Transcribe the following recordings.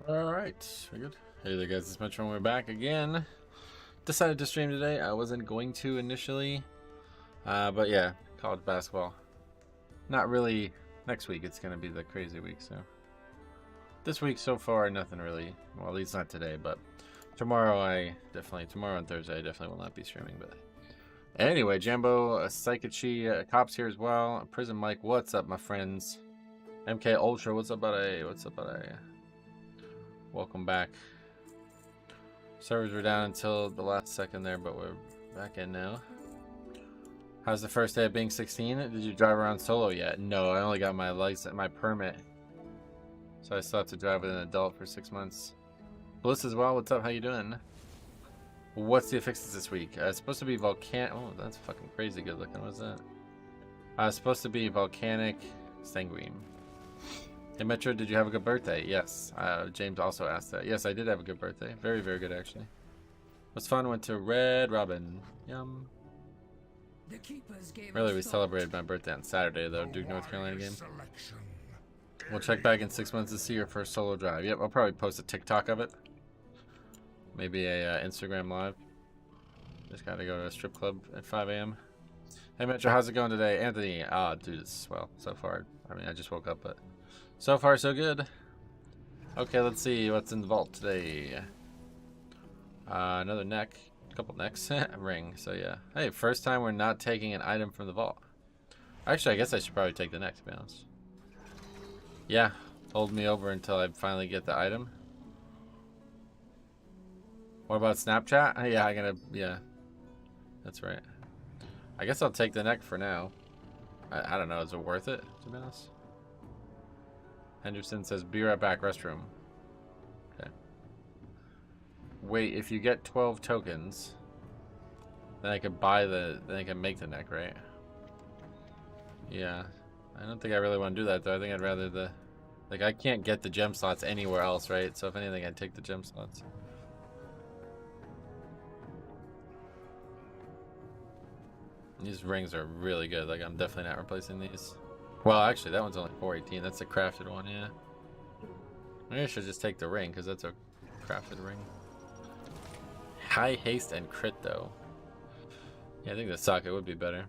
Alright, we're good. Hey there guys, it's Metro and we're back again. Decided to stream today. I wasn't going to initially. But yeah, college basketball. Not really. Next week it's going to be the crazy week, so. This week so far, nothing really. Well, at least not today, but tomorrow tomorrow and Thursday I definitely will not be streaming, but. Anyway, Jambo, Psychichi, Cops here as well. Prison Mike, what's up my friends? MK Ultra, what's up buddy? What's up buddy? Welcome back. Servers were down until the last second there, but we're back in now. How's the first day of being 16? Did you drive around solo yet? No, I only got my license, my permit. So I still have to drive with an adult for 6 months. Bliss as well, what's up? How you doing? What's the affixes this week? It's supposed to be volcanic. Oh, that's fucking crazy good looking. What's that? It's supposed to be volcanic sanguine. Hey Metro, did you have a good birthday? Yes. James also asked that. Yes, I did have a good birthday. Very, very good actually. It was fun. Went to Red Robin. Yum. Really, we celebrated my birthday on Saturday though. Duke, North Carolina game. We'll check back in 6 months to see your first solo drive. Yep, I'll probably post a TikTok of it. Maybe a Instagram live. Just gotta go to a strip club at 5 a.m. Hey Metro, how's it going today? Anthony, dude, it's, well, so far. I mean, I just woke up, but so far so good. Okay, let's see what's in the vault today. Another neck, a couple necks, ring. So yeah. Hey, first time we're not taking an item from the vault. Actually, I guess I should probably take the neck, to be honest. Yeah, hold me over until I finally get the item. What about Snapchat? Yeah, yeah, that's right. I guess I'll take the neck for now. I don't know, is it worth it, to be honest? Henderson says, be right back, restroom. Okay. Wait, if you get 12 tokens, then I could then I can make the neck, right? Yeah. I don't think I really want to do that, though. I think I'd rather like, I can't get the gem slots anywhere else, right? So if anything, I'd take the gem slots. These rings are really good. Like, I'm definitely not replacing these. Well, actually, that one's only 418. That's a crafted one, yeah. Maybe I should just take the ring, because that's a crafted ring. High haste and crit, though. Yeah, I think the socket would be better.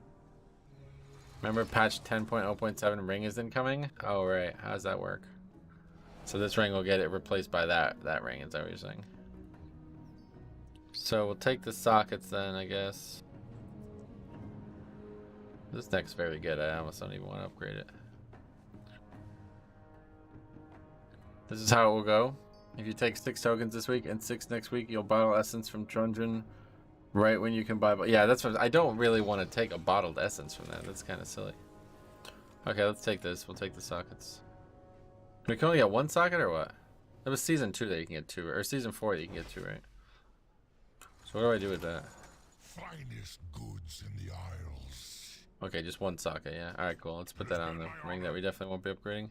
Remember patch 10.0.7 ring is incoming? Oh, right. How does that work? So this ring will get it replaced by that ring, is that what you're saying? So we'll take the sockets then, I guess. This neck's very good. I almost don't even want to upgrade it. This is how it will go. If you take 6 tokens this week and 6 next week, you'll bottle essence from Trundren right when you can buy. Yeah, that's what I don't really want to take a bottled essence from that. That's kind of silly. Okay, let's take this. We'll take the sockets. We can only get 1 socket or what? It was season 2 that you can get 2, or season 4 that you can get 2, right? So what do I do with that? Finest goods in the Isles. Okay, just 1 socket, yeah. Alright, cool. Let's put that on the ring that we definitely won't be upgrading.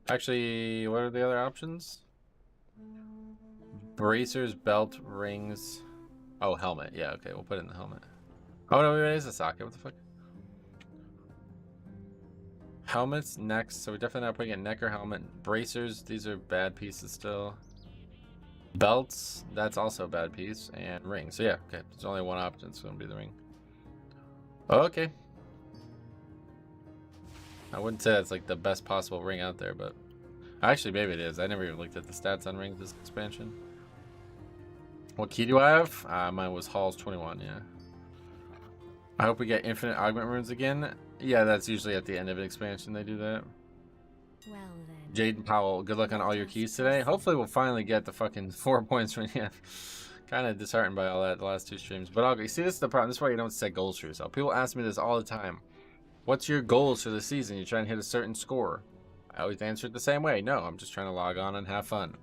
Actually, what are the other options? Bracers, belt, rings. Oh, helmet. Yeah, okay, we'll put it in the helmet. Oh, no, it is a socket. What the fuck? Helmets, next. So we're definitely not putting a neck or helmet. Bracers, these are bad pieces still. Belts, that's also a bad piece. And rings. So yeah, okay. There's only 1 option. It's going to be the ring. Okay. I wouldn't say that's like the best possible ring out there, but actually maybe it is. I never even looked at the stats on rings this expansion. What key do I have? Mine was Halls 21, yeah. I hope we get infinite augment runes again. Yeah, that's usually at the end of an expansion they do that. Well then. Jaden Powell, good luck on all your keys today. Hopefully we'll finally get the fucking 4 points from you. Kind of disheartened by all that the last 2 streams, but you see, this is the problem. This is why you don't set goals for yourself. People ask me this all the time. What's your goals for the season? You're trying to hit a certain score. I always answer it the same way. No, I'm just trying to log on and have fun.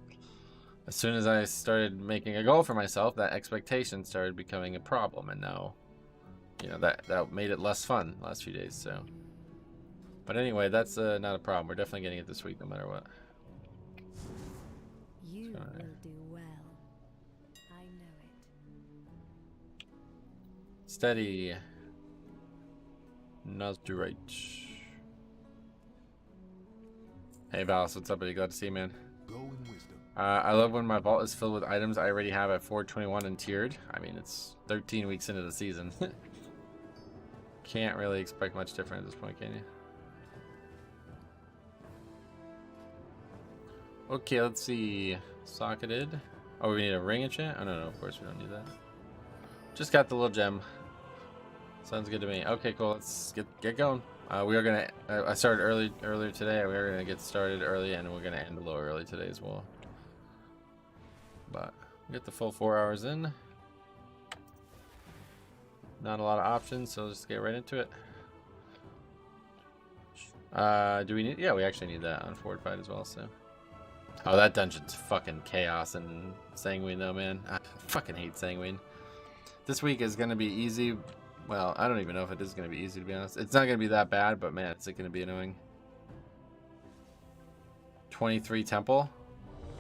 As soon as I started making a goal for myself, that expectation started becoming a problem, and now, you know, that made it less fun the last few days. So, but anyway, that's not a problem. We're definitely getting it this week, no matter what. You will do well. I know it. Steady. Nozdurite. Hey Valis, what's up, buddy? Glad to see you, man. Go in wisdom. I love when my vault is filled with items I already have at 421 and tiered. I mean, it's 13 weeks into the season. Can't really expect much different at this point, can you? Okay, let's see. Socketed. Oh, we need a ring enchant? Oh, no, of course we don't need that. Just got the little gem. Sounds good to me. Okay, cool. Let's get going. We are gonna. I started earlier today. We are gonna get started early, and we're gonna end a little early today as well. But get the full 4 hours in. Not a lot of options, so let's get right into it. Do we need? Yeah, we actually need that on forward fight as well. So. Oh, that dungeon's fucking chaos and Sanguine though, man. I fucking hate Sanguine. This week is gonna be easy. Well, I don't even know if it is gonna be easy, to be honest. It's not gonna be that bad, but man, it's gonna be annoying. 23 temple.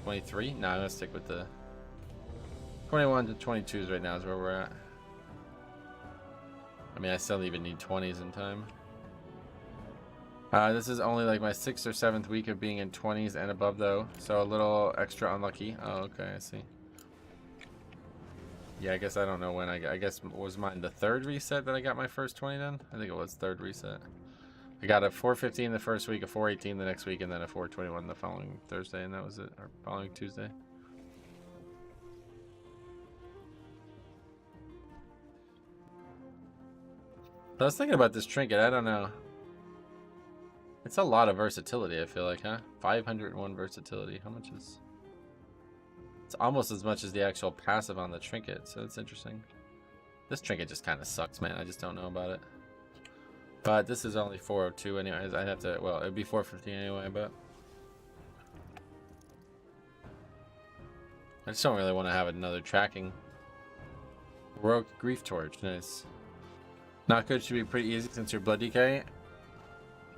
23? No, I'm gonna stick with the 21 to 22s right now is where we're at. I mean, I still even need 20s in time. This is only like my 6th or 7th week of being in 20s and above though, so a little extra unlucky. Oh, okay, I see. Yeah, I guess I don't know when I guess was mine the 3rd reset that I got my first 20 done? I think it was 3rd reset. I got a 415 the first week, a 418 the next week, and then a 421 the following Thursday, and that was it, or following Tuesday. I was thinking about this trinket, I don't know. It's a lot of versatility, I feel like, huh? 501 versatility. How much is... It's almost as much as the actual passive on the trinket, so it's interesting. This trinket just kind of sucks, man. I just don't know about it. But this is only 402 anyways. I'd have to... Well, it'd be 450 anyway, but... I just don't really want to have another tracking. Heroic Grief Torch. Nice. Not good. Should be pretty easy since you're Blood Decay.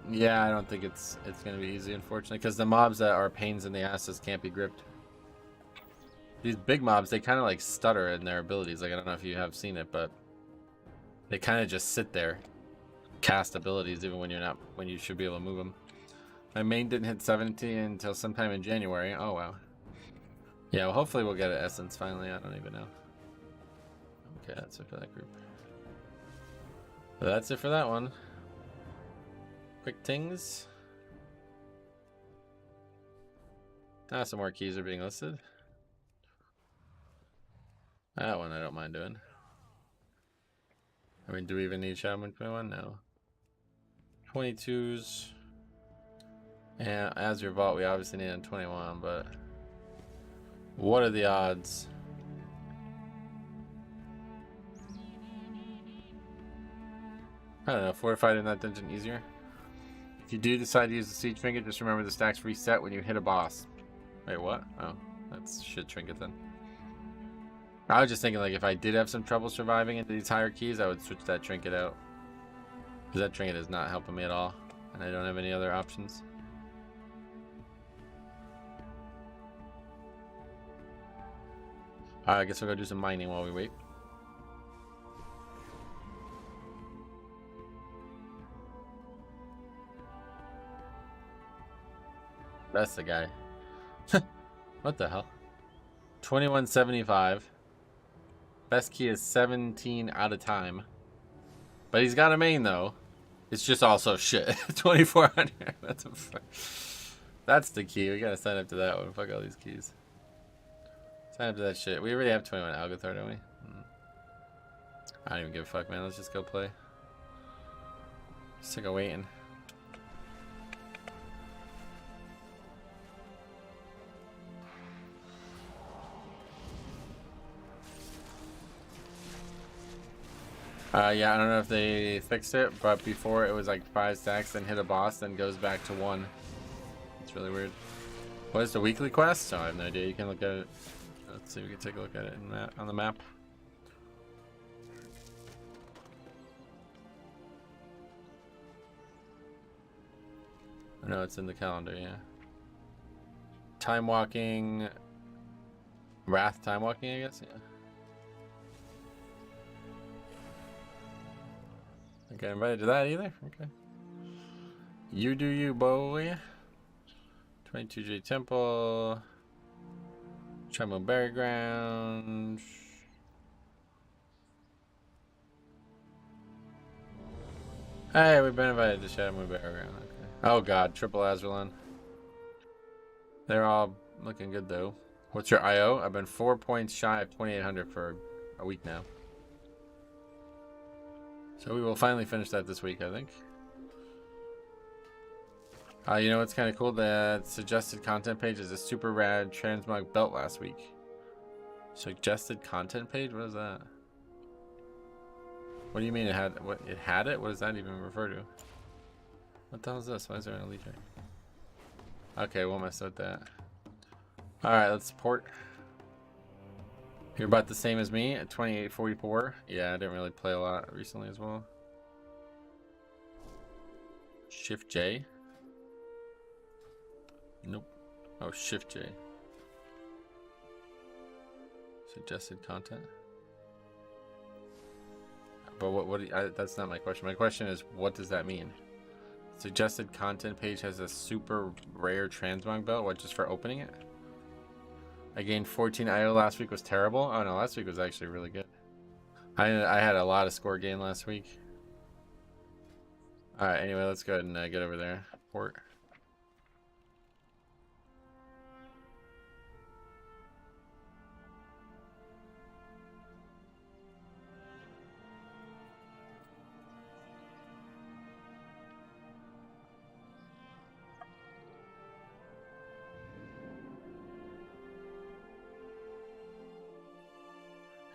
Yeah, I don't think it's gonna be easy, unfortunately, because the mobs that are pains in the asses can't be gripped. These big mobs, they kind of like stutter in their abilities. Like, I don't know if you have seen it, but they kind of just sit there, cast abilities even when you should be able to move them. My main didn't hit 70 until sometime in January. Oh wow. Yeah, well, hopefully we'll get an essence finally. I don't even know. Okay, that's it for that group. But that's it for that one. Quick tings. Some more keys are being listed. That one I don't mind doing. I mean, do we even need Shaman 21? No. 22s. And as your vault, we obviously need on 21, but what are the odds? I don't know, fortified in that dungeon easier. If you do decide to use the siege trinket, just remember the stacks reset when you hit a boss. Wait, what? Oh, that's shit trinket then. I was just thinking, like, if I did have some trouble surviving into these higher keys, I would switch that trinket out. Because that trinket is not helping me at all. And I don't have any other options. I guess we'll go do some mining while we wait. That's the guy. What the hell? 2175. Best key is 17 out of time. But he's got a main though. It's just also shit. 2400. That's the key. We gotta sign up to that one. Fuck all these keys. Sign up to that shit. We already have 21 Algothar, don't we? I don't even give a fuck, man. Let's just go play. Sick of waiting. Yeah, I don't know if they fixed it, but before it was like 5 stacks, then hit a boss, then goes back to 1. It's really weird. What is the weekly quest? Oh, I have no idea. You can look at it. Let's see if we can take a look at it on the map. Oh, no, it's in the calendar, yeah. Time walking. Wrath time walking, I guess, yeah. I got invited to that either? Okay. You do you, boy. 22J Temple. Tremble Berry Ground. Hey, we've been invited to Shadow Moon Berry Ground. Okay. Oh god, triple Azralan. They're all looking good though. What's your IO? I've been 4 points shy of 2,800 for a week now. So we will finally finish that this week, I think. You know what's kind of cool? The suggested content page is a super rad transmog belt last week. Suggested content page? What is that? What do you mean it had what it had it? What does that even refer to? What the hell is this? Why is there an elite here? Okay, we'll mess with that. Alright, let's port. You're about the same as me at 2844. Yeah, I didn't really play a lot recently as well. Shift J. Nope. Oh, Shift J. Suggested content. But that's not my question. My question is, what does that mean? Suggested content page has a super rare transmog belt. What, just for opening it? I gained 14 IO last week was terrible. Oh no, last week was actually really good. I had a lot of score gain last week. Alright, anyway, let's go ahead and get over there. Port.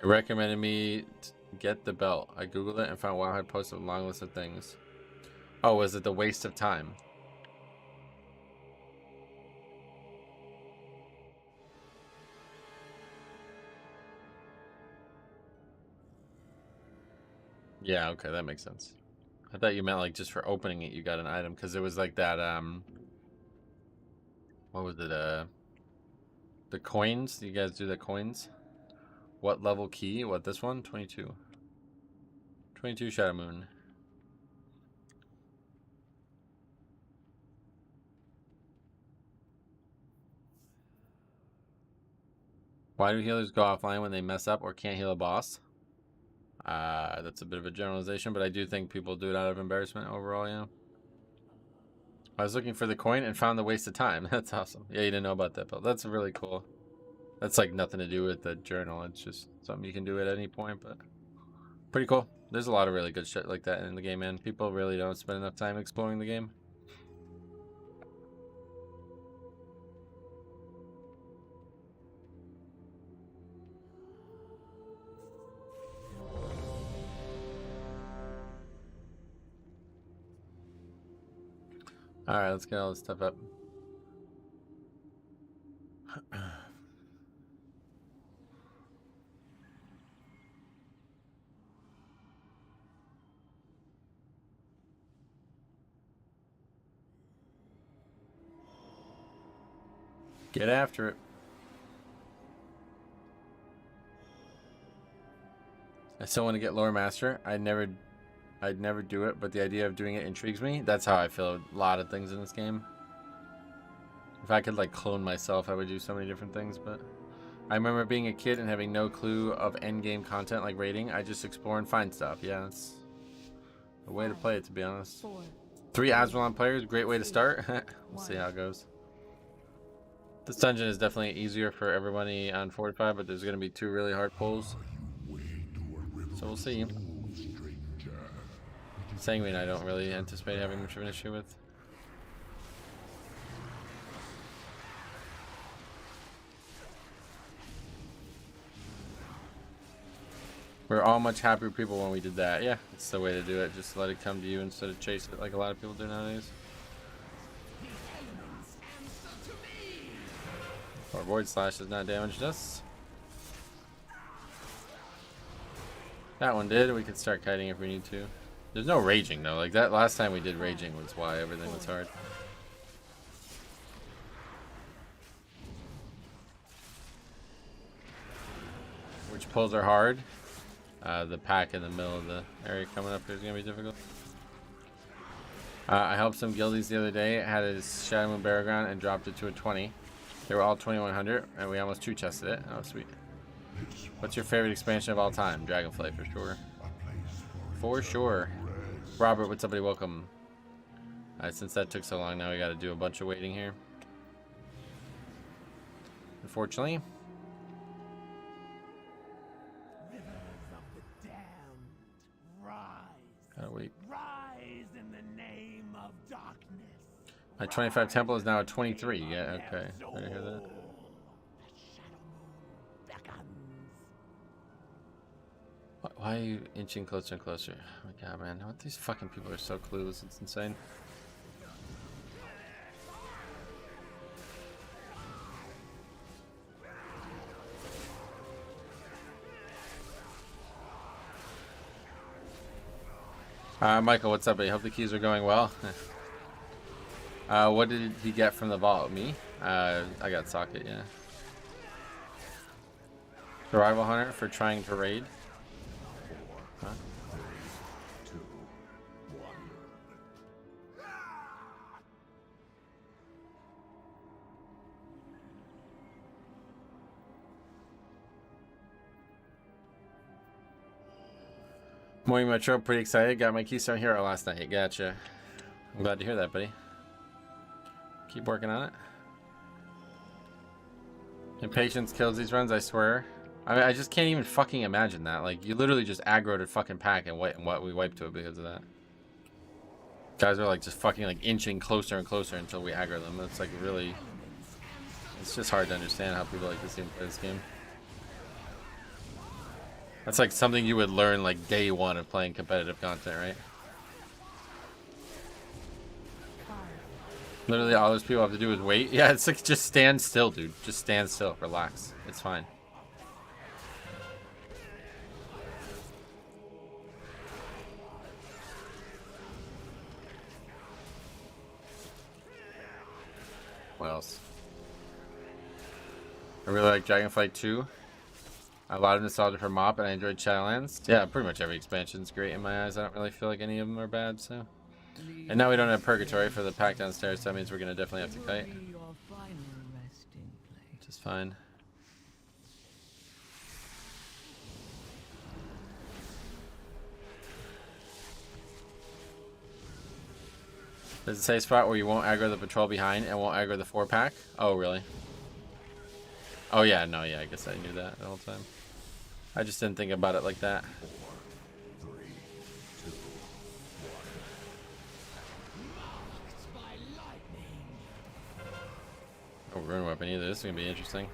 It recommended me to get the belt. I googled it and found WoW had posted a long list of things. Oh, was it the waste of time? Yeah, okay, that makes sense. I thought you meant like just for opening it you got an item, because it was like that what was it, the coins? You guys do the coins? What level key? What, this one? 22. 22 Shadow Moon. Why do healers go offline when they mess up or can't heal a boss? That's a bit of a generalization, but I do think people do it out of embarrassment overall, yeah. I was looking for the coin and found the waste of time. That's awesome. Yeah, you didn't know about that belt. That's really cool. That's like nothing to do with the journal. It's just something you can do at any point, but pretty cool. There's a lot of really good shit like that in the game, man. People really don't spend enough time exploring the game. Alright, let's get all this stuff up. Get after it. I still want to get Lore Master. I'd never do it, but the idea of doing it intrigues me. That's how I feel a lot of things in this game. If I could like clone myself, I would do so many different things, but I remember being a kid and having no clue of endgame content like raiding. I just explore and find stuff. Yeah, that's a way to play it, to be honest. 3 Azralan players, great way to start. We'll see how it goes. This dungeon is definitely easier for everybody on 45, but there's going to be 2 really hard pulls. So we'll see. Sanguine I don't really anticipate having much of an issue with. We're all much happier people when we did that. Yeah, it's the way to do it. Just let it come to you instead of chase it like a lot of people do nowadays. Our Void Slash has not damaged us. That one did. We could start kiting if we need to. There's no raging though. Like that last time we did raging was why everything was hard. Which pulls are hard? The pack in the middle of the area coming up here is gonna be difficult. I helped some guildies the other day. Had his Shadow Moon Barragon and dropped it to a 20. They were all 2100, and we almost 2-chested it. Oh, sweet. What's your favorite expansion of all time? Dragonflight, for sure. For sure. Robert, what's up, buddy? Welcome. Since that took so long, now we got to do a bunch of waiting here. Unfortunately. Rivers of the damned, rise. Gotta wait. Rise in the name of darkness. My 25 temple is now at 23. Yeah, okay. Did I hear that? The shadow moon beckons. Why are you inching closer and closer? Oh my god, man. What, these fucking people are so clueless. It's insane. Michael, what's up, buddy? Hope the keys are going well. What did he get from the vault? Me? I got socket, yeah. Survival Hunter for trying to raid. Huh? Morning Metro, pretty excited. Got my Keystone Hero last night. Gotcha. I'm glad to hear that, buddy. Keep working on it. Impatience kills these runs, I swear. I mean, I just can't even fucking imagine that. Like, you literally just aggroed a fucking pack and what we wiped to it because of that. Guys are like just fucking like inching closer and closer until we aggro them. It's like really... It's just hard to understand how people like this game play this game. That's like something you would learn like day one of playing competitive content, right? Literally all those people have to do is wait. Yeah, it's like just stand still, dude. Just stand still. Relax. It's fine. What else? I really like Dragonflight 2. A lot of nostalgia for Mop, and I enjoyed Shadowlands. Yeah, pretty much every expansion's great in my eyes. I don't really feel like any of them are bad, so. And now we don't have Purgatory for the pack downstairs, so that means we're gonna definitely have to kite. Which is fine. Does it say spot where you won't aggro the patrol behind and won't aggro the 4-pack? Oh, really? Oh, yeah, no, yeah, I guess I knew that the whole time. I just didn't think about it like that. No rune weapon either. This is gonna be interesting.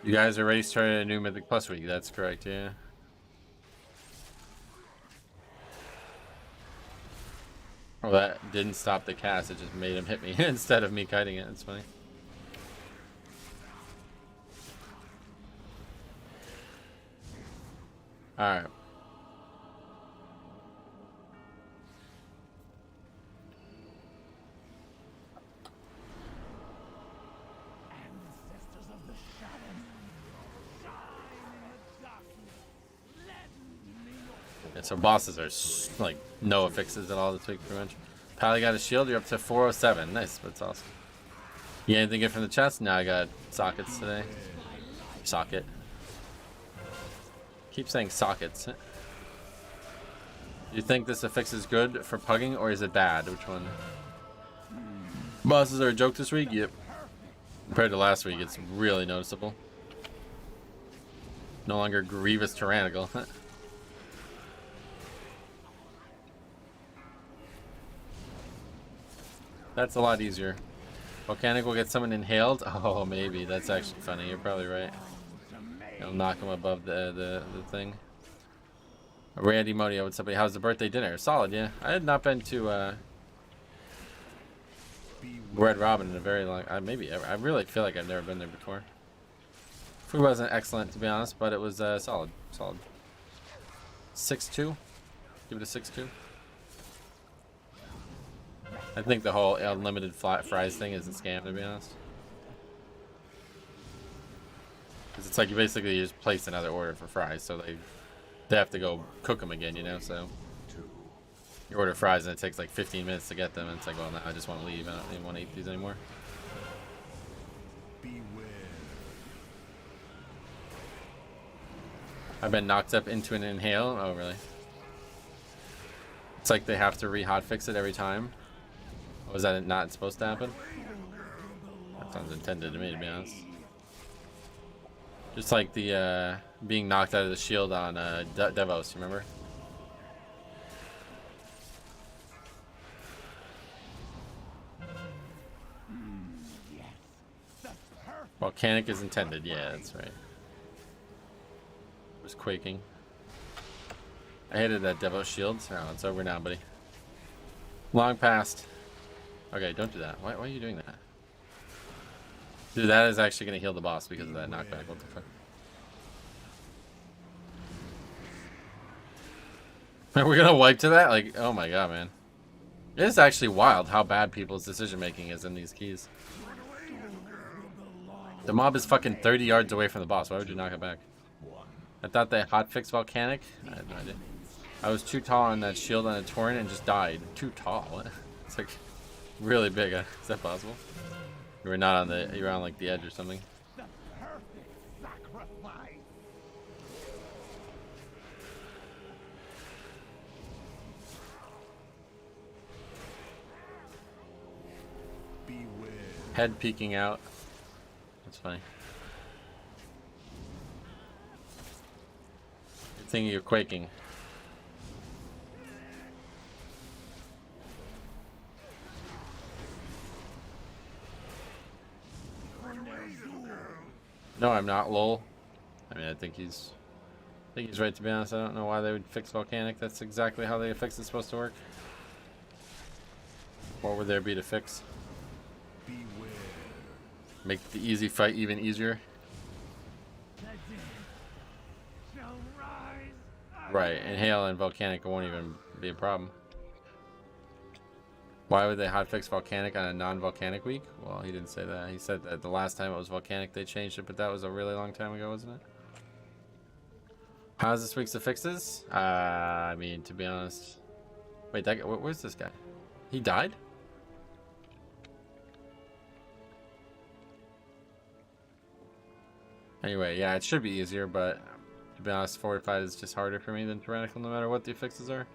You guys are ready to start a new Mythic Plus week. That's correct, yeah. Well, that didn't stop the cast. It just made him hit me instead of me kiting it. It's funny. All right. Yeah, so bosses are like no affixes at all this week, pretty much. Pally got a shield. You're up to 407. Nice. That's awesome. You get anything good from the chest? No, I got sockets today. Socket. Keep saying sockets. You think this affix is good for pugging or is it bad? Which one? Bosses are a joke this week? Yep. Compared to last week, it's really noticeable. No longer grievous tyrannical. That's a lot easier. Volcanic will get someone inhaled? Oh, maybe. That's actually funny. You're probably right. It'll knock him above the thing. Randy Modio, what's up? How's the birthday dinner? Solid, yeah. I had not been to Red Robin in a very long, maybe ever. I really feel like I've never been there before. Food wasn't excellent to be honest, but it was solid. 6-2. Give it a 6-2. I think the whole unlimited flat fries thing is a scam to be honest. Because it's like you basically just place another order for fries, so they have to go cook them again, you know. So you order fries and it takes like 15 minutes to get them, and it's like, well, now I just want to leave. I don't even want to eat these anymore. I've been knocked up into an inhale. Oh, really? It's like they have to re-hotfix it every time. Was that not supposed to happen? That sounds intended to me, to be honest. Just like the being knocked out of the shield on Devos, remember? Volcanic is intended, yeah, that's right. It was quaking. I hated that Devos shield. Oh, it's over now, buddy. Long past. Okay, don't do that. Why are you doing that? Dude, that is actually going to heal the boss because of that knockback. What the fuck? Are we going to wipe to that? Like, oh my god, man. It is actually wild how bad people's decision making is in these keys. The mob is fucking 30 yards away from the boss. Why would you knock it back? I thought they hotfixed Volcanic. I had no idea. I was too tall on that shield on a torrent and just died. Too tall? What? It's like really big. Is that possible? You were not on the. You were on like the edge or something. The perfect sacrifice. Head peeking out. That's funny. Good thing you're quaking. No, I'm not, lol. I mean, I think he's right, to be honest. I don't know why they would fix Volcanic. That's exactly how the affix is supposed to work. What would there be to fix? Make the easy fight even easier. Right, Inhale and Volcanic won't even be a problem. Why would they hotfix Volcanic on a non-Volcanic week? Well, he didn't say that. He said that the last time it was Volcanic they changed it, but that was a really long time ago, wasn't it? How's this week's affixes? I mean, to be honest... Wait, that guy, where's this guy? He died? Anyway, yeah, it should be easier, but to be honest, Fortified is just harder for me than Tyrannical no matter what the affixes are.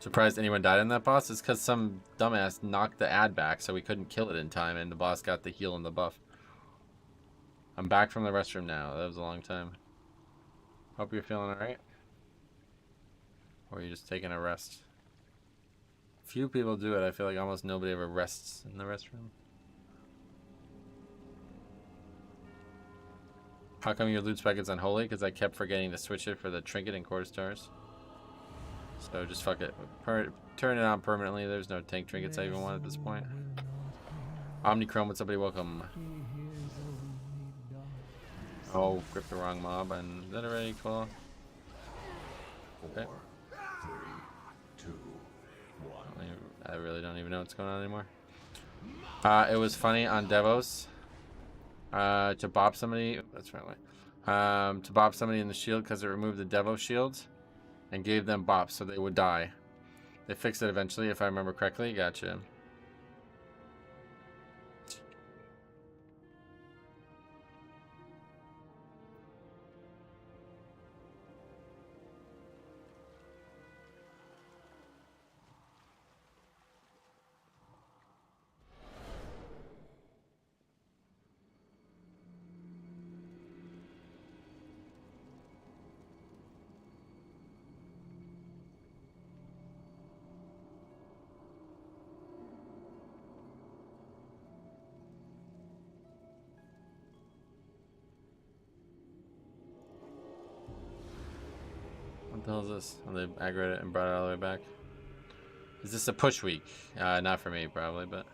Surprised anyone died in that boss? It's because some dumbass knocked the ad back so we couldn't kill it in time and the boss got the heal and the buff. I'm back from the restroom now. That was a long time. Hope you're feeling alright. Or are you just taking a rest? Few people do it. I feel like almost nobody ever rests in the restroom. How come your loot spec is unholy? Because I kept forgetting to switch it for the trinket and quarter stars. So just fuck it. Turn it on permanently. There's no tank trinkets I even want at this point. Omnichrome, what's up, buddy? Welcome. Oh, gripped the wrong mob. And is that already cool? Okay. I really don't even know what's going on anymore. It was funny on Devos. To bop somebody. That's right way. To bop somebody in the shield because it removed the Devo shield and gave them bops so they would die. They fixed it eventually, if I remember correctly. Gotcha. What the hell is this? Oh, they aggroed it and brought it all the way back. Is this a push week? Not for me, probably, but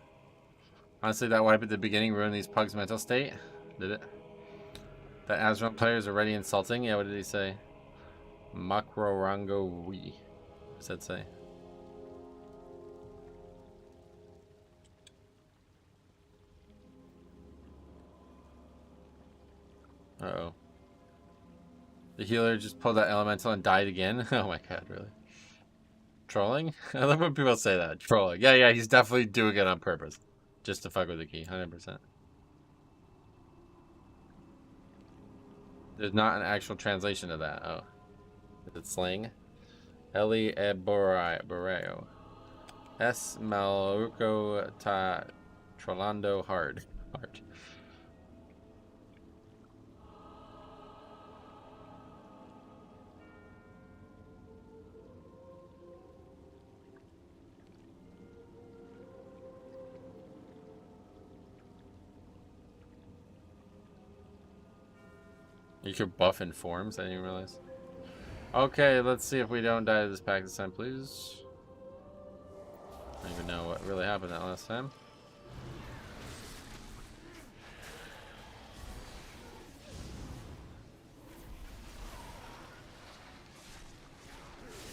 honestly, that wipe at the beginning ruined these pugs' mental state. Did it? That Azron player is already insulting. Yeah, what did he say? Makrorango we. What's that say? Uh-oh. The healer just pulled that elemental and died again? Oh my god, really? Trolling? I love when people say that. Trolling. Yeah, he's definitely doing it on purpose. Just to fuck with the key, 100%. There's not an actual translation of that. Oh. Is it slang? Eli e boreo. Es maluco ta trolando hard. Hard. You could buff in forms, I didn't even realize. Okay, let's see if we don't die to this pack this time, please. I don't even know what really happened that last time.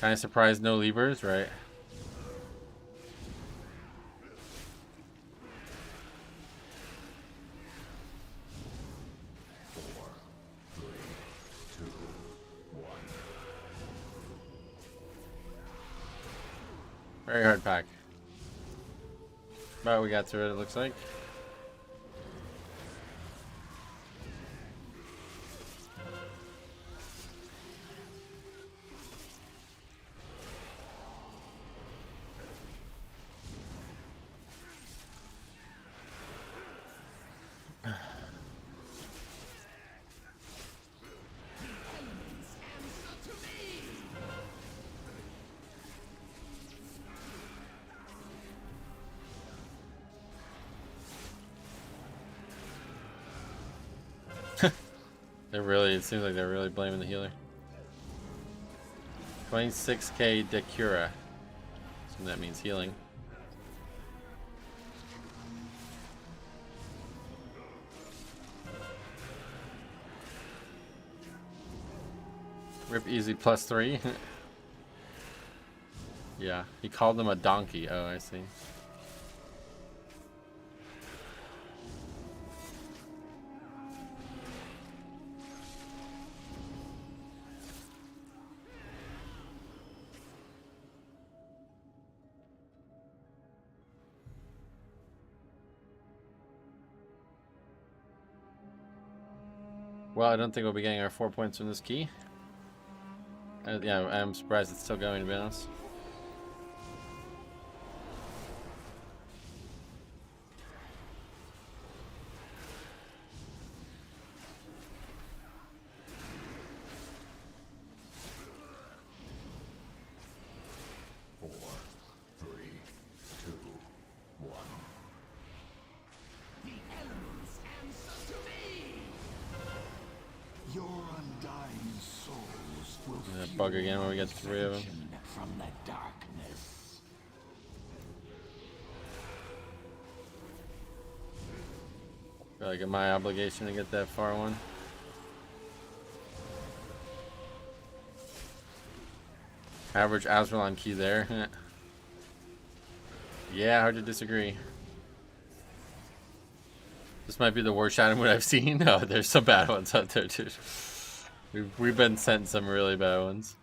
Kind of surprised no levers, right? Very hard pack. But we got through it, it looks like. It seems like they're really blaming the healer. 26k de cura. So that means healing. Rip easy +3. Yeah, he called him a donkey. Oh, I see. Well, I don't think we'll be getting our 4 points from this key. Yeah, I'm surprised it's still going, to be honest. Bug again when we get 3 of them. From the darkness. Feel like it's my obligation to get that far one. Average Azralan key there. Yeah, hard to disagree. This might be the worst Shadow Moon I've seen. Oh, there's some bad ones out there too. We've been sent some really bad ones.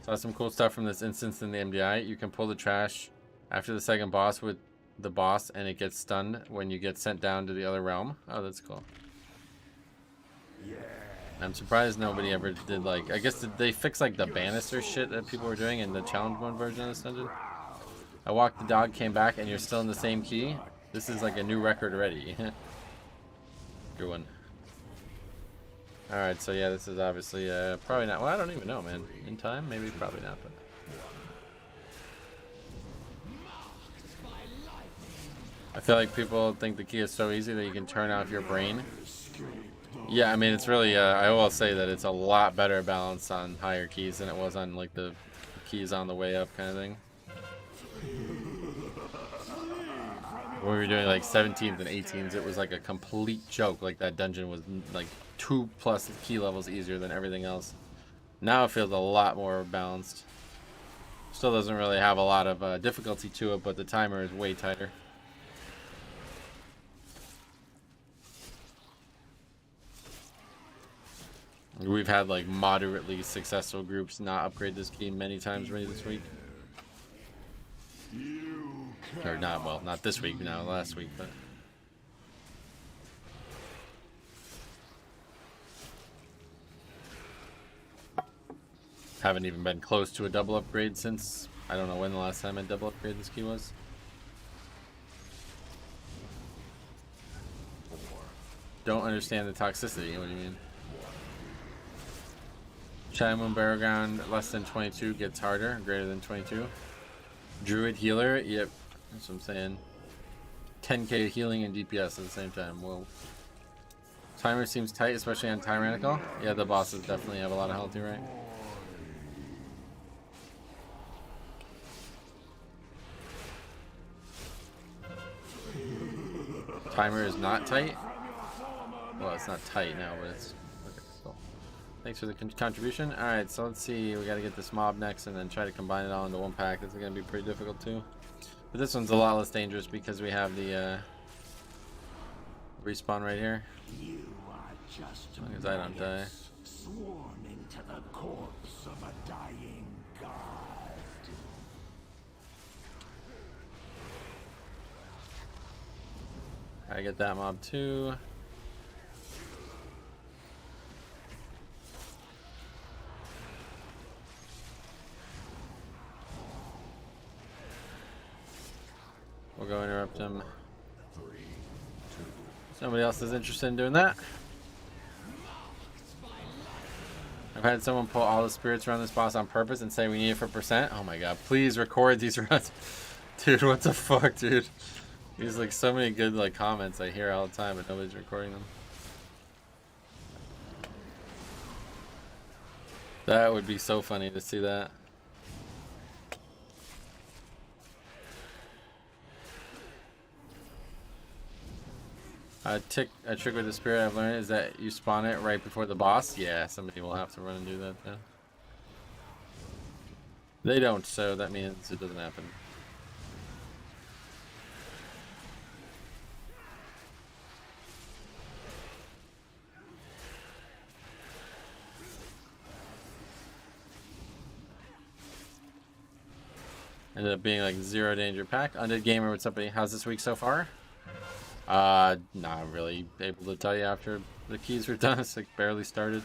Saw some cool stuff from this instance in the MDI. You can pull the trash after the second boss with the boss and it gets stunned when you get sent down to the other realm. Oh, that's cool. I'm surprised nobody ever did, like, I guess did they fix like the banister shit that people were doing in the challenge mode version of this dungeon? I walked the dog, came back, and you're still in the same key. This is like a new record already. Good one. Alright, so yeah, this is obviously probably not, well, I don't even know, man. In time? Maybe, probably not, but I feel like people think the key is so easy that you can turn off your brain. Yeah, I mean, it's really, I will say that it's a lot better balanced on higher keys than it was on, like, the keys on the way up kind of thing. When we were doing, like, 17th and 18s, it was, like, a complete joke. Like, that dungeon was, like, 2+ key levels easier than everything else. Now it feels a lot more balanced. Still doesn't really have a lot of difficulty to it, but the timer is way tighter. We've had like moderately successful groups not upgrade this key many times already this week. Or not, well, not this week, no, last week, but. Haven't even been close to a double upgrade since, I don't know when the last time I double upgraded this key was. Don't understand the toxicity, what do you mean? Shadow Battleground less than 22 gets harder, greater than 22. Druid healer, yep, that's what I'm saying. 10k healing and DPS at the same time, whoa. Timer seems tight, especially on Tyrannical. Yeah, the bosses definitely have a lot of healthy, right? Timer is not tight. Well, it's not tight now, but it's okay. Cool. Thanks for the contribution. All right, so let's see. We got to get this mob next, and then try to combine it all into one pack. This is gonna be pretty difficult too. But this one's a lot less dangerous because we have the respawn right here. You are just As long as I don't die. sworn into the corpse of a dying god. I get that mob too. We'll go interrupt him. Somebody else is interested in doing that. I've had someone pull all the spirits around this boss on purpose and say we need it for percent. Oh my god, please record these runs. Dude, what the fuck, dude? There's like so many good like comments I hear all the time, but nobody's recording them. That would be so funny to see that. A trick with the spirit I've learned is that you spawn it right before the boss. Yeah, somebody will have to run and do that then. They don't, so that means it doesn't happen. Ended up being like 0 danger pack. Undead Gamer, what's up, buddy? How's this week so far? Not really able to tell you after the keys were done. It's like barely started.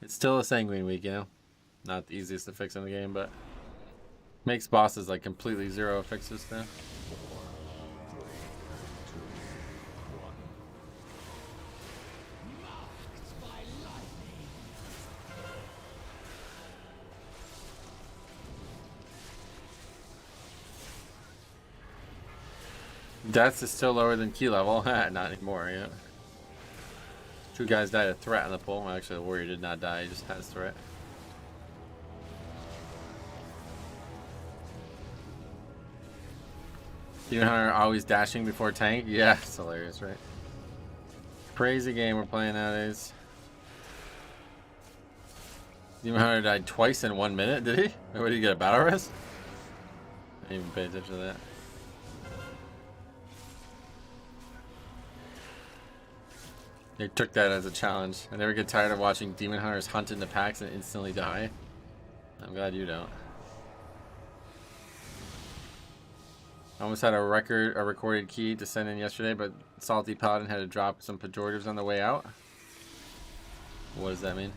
It's still a Sanguine week, you know? Not the easiest to fix in the game, but makes bosses like completely 0 affixes now. Death is still lower than key level. Not anymore, yeah. 2 guys died of threat on the pool. Well, actually, the warrior did not die. He just has threat. Demon Hunter always dashing before tank. Yeah, it's hilarious, right? Crazy game we're playing nowadays. Demon Hunter died twice in 1 minute, did he? Or what, did he get a battle rest? I didn't even pay attention to that. They took that as a challenge. I never get tired of watching Demon Hunters hunt into packs and instantly die. I'm glad you don't. I almost had a recorded key to send in yesterday, but Salty Paladin had to drop some pejoratives on the way out. What does that mean?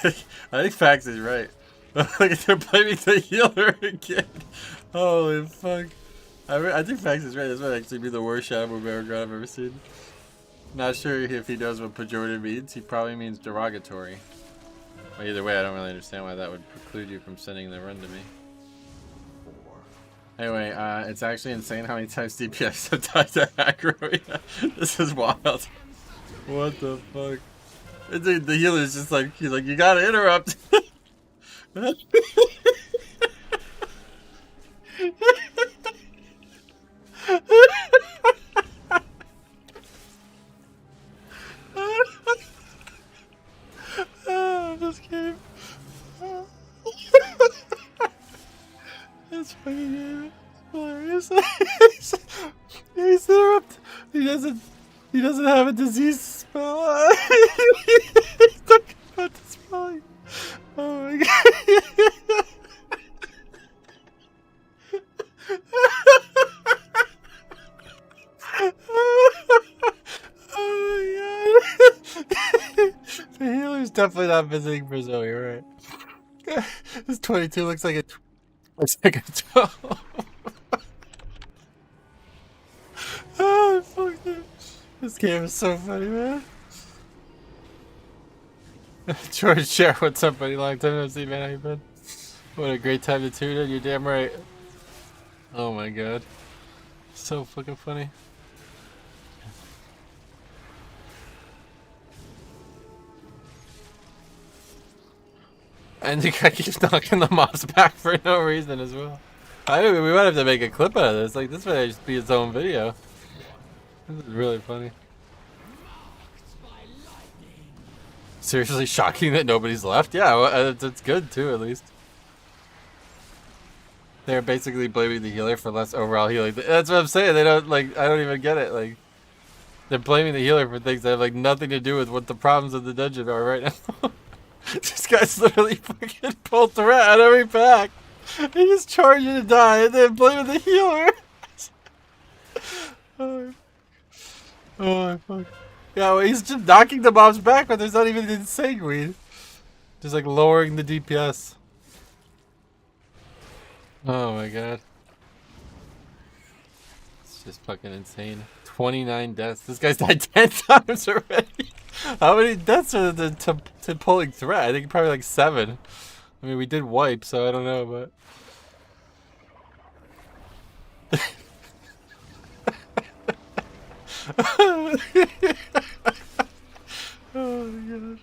I think Fax is right. Look, they're blaming the healer again. Holy fuck. I think Fax is right. This might actually be the worst Shadow Move I've ever seen. Not sure if he knows what pejorative means. He probably means derogatory. Well, either way, I don't really understand why that would preclude you from sending the run to me. Anyway, it's actually insane how many times DPS have died to aggro. Yeah, this is wild. What the fuck? The healer's just like, he's like, you gotta interrupt. This game. This fucking game is hilarious. He's interrupt. He doesn't have a disease spell. He's talking about the spelling. Oh my god. Oh my god. The healer's definitely not visiting for Zoe, right? This 22 looks like a 12. Oh, fuck it. This game is so funny, man. George Share, what's up, buddy? Long time no see, man. How you been? What a great time to tune in. You're damn right. Oh my god. So fucking funny. And the guy keeps knocking the mobs back for no reason as well. I mean, we might have to make a clip out of this. Like, this might just be its own video. This is really funny. Seriously shocking that nobody's left? Yeah, well, it's good too, at least. They're basically blaming the healer for less overall healing. That's what I'm saying. They don't, like, I don't even get it. Like, they're blaming the healer for things that have, like, nothing to do with what the problems of the dungeon are right now. This guy's literally fucking pulled the rat out of every pack. He just charging to die and then blaming the healer. Oh my fuck. Yeah, well, he's just knocking the mobs back, but there's not even any Sanguine. Just like lowering the DPS. Oh my god. It's just fucking insane. 29 deaths. This guy's died 10 times already. How many deaths are there to pulling threat? I think probably like 7. I mean, we did wipe, so I don't know, but... Oh my god.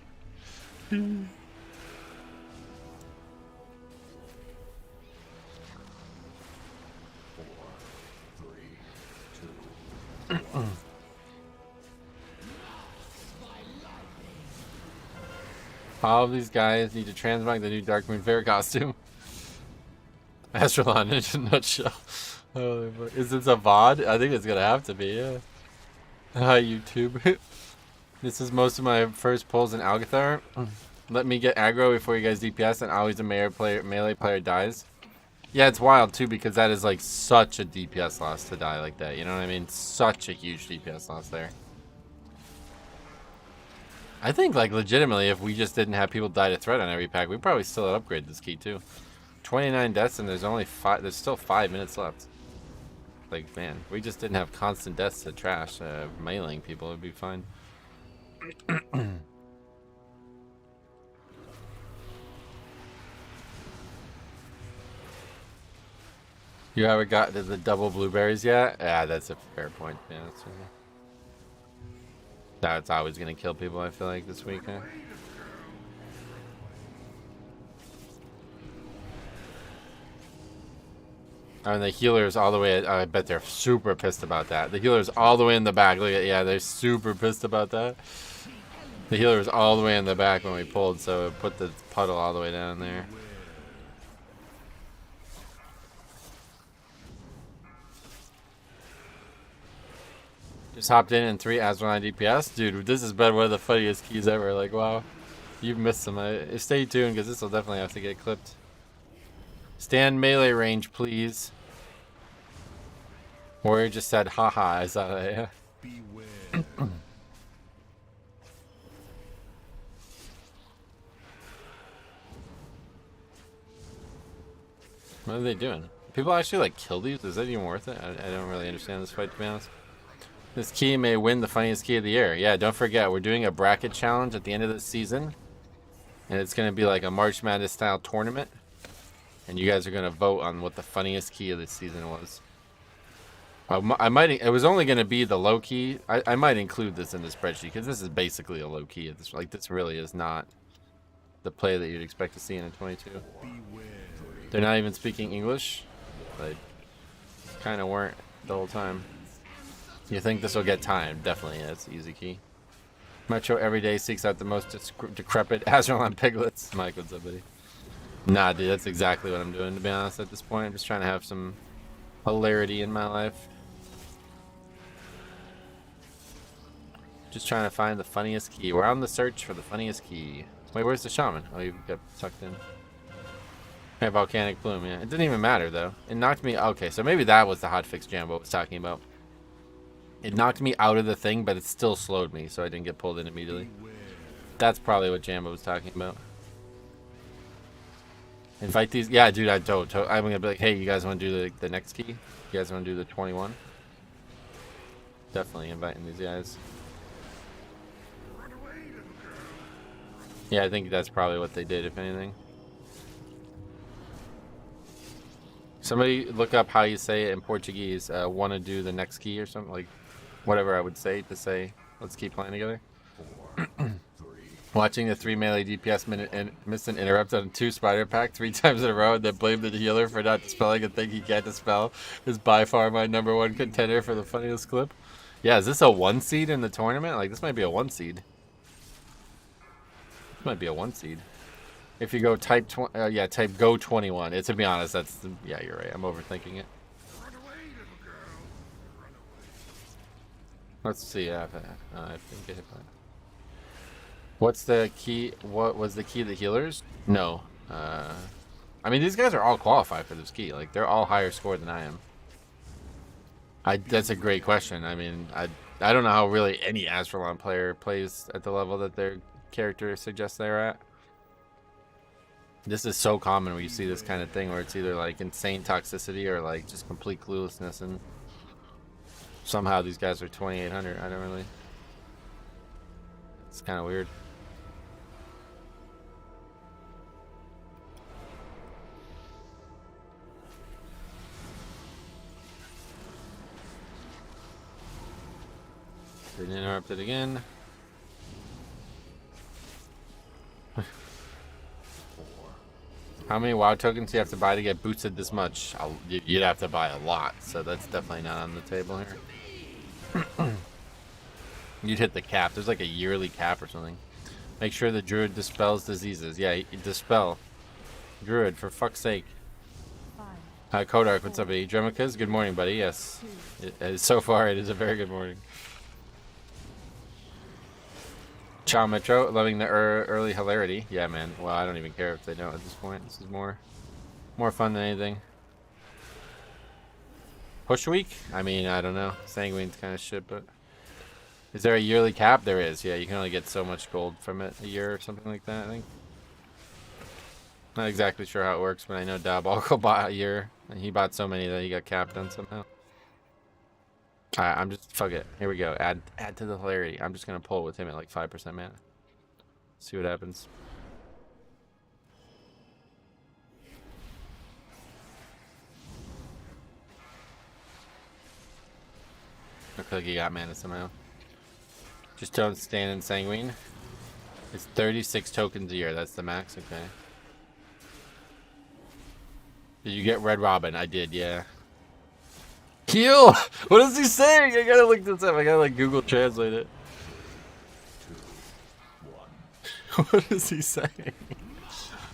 All of these guys need to transmog the new Dark Moon Fair costume. Astrolon in a nutshell. Oh, is this a VOD? I think it's gonna have to be, yeah. Hi, YouTube. This is most of my first pulls in Algathar. Let me get aggro before you guys DPS, and always a melee player dies. Yeah, it's wild too, because that is like such a DPS loss to die like that. You know what I mean? Such a huge DPS loss there. I think, like, legitimately, if we just didn't have people die to threat on every pack, we probably still had upgraded this key too. 29 deaths, and there's only 5. There's still 5 minutes left. Like, man, we just didn't have constant deaths to trash, mailing people. It'd be fine. You haven't got to the double blueberries yet? Yeah, that's a fair point. Yeah, that's always gonna kill people, I feel like, this week, huh? And the healer's all the way, I bet they're super pissed about that. The healer's all the way in the back. Look at, yeah, they're super pissed about that. The healer was all the way in the back when we pulled, so it put the puddle all the way down there. Just hopped in 3 Azrael DPS. Dude, this has been one of the funniest keys ever. Like, wow. You've missed some. Stay tuned, because this will definitely have to get clipped. Stand melee range, please. Warrior just said, haha, I saw that, yeah. Beware. What are they doing? People actually like kill these? Is that even worth it? I don't really understand this fight, to be honest. This key may win the funniest key of the year. Yeah, don't forget, we're doing a bracket challenge at the end of the season. And it's going to be like a March Madness style tournament. And you guys are going to vote on what the funniest key of the season was. I might. It was only going to be the low key. I might include this in the spreadsheet because this is basically a low key. This really is not the play that you'd expect to see in a 22. They're not even speaking English. They kind of weren't the whole time. You think this will get timed? Definitely, yeah, it's an easy key. Metro every day seeks out the most decrepit Azralan piglets. Mike, what's up, buddy? Nah, dude, that's exactly what I'm doing, to be honest, at this point. I'm just trying to have some hilarity in my life. Just trying to find the funniest key. We're on the search for the funniest key. Wait, where's the shaman? Oh, you got tucked in. Hey, volcanic plume, yeah. It didn't even matter, though. It knocked me... Okay, so maybe that was the hotfix Jambo was talking about. It knocked me out of the thing, but it still slowed me, so I didn't get pulled in immediately. That's probably what Jambo was talking about. Invite these... Yeah, dude, I'm going to be like, hey, you guys want to do the next key? You guys want to do the 21? Definitely inviting these guys. Yeah, I think that's probably what they did, if anything. Somebody look up how you say it in Portuguese. Want to do the next key or something? Like, whatever I would say to say, let's keep playing together. Watching the 3 melee DPS miss an interrupt on 2 spider pack 3 times in a row and then blame the healer for not dispelling a thing he can't dispel is by far my #1 contender for the funniest clip. Yeah, is this a 1 seed in the tournament? Like, this might be a 1 seed. This might be a 1 seed. If you go type type go 21. To be honest, yeah, you're right. I'm overthinking it. Let's see. I think I hit that. What's the key? What was the key of the healers? No. I mean, these guys are all qualified for this key. Like, they're all higher score than I am. That's a great question. I mean, I don't know how really any Azralan player plays at the level that their character suggests they're at. This is so common where you see this kind of thing where it's either like insane toxicity or like just complete cluelessness, and somehow these guys are 2800. I don't really. It's kind of weird. Didn't interrupt it again. How many WoW tokens do you have to buy to get boosted this much? You'd have to buy a lot, so that's definitely not on the table here. You'd hit the cap. There's like a yearly cap or something. Make sure the druid dispels diseases. Yeah, dispel. Druid, for fuck's sake. Kodark, what's up, buddy? Dremikas, good morning, buddy. Yes. So far, it is a very good morning. Ciao Metro, loving the early hilarity. Yeah, man. Well, I don't even care if they don't at this point. This is more fun than anything. Push week? I mean, I don't know. Sanguine's kind of shit, but is there a yearly cap? There is. Yeah, you can only get so much gold from it a year or something like that, I think. Not exactly sure how it works, but I know Diabolical bought a year, and he bought so many that he got capped on somehow. Alright, I'm just, fuck it. Here we go. Add to the hilarity. I'm just gonna pull with him at like 5% mana. See what happens. Looks like he got mana somehow. Just don't stand in Sanguine. It's 36 tokens a year. That's the max. Okay. Did you get Red Robin? I did, yeah. Heal! What is he saying? I gotta look this up. I gotta like Google Translate it. What is he saying?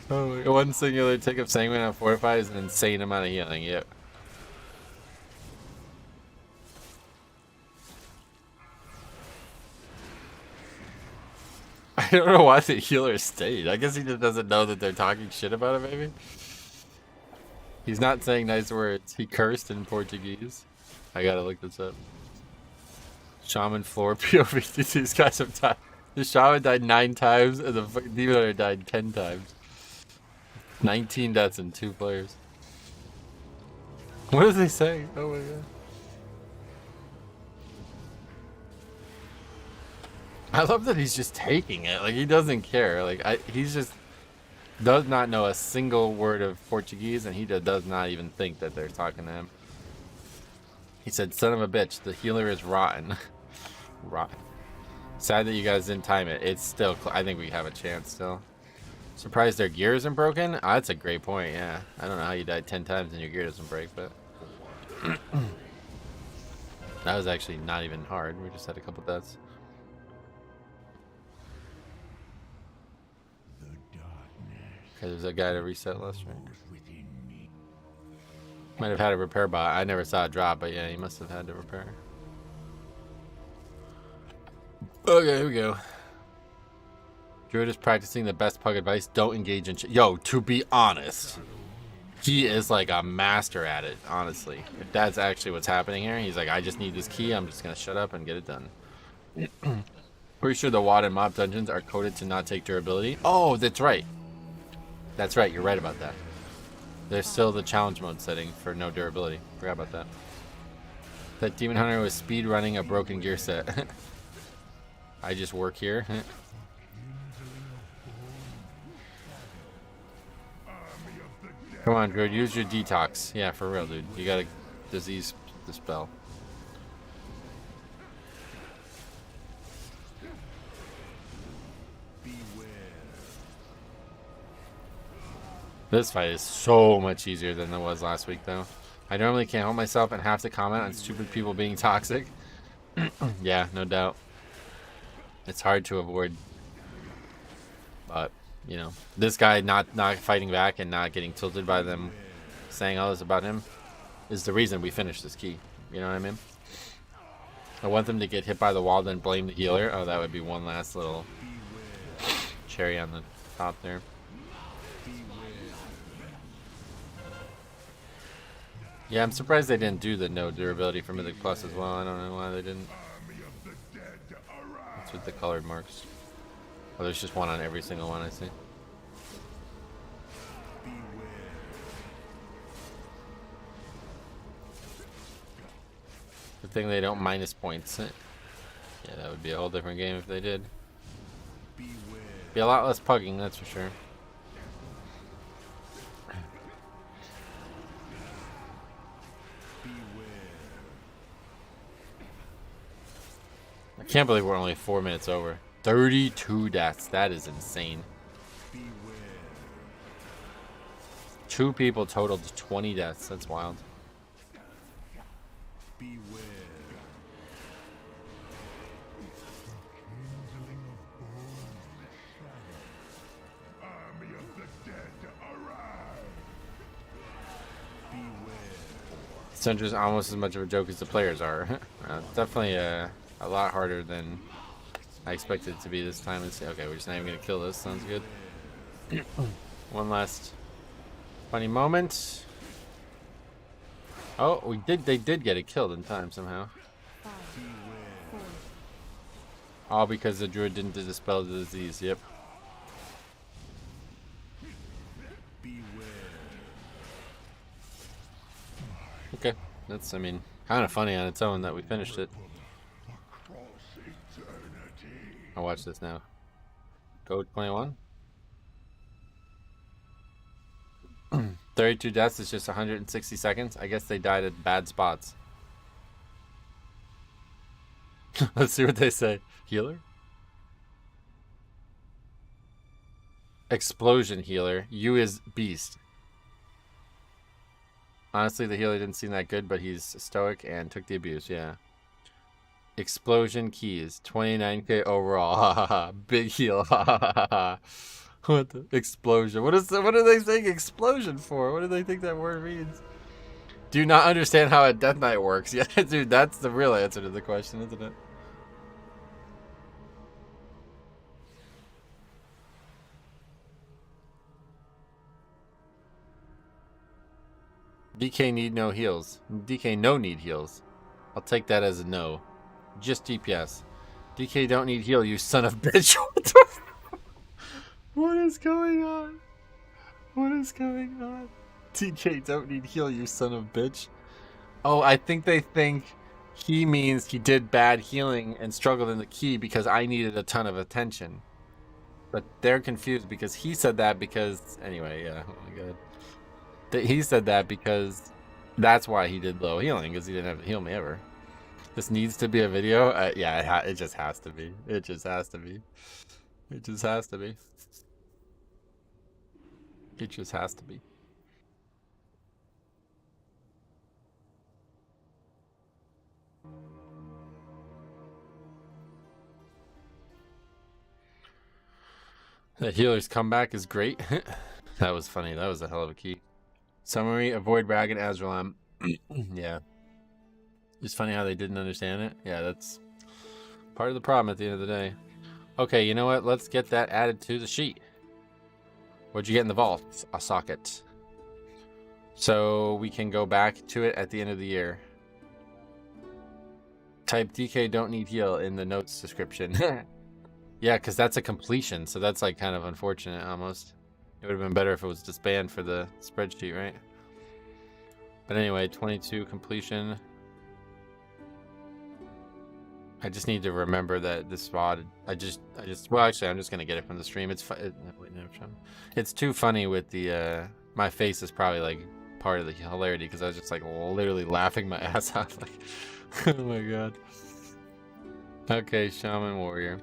Oh, one singular tick of Sanguine on Fortify is an insane amount of healing. Yep. I don't know why the healer stayed. I guess he just doesn't know that they're talking shit about him, maybe? He's not saying nice words. He cursed in Portuguese. I gotta look this up. Shaman floor POV. These guys have died. The shaman died 9 times, and the demon hunter died 10 times. 19 deaths in 2 players. What does he say? Oh my god. I love that he's just taking it. Like, he doesn't care. Like, he's just does not know a single word of Portuguese, and he does not even think that they're talking to him. He said, son of a bitch, the healer is rotten. Rotten. Sad that you guys didn't time it. It's still, I think we have a chance still. Surprised their gear isn't broken? Oh, that's a great point, yeah. I don't know how you died 10 times and your gear doesn't break, but... that was actually not even hard. We just had a couple deaths. Okay, there's a guy to reset list, right? Might have had a repair bot. I never saw it drop, but yeah, he must have had to repair. Okay, here we go. Druid is practicing the best pug advice. Don't engage in yo, to be honest, he is like a master at it, honestly. If that's actually what's happening here, he's like, I just need this key. I'm just going to shut up and get it done. Pretty sure the WAD and mob dungeons are coded to not take durability. Oh, that's right. That's right. You're right about that. There's still the challenge mode setting for no durability. Forgot about that. That Demon Hunter was speed running a broken gear set. I just work here. Come on, Druid, use your detox. Yeah, for real, dude. You gotta disease dispel. This fight is so much easier than it was last week, though. I normally can't help myself and have to comment on stupid people being toxic. Yeah, no doubt. It's hard to avoid. But, you know, this guy not fighting back and not getting tilted by them saying all this about him is the reason we finished this key. You know what I mean? I want them to get hit by the wall, then blame the healer. Oh, that would be one last little cherry on the top there. Yeah, I'm surprised they didn't do the no durability for Mythic Plus as well. I don't know why they didn't. That's with the colored marks. Oh, there's just one on every single one, I see. Good thing they don't minus points. Yeah, that would be a whole different game if they did. Be a lot less pugging, that's for sure. I can't believe we're only 4 minutes over. 32 deaths. That is insane. 2 people totaled 20 deaths. That's wild. Center's almost as much of a joke as the players are. Definitely a lot harder than I expected it to be this time. Okay, we're just not even gonna kill this. Sounds good. One last funny moment. Oh, they did get it killed in time somehow. All because the druid didn't dispel the disease. Yep. Okay, that's, I mean, kind of funny on its own that we finished it. I'll watch this now. Code 21. 32 deaths is just 160 seconds. I guess they died at bad spots. Let's see what they say. Healer? Explosion healer. You is beast. Honestly, the healer didn't seem that good, but he's stoic and took the abuse, yeah. Explosion keys. 29k overall. Big heal. What the? Explosion. What are they saying explosion for? What do they think that word means? Do you not understand how a Death Knight works? Yeah, dude, that's the real answer to the question, isn't it? DK need no heals. DK no need heals. I'll take that as a no. Just DPS. DK don't need heal, you son of bitch. What the What is going on? What is going on? DK don't need heal, you son of bitch. Oh, I think they think he means he did bad healing and struggled in the key because I needed a ton of attention. But they're confused because he said that because anyway, yeah. Oh my god. He said that because that's why he did low healing, because he didn't have to heal me ever. This needs to be a video. Yeah, it just has to be. It just has to be. It just has to be. It just has to be. The healer's comeback is great. That was funny. That was a hell of a key. Summary: avoid Rag and Azralam. Yeah. It's funny how they didn't understand it. Yeah, that's part of the problem at the end of the day. Okay, you know what? Let's get that added to the sheet. What'd you get in the vault? A socket. So we can go back to it at the end of the year. Type DK don't need heal in the notes description. Yeah, because that's a completion, so that's like kind of unfortunate almost. It would have been better if it was disbanded for the spreadsheet, right? But anyway, 22 completion. I just need to remember that this VOD. Well, actually, I'm just gonna get it from the stream. It's it's too funny with the my face is probably like part of the hilarity because I was just like literally laughing my ass off. Like, oh my god. Okay, Shaman Warrior.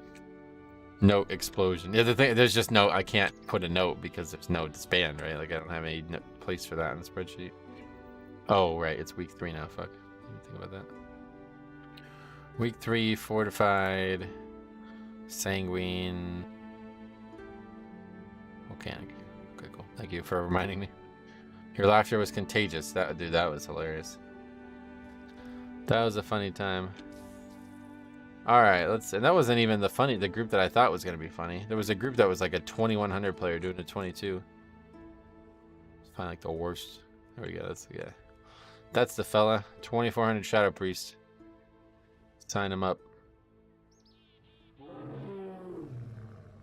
Note explosion. Yeah, the thing there's just no. I can't put a note because there's no disband, right? Like I don't have any place for that in the spreadsheet. Oh right, it's week 3 now. Fuck. I didn't think about that. Week 3, fortified, sanguine, volcanic. Okay, cool. Thank you for reminding me. Your laughter was contagious. Dude, that was hilarious. That was a funny time. All right, and that wasn't even the group that I thought was gonna be funny. There was a group that was like a 2100 player doing a 22. It's probably like the worst. There we go. That's the guy. That's the fella. 2400 Shadow Priest. Sign him up.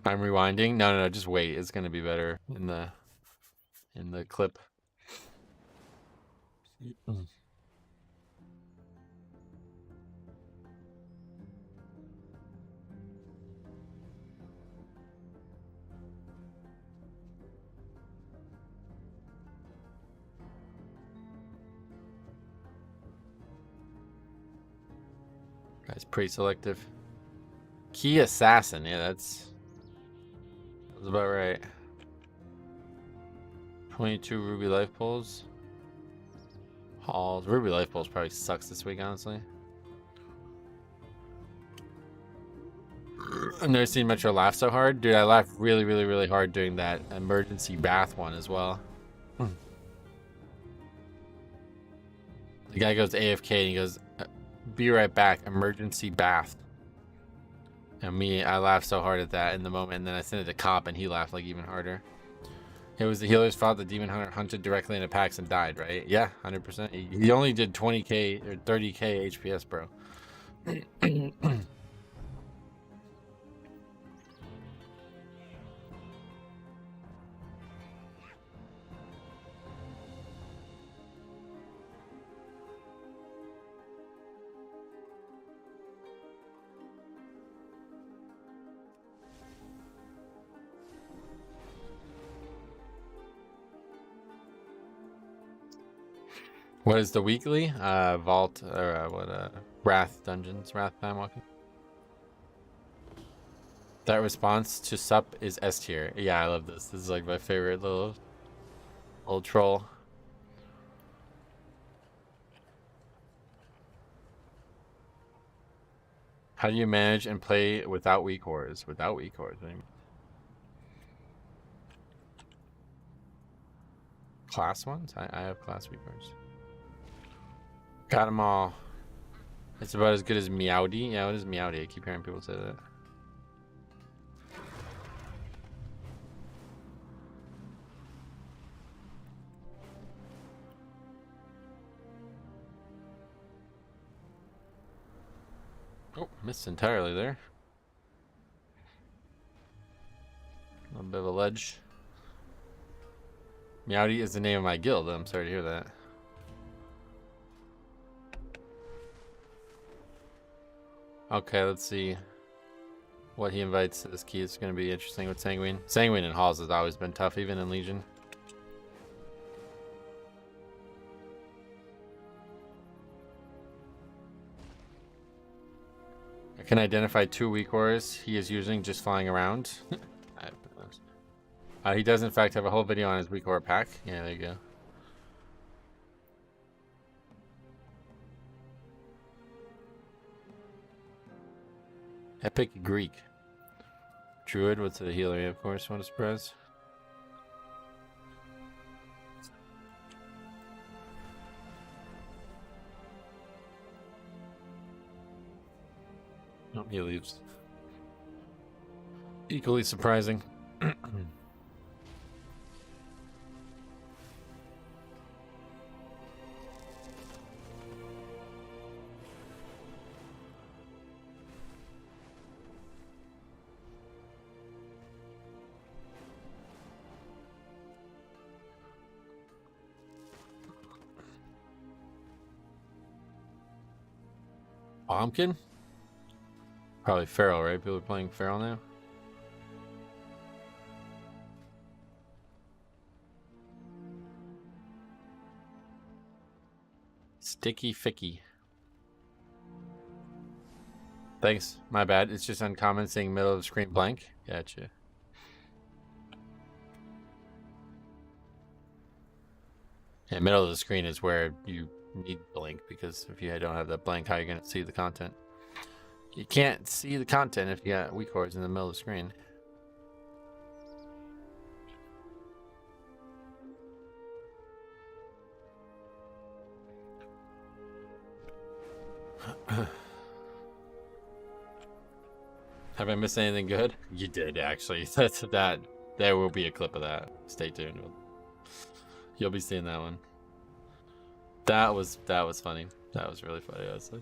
I'm rewinding. No, just wait. It's gonna be better in the clip. That's pretty selective. Key Assassin. Yeah, that's about right. 22 Ruby Life Pulls. Halls. Ruby Life Pulls probably sucks this week, honestly. I've never seen Metro laugh so hard. Dude, I laughed really hard doing that emergency bath one as well. The guy goes AFK and he goes, be right back, emergency bath. And I laughed so hard at that in the moment, and then I sent it to Cop and he laughed like even harder. It was the healer's fault. The demon hunter hunted directly into packs and died, right? Yeah, 100%. He only did 20k or 30k HPS, bro. What is the weekly? Vault or Wrath Dungeons, Wrath Time Walking. That response to sup is S tier. Yeah, I love this. This is like my favorite little troll. How do you manage and play without weak horrors? Without weak horrors, what do you mean? Class ones? I have class weak horrors. Got them all. It's about as good as Meowdy. Yeah, what is Meowdy? I keep hearing people say that. Oh, missed entirely there. A little bit of a ledge. Meowdy is the name of my guild. I'm sorry to hear that. Okay, let's see what he invites to this key. It's going to be interesting with Sanguine. Sanguine in Halls has always been tough, even in Legion. I can identify 2 weak auras he is using just flying around. He does in fact have a whole video on his weak aura pack. Yeah, there you go. Epic Greek. Druid, what's the healer, of course, what a surprise. Oh, he leaves. Equally surprising. Pumpkin? Probably Feral, right? People are playing Feral now. Sticky Ficky. Thanks. My bad. It's just uncommon seeing middle of the screen blank. Gotcha. Yeah, middle of the screen is where you need blank, because if you don't have that blank, how are you going to see the content? You can't see the content if you got weak auras in the middle of the screen. Have I missed anything good? You did, actually. That's that. There will be a clip of that. Stay tuned. You'll be seeing that one. That was funny. That was really funny, honestly.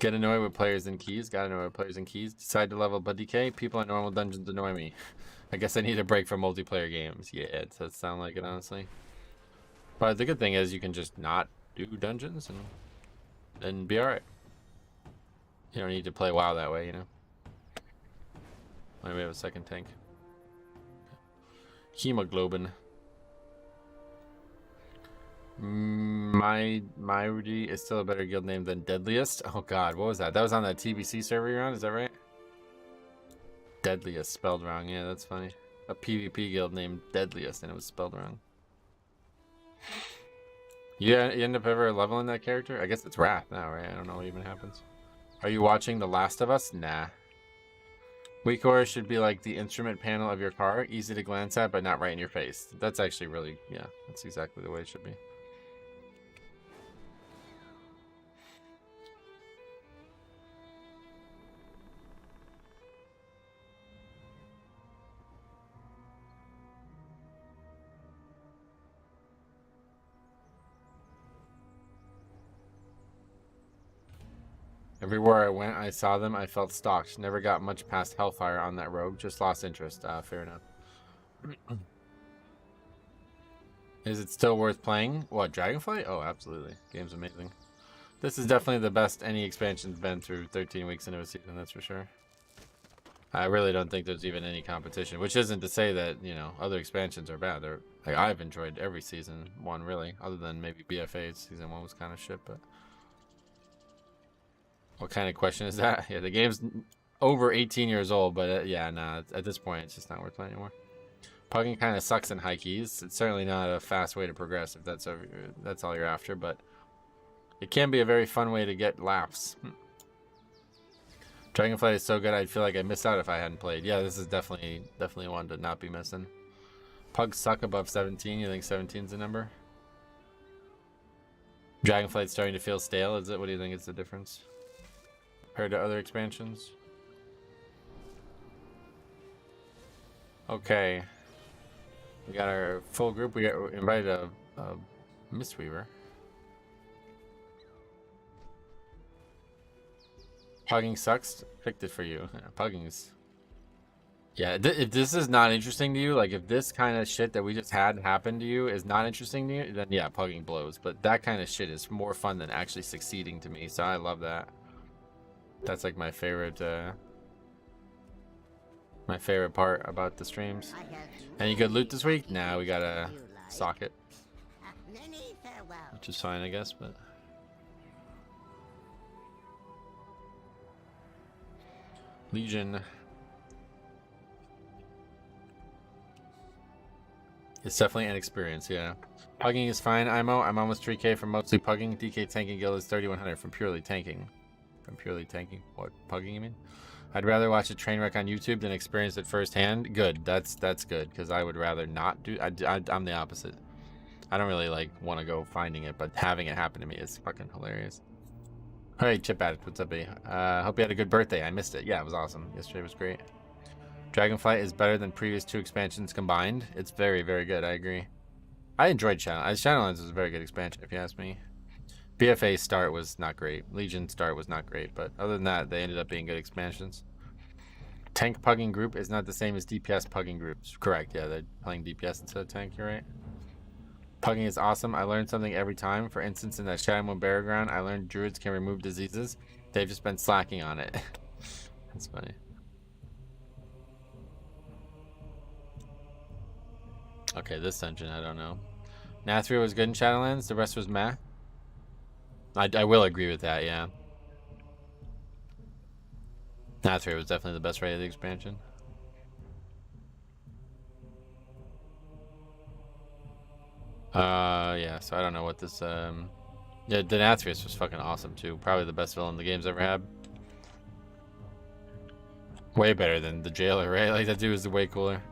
Get annoyed with players and keys. Got annoyed with players and keys. Decide to level but DK. People in normal dungeons annoy me. I guess I need a break from multiplayer games. Yeah, it does sound like it, honestly. But the good thing is you can just not do dungeons and be alright. You don't need to play WoW that way, you know. Why do we have a second tank? Hemoglobin. Rudy is still a better guild name than Deadliest. Oh god, what was that? That was on that TBC server you're on, is that right? Deadliest, spelled wrong. Yeah, that's funny. A PvP guild named Deadliest and it was spelled wrong. You end up ever leveling that character? I guess it's Wrath now, right? I don't know what even happens. Are you watching The Last of Us? Nah. Weak aura should be like the instrument panel of your car. Easy to glance at, but not right in your face. That's actually really, yeah, that's exactly the way it should be. Everywhere I went, I saw them. I felt stalked. Never got much past Hellfire on that rogue. Just lost interest. Fair enough. Is it still worth playing? What, Dragonflight? Oh, absolutely. Game's amazing. This is definitely the best any expansion's been through 13 weeks into a season, that's for sure. I really don't think there's even any competition, which isn't to say that, you know, other expansions are bad. They're, like, I've enjoyed every season one, really, other than maybe BFA's. Season 1 was kind of shit, but... What kind of question is that? Yeah, the game's over 18 years old, but yeah, nah, at this point, it's just not worth playing anymore. Pugging kind of sucks in high keys. It's certainly not a fast way to progress if that's all you're after, but it can be a very fun way to get laps. Dragonflight is so good, I'd feel like I'd miss out if I hadn't played. Yeah, this is definitely one to not be missing. Pugs suck above 17. You think 17's the number? Dragonflight's starting to feel stale, is it? What do you think is the difference compared to other expansions? Okay, we got our full group. We invited a Mistweaver. Pugging sucks. Picked it for you. Yeah, pugging's. Yeah, if this is not interesting to you, like if this kind of shit that we just had happen to you is not interesting to you, then yeah, pugging blows. But that kind of shit is more fun than actually succeeding to me, so I love that. That's like my favorite part about the streams. Any good loot this week? Nah, we got a socket, which is fine, I guess, but Legion. It's definitely an experience, yeah. Pugging is fine, IMO. I'm almost 3k from mostly pugging. DK tanking guild is 3100 from purely tanking. From purely tanking? What, pugging you mean? I'd rather watch a train wreck on YouTube than experience it firsthand. Good, that's good, because I would rather not do. I'm the opposite. I don't really like want to go finding it, but having it happen to me is fucking hilarious. All right, Chip Addict, what's up, buddy? Hope you had a good birthday. I missed it. Yeah, it was awesome. Yesterday was great. Dragonflight is better than previous 2 expansions combined. It's very, very good. I agree. I enjoyed Shadowlands was a very good expansion, if you ask me. BFA start was not great. Legion start was not great, but other than that, they ended up being good expansions. Tank pugging group is not the same as DPS pugging groups. Correct, yeah, they're playing DPS instead of tank, you're right. Pugging is awesome. I learned something every time. For instance, in that Shadow Moon Burial Ground, I learned druids can remove diseases. They've just been slacking on it. That's funny. Okay, this dungeon, I don't know. Nathria was good in Shadowlands. The rest was meh. I will agree with that, yeah. Nathria was definitely the best raid of the expansion. Yeah, so I don't know what this, yeah, Denathrius was fucking awesome too. Probably the best villain the game's ever had. Way better than the Jailer, right? Like, that dude was way cooler.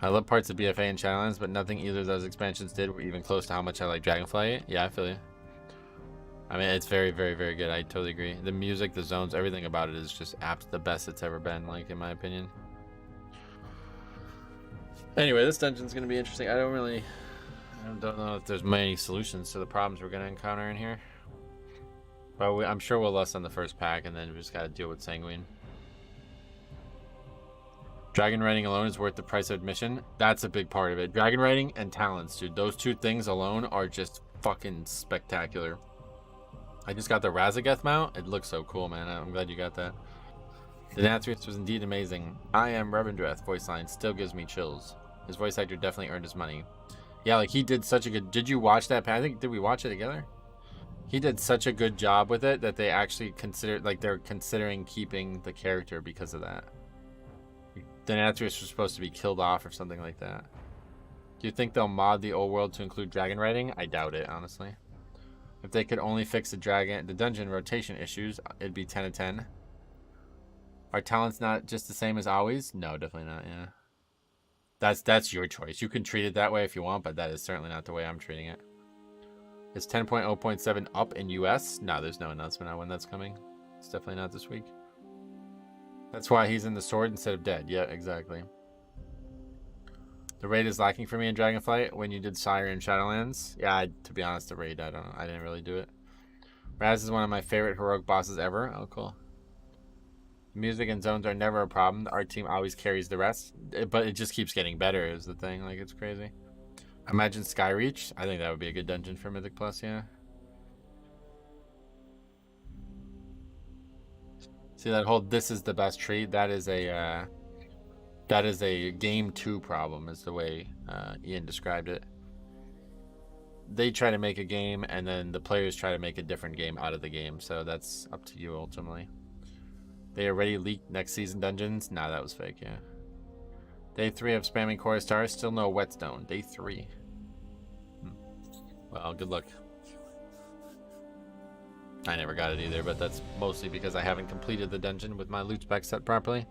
I love parts of BFA and Shadowlands, but nothing either of those expansions did were even close to how much I like Dragonflight. Yeah, I feel you. I mean, it's very, very, very good. I totally agree. The music, the zones, everything about it is just the best it's ever been, like, in my opinion. Anyway, this dungeon's going to be interesting. I don't know if there's many solutions to the problems we're going to encounter in here. But I'm sure we'll lust on the first pack, and then we just got to deal with Sanguine. Dragon riding alone is worth the price of admission. That's a big part of it. Dragon riding and talents, dude. Those 2 things alone are just fucking spectacular. I just got the Razageth mount. It looks so cool, man. I'm glad you got that. The Nathrius was indeed amazing. I am Revendreth voice line still gives me chills. His voice actor definitely earned his money. Yeah, like, he did such a good... Did you watch that? I think, did we watch it together? He did such a good job with it that they actually considered... Like, they're considering keeping the character because of that. The Nathrius was supposed to be killed off or something like that. Do you think they'll mod the old world to include dragon riding? I doubt it, honestly. If they could only fix the dungeon rotation issues, it'd be 10 of 10. Are talents not just the same as always? No, definitely not, yeah. That's your choice. You can treat it that way if you want, but that is certainly not the way I'm treating it. Is 10.0.7 up in US? No, there's no announcement on when that's coming. It's definitely not this week. That's why he's in the sword instead of dead. Yeah, exactly. The raid is lacking for me in Dragonflight when you did Sire in Shadowlands. Yeah, to be honest, the raid, I don't know. I didn't really do it. Raz is one of my favorite heroic bosses ever. Oh, cool. Music and zones are never a problem. Our team always carries the rest, but it just keeps getting better is the thing. Like, it's crazy. Imagine Skyreach. I think that would be a good dungeon for Mythic Plus, yeah. See that whole "this is the best tree"? That is a game 2 problem, is the way Ian described it. They try to make a game, and then the players try to make a different game out of the game. So that's up to you ultimately. They already leaked next season dungeons. Nah, that was fake. Yeah. Day 3 of spamming Chorus Stars. Still no whetstone. Day 3. Well, good luck. I never got it either, but that's mostly because I haven't completed the dungeon with my loot spec set properly.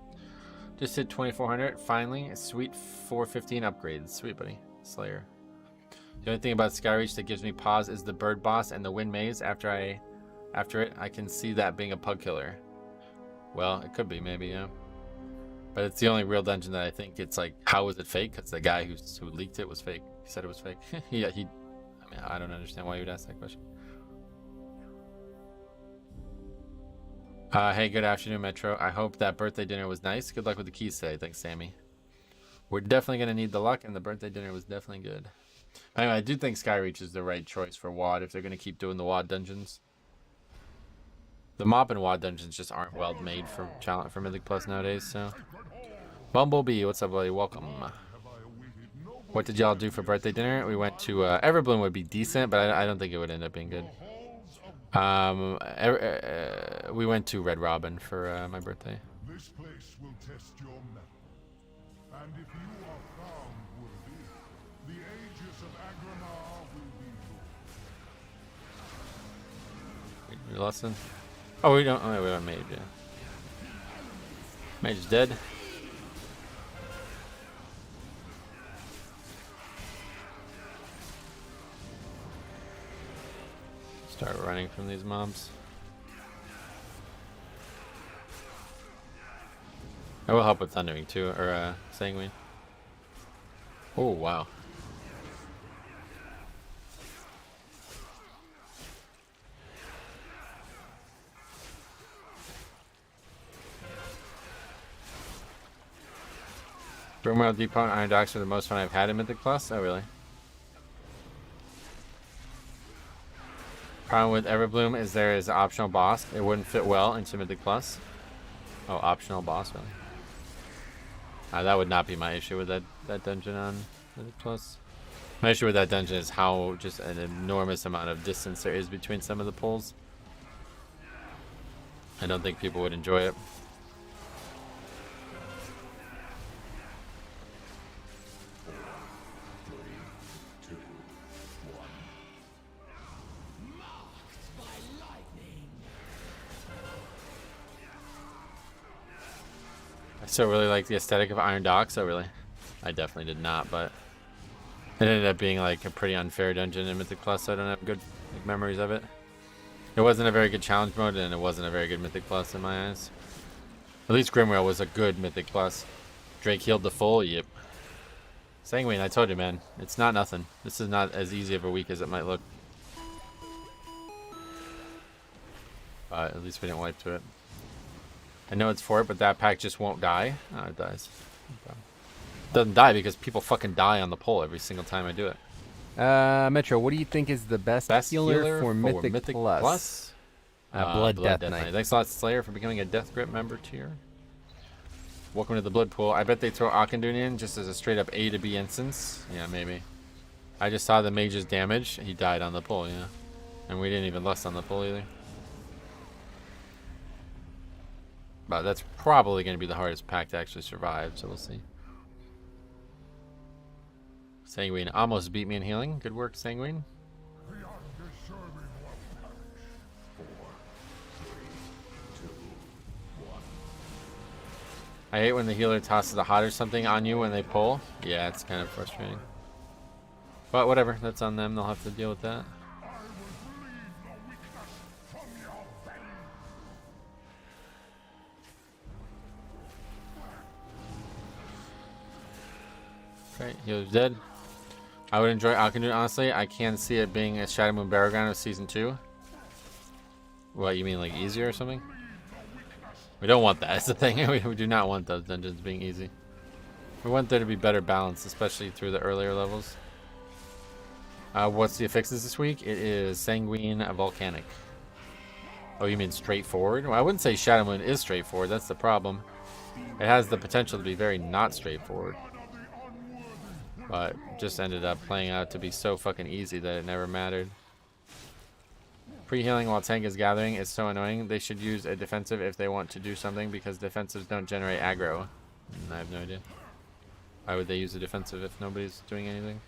Just hit 2400. Finally, a sweet 415 upgrades. Sweet, buddy. Slayer. The only thing about Skyreach that gives me pause is the bird boss and the wind maze. After it, I can see that being a pug killer. Well, it could be, maybe, yeah. But it's the only real dungeon that I think it's like, how was it fake? Because the guy who leaked it was fake. He said it was fake. Yeah, I mean, I don't understand why you would ask that question. Hey, good afternoon, Metro. I hope that birthday dinner was nice. Good luck with the keys today. Thanks, Sammy. We're definitely going to need the luck, and the birthday dinner was definitely good. Anyway, I do think Skyreach is the right choice for WoD if they're going to keep doing the WoD dungeons. The Mop and Wad dungeons just aren't well made for challenge for Mythic Plus nowadays. So, Bumblebee, what's up, buddy? Welcome. What did y'all do for birthday dinner? We went to Everbloom would be decent, but I don't think it would end up being good. We went to Red Robin for my birthday. This place will test your mettle. And if you are found worthy, the Aegis of Agramar will be yours. Your lesson? Oh, we don't. Oh, we don't Mage. Yeah. Mage is dead. Start running from these mobs. I will help with Thundering too, or Sanguine. Oh wow. Burnout, Depot, and Iron Docks are the most fun I've had in Mythic Plus. Oh really? Problem with Everbloom is there is an optional boss. It wouldn't fit well into Mythic Plus. Oh, optional boss, really? That would not be my issue with that dungeon on Mythic Plus. My issue with that dungeon is how just an enormous amount of distance there is between some of the poles. I don't think people would enjoy it. So really like the aesthetic of Iron Docks. So really, I definitely did not, but it ended up being like a pretty unfair dungeon in Mythic Plus. So I don't have good memories of it. It wasn't a very good challenge mode, and it wasn't a very good Mythic Plus in my eyes. At least Grimrail was a good Mythic Plus. Drake healed the full. Yep. Sanguine, I told you, man, it's not nothing. This is not as easy of a week as it might look. But at least we didn't wipe to it. I know it's for it, but that pack just won't die. Oh, it dies. It doesn't die because people fucking die on the pole every single time I do it. Metro, what do you think is the best healer for Mythic Plus? Blood Death Knight. Thanks a lot, Slayer, for becoming a Death Grip member tier. Welcome to the Blood Pool. I bet they throw Akandun in just as a straight up A to B instance. Yeah, maybe. I just saw the mage's damage. He died on the pole, yeah. And we didn't even lust on the pole either. But that's probably going to be the hardest pack to actually survive, so we'll see. Sanguine almost beat me in healing. Good work, Sanguine. The undeserving will perish. 4, 3, 2, 1. I hate when the healer tosses a hot or something on you when they pull. Yeah, it's kind of frustrating. But whatever, that's on them. They'll have to deal with that. Okay, healer's dead. I would enjoy Akandun, honestly. I can see it being a Shadow Moon Battleground of Season 2. What, you mean like easier or something? We don't want that. That's the thing. We do not want those dungeons being easy. We want there to be better balance, especially through the earlier levels. What's the affixes this week? It is Sanguine Volcanic. Oh, you mean straightforward? Well, I wouldn't say Shadow Moon is straightforward. That's the problem. It has the potential to be very not straightforward. But just ended up playing out to be so fucking easy that it never mattered. Pre-healing while tank is gathering is so annoying. They should use a defensive if they want to do something because defensives don't generate aggro. I have no idea. Why would they use a defensive if nobody's doing anything?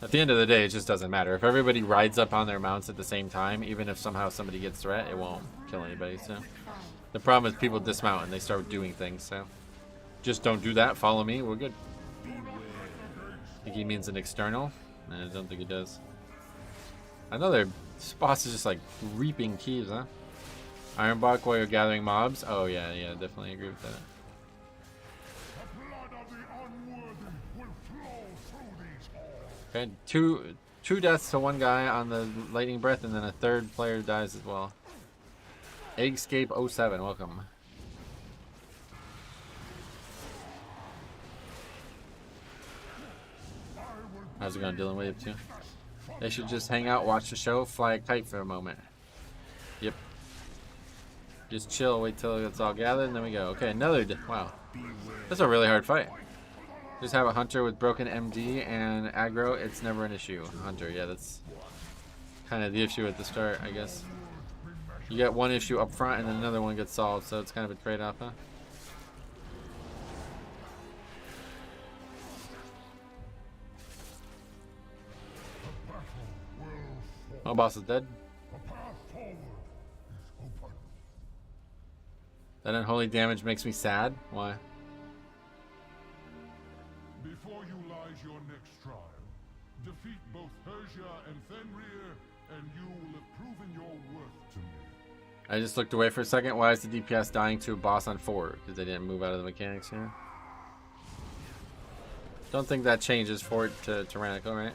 At the end of the day, it just doesn't matter. If everybody rides up on their mounts at the same time, even if somehow somebody gets threat, it won't kill anybody. So the problem is people dismount and they start doing things. So just don't do that. Follow me. We're good. I think he means an external. I don't think he does. Another boss is just like reaping keys, huh? Ironbark while you're gathering mobs. Oh yeah, definitely agree with that. Okay, two deaths to one guy on the lightning breath, and then a third player dies as well. Eggscape 07, welcome. how's it going, Dylan? Wave too. They should just hang out, watch the show, fly a kite for a moment. Yep. Just chill, wait till it's all gathered, and then we go. Okay, another. Wow. That's a really hard fight. Just have a hunter with broken MD and aggro. It's never an issue. Hunter, yeah, that's kind of the issue at the start, I guess. You get one issue up front, and then another one gets solved, so it's kind of a trade-off, huh? Oh, boss is dead. That unholy damage makes me sad. Why? Before you lies your next trial. Defeat both Persia and Fenrir, and you will have proven your worth to me. I just looked away for a second. Why is the DPS dying to a boss on 4? Because they didn't move out of the mechanics here. Don't think that changes for it to tyrannical, right?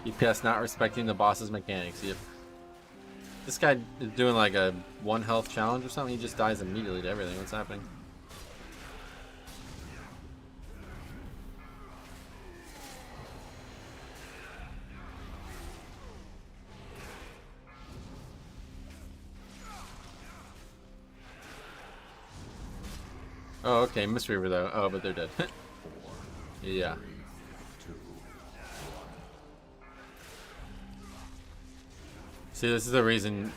DPS not respecting the boss's mechanics. Yep. This guy is doing like a 1 health challenge or something. He just dies immediately to everything. What's happening? Oh, okay. Mistweaver though. Oh, but they're dead. Yeah. See, this is the reason.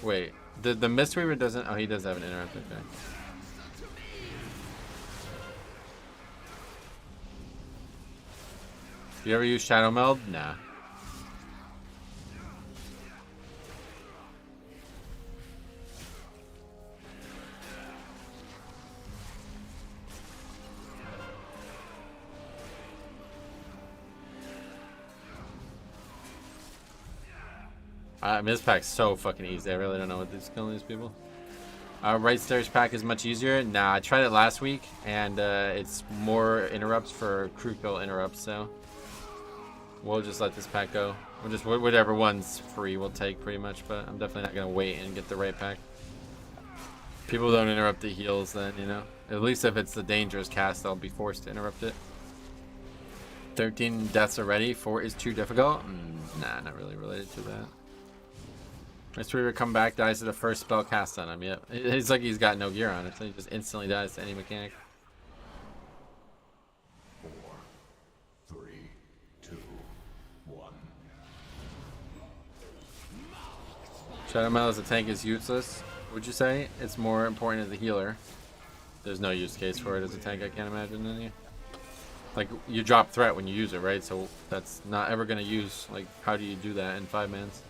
Wait, the Mistweaver doesn't. Oh, he does have an interrupt. Okay. You ever use Shadow Meld? Nah. This pack's so fucking easy. I really don't know what they're killing these people. Right stairs pack is much easier. Nah, I tried it last week, and it's more interrupts for crucial interrupts, so we'll just let this pack go. We'll just whatever one's free we'll take pretty much, but I'm definitely not gonna wait and get the right pack. People don't interrupt the heals then, you know. At least if it's the dangerous cast, they'll be forced to interrupt it. 13 deaths already. 4 is too difficult. Nah, not really related to that. Mistweaver come back, dies to the first spell cast on him. Yep. It's like he's got no gear on it, so he just instantly dies to any mechanic. 4, 3, 2, 1. Shadow Metal as a tank is useless, would you say? It's more important as a healer. There's no use case for it as a tank, I can't imagine any. Like, you drop threat when you use it, right? So that's not ever going to use. Like, how do you do that in 5-mans?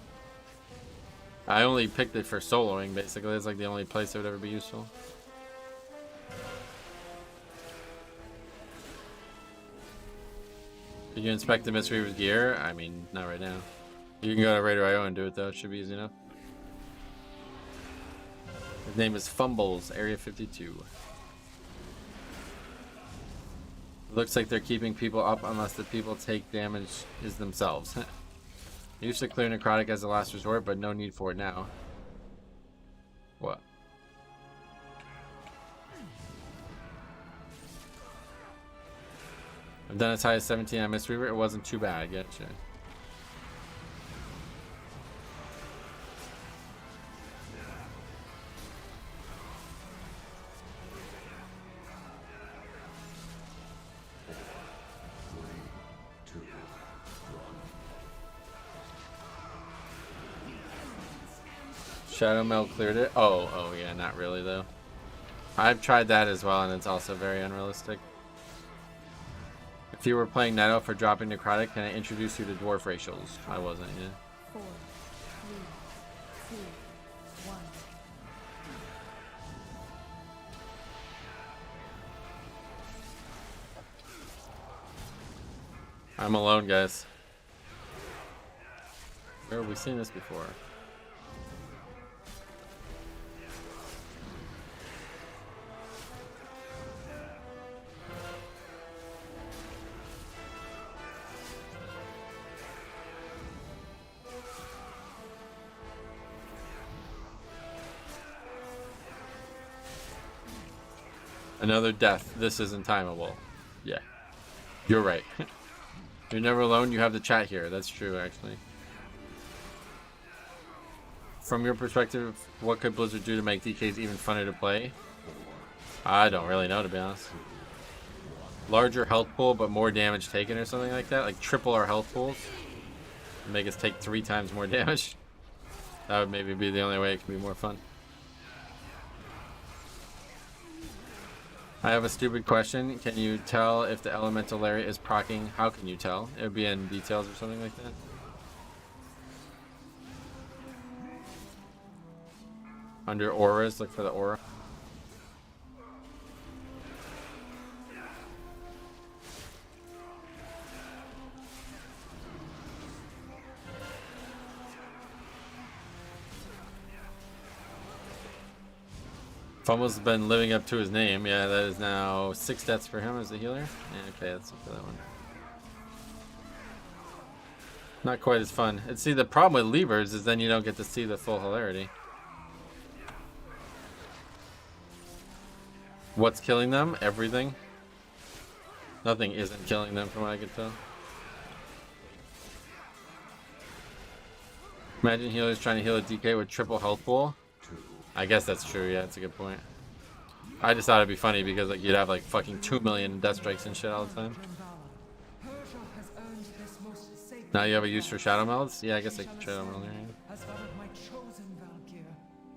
I only picked it for soloing, basically. It's like the only place it would ever be useful. Can you inspect the Mistweaver's gear? I mean, not right now. You can go to Raider.io and do it, though. It should be easy enough. His name is Fumbles, Area 52. Looks like they're keeping people up unless the people take damage is themselves. Used to clear necrotic as a last resort, but no need for it now. What? I've done as high as 17 on Mistweaver. It wasn't too bad. Getcha. Shadow Meld cleared it. Oh yeah, not really though. I've tried that as well, and it's also very unrealistic. If you were playing Night Elf for dropping necrotic, can I introduce you to dwarf racials? I wasn't, yeah. 4, 3, 2, 1. I'm alone, guys. Where have we seen this before? Another death. This isn't timeable. Yeah. You're right. You're never alone. You have the chat here. That's true, actually. From your perspective, what could Blizzard do to make DKs even funner to play? I don't really know, to be honest. Larger health pool, but more damage taken or something like that? Like triple our health pools? Make us take 3 times more damage? That would maybe be the only way it can be more fun. I have a stupid question. Can you tell if the elemental Larry is proccing? How can you tell? It would be in details or something like that. Under auras, look for the aura. Fumbles has been living up to his name. Yeah, that is now 6 deaths for him as a healer. Yeah, okay, that's it for that one. Not quite as fun. And see, the problem with levers is then you don't get to see the full hilarity. What's killing them? Everything. Nothing isn't killing them from what I could tell. Imagine healers trying to heal a DK with triple health pool. I guess that's true, yeah, that's a good point. I just thought it'd be funny because like you'd have like fucking 2 million death strikes and shit all the time. Now you have a use for shadow melds? Yeah, I guess I could shadow meld here. As one of my chosen Valkyr,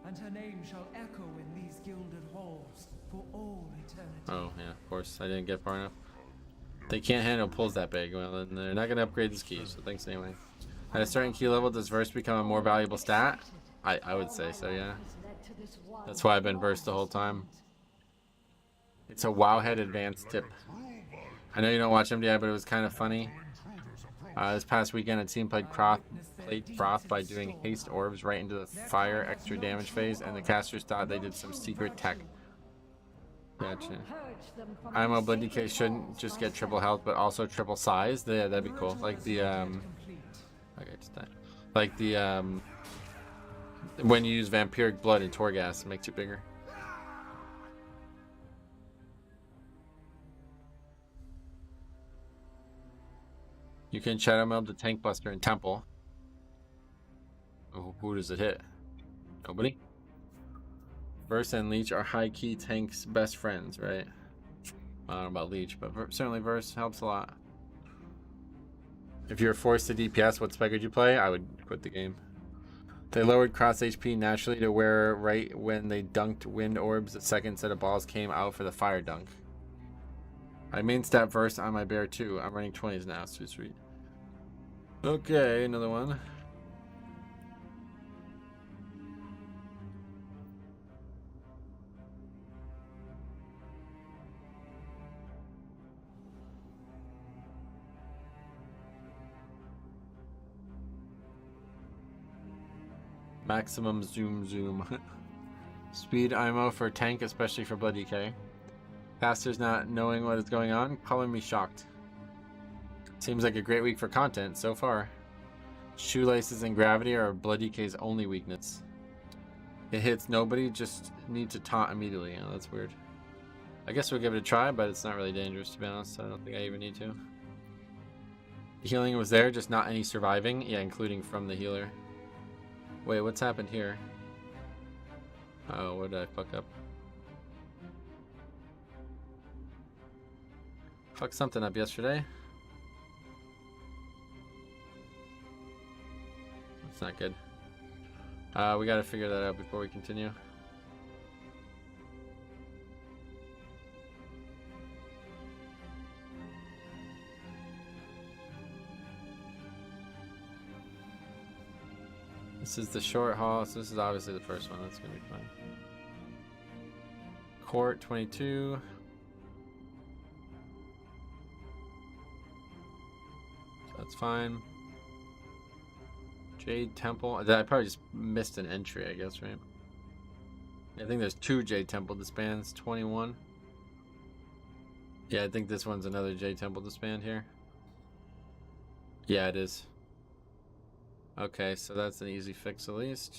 and her name shall echo in these gilded halls for all eternity. Oh yeah, of course. I didn't get far enough. They can't handle pulls that big. Well, then they're not gonna upgrade this key, so thanks anyway. At a certain key level, does verse become a more valuable stat? I would say so, yeah. That's why I've been versed the whole time. It's a Wowhead advanced tip. I know you don't watch MDI, but it was kind of funny. This past weekend, a team played Froth by doing haste orbs right into the fire extra damage phase, and the casters thought they did some secret tech. Gotcha. IMO Blood DK shouldn't just get triple health, but also triple size. Yeah, that'd be cool. Like the okay, just that. Like the when you use vampiric blood in Torghast, it makes it bigger. You can shadow meld the tank buster in Temple. Oh, who does it hit? Nobody. Verse and Leech are high-key tanks' best friends, right? I don't know about Leech, but certainly Verse helps a lot. If you're forced to DPS, what spec would you play? I would quit the game. They lowered cross HP naturally to where right when they dunked wind orbs, the second set of balls came out for the fire dunk. I main stat Verse on my bear too. I'm running 20s now. It's too sweet. Okay, another one. Maximum zoom. Speed IMO for tank, especially for blood DK. Casters not knowing what is going on, calling me shocked. Seems like a great week for content so far. Shoelaces and gravity are blood DK's only weakness. It hits nobody, just need to taunt immediately. Oh, that's weird. I guess we'll give it a try, but it's not really dangerous to be honest. I don't think I even need to. The healing was there, just not any surviving. Yeah, including from the healer. Wait, what's happened here? Oh, what did I fuck up? Fucked something up yesterday. That's not good. We gotta figure that out before we continue. This is the short haul, so this is obviously the first one. That's gonna be fun. Court 22. So that's fine. Jade Temple. I probably just missed an entry, I guess, right? I think there's 2 Jade Temple disbands. 21. Yeah, I think this one's another Jade Temple disband here. Yeah, it is. Okay, so that's an easy fix at least.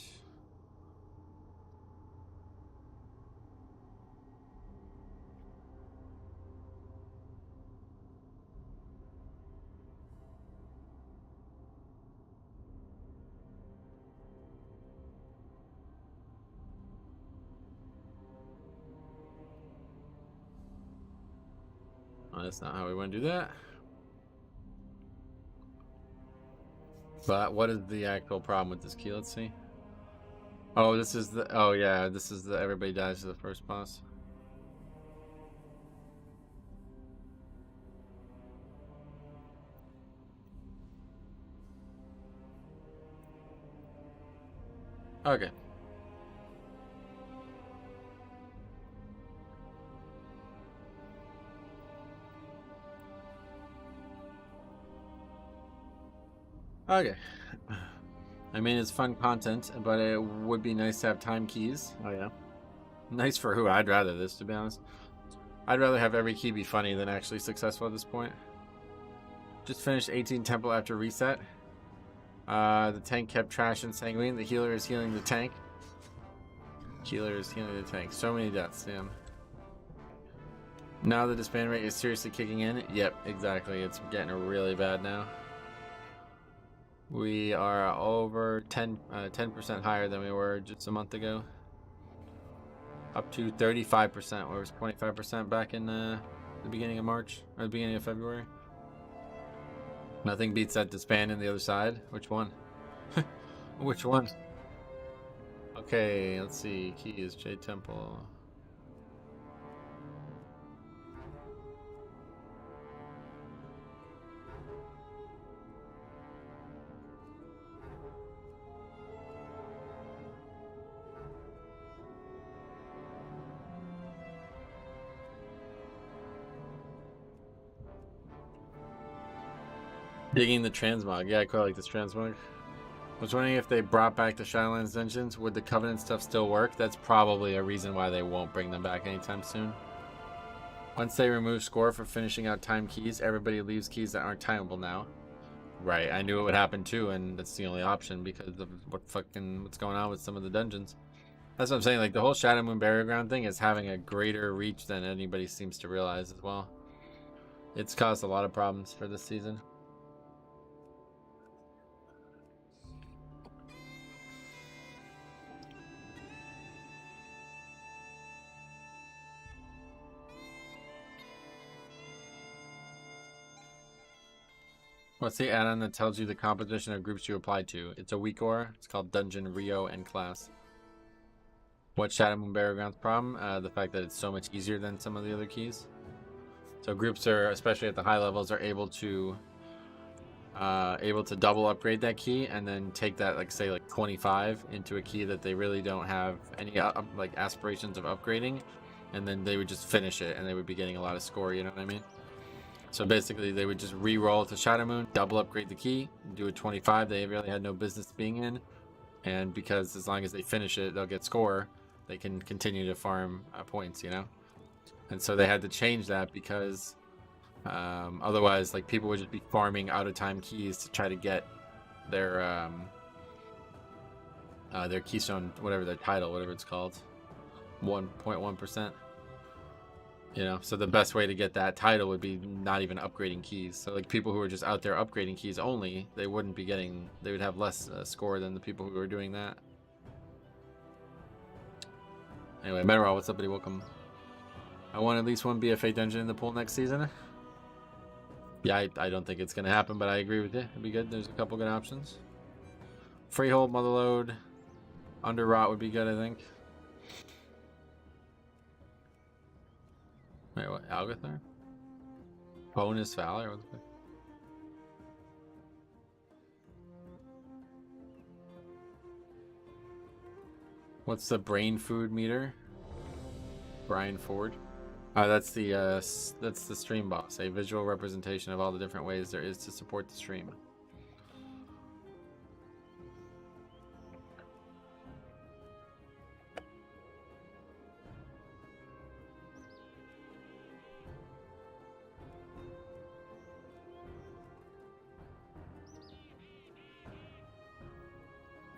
Oh, that's not how we want to do that. But what is the actual problem with this key? Let's see. Oh, this is the... Oh, yeah. This is the... Everybody dies to the first boss. Okay. Okay. I mean, it's fun content, but it would be nice to have time keys. Oh, yeah. Nice for who? I'd rather this, to be honest. I'd rather have every key be funny than actually successful at this point. Just finished 18 Temple after reset. The tank kept trash and Sanguine. The healer is healing the tank. Healer is healing the tank. So many deaths, damn. Now the disband rate is seriously kicking in. Yep, exactly. It's getting really bad now. We are over 10% higher than we were just a month ago. Up to 35%, where it was 25% back in the beginning of March, or the beginning of February. Nothing beats that disband in the other side. Which one? Which one? Okay, let's see. Key is J Temple. Digging the transmog. Yeah, I quite like this transmog. I was wondering if they brought back the Shadowlands dungeons, would the Covenant stuff still work? That's probably a reason why they won't bring them back anytime soon. Once they remove score for finishing out time keys, everybody leaves keys that aren't timeable now. Right, I knew it would happen too, and that's the only option because of what's going on with some of the dungeons. That's what I'm saying, like the whole Shadow Moon Burial Ground thing is having a greater reach than anybody seems to realize as well. It's caused a lot of problems for this season. What's the add-on that tells you the composition of groups you apply to? It's a weak aura. It's called Dungeon, Rio, and Class. What's Shadow Moon Burial Ground's problem? The fact that it's so much easier than some of the other keys. So groups are, especially at the high levels, are able to double upgrade that key and then take that, like say, like 25 into a key that they really don't have any like aspirations of upgrading, and then they would just finish it and they would be getting a lot of score. You know what I mean? So basically, they would just re-roll to Shadow Moon, double upgrade the key, do a 25 they really had no business being in, and because as long as they finish it, they'll get score, they can continue to farm points, you know? And so they had to change that because otherwise, like, people would just be farming out-of-time keys to try to get their keystone, whatever their title, whatever it's called, 1.1%. You know, so the best way to get that title would be not even upgrading keys. So like people who are just out there upgrading keys only, they wouldn't be getting, they would have less score than the people who are doing that. Anyway, Metal, what's up, buddy? Welcome. I want at least one BFA dungeon in the pool next season. Yeah, I don't think it's going to happen, but I agree with you. It'd be good. There's a couple good options. Freehold, Motherlode, Under Rot would be good, I think. Wait, what? Algathar? Bonus Valor? What the fuck? What's the brain food meter? Brian Ford. That's the stream boss. A visual representation of all the different ways there is to support the stream.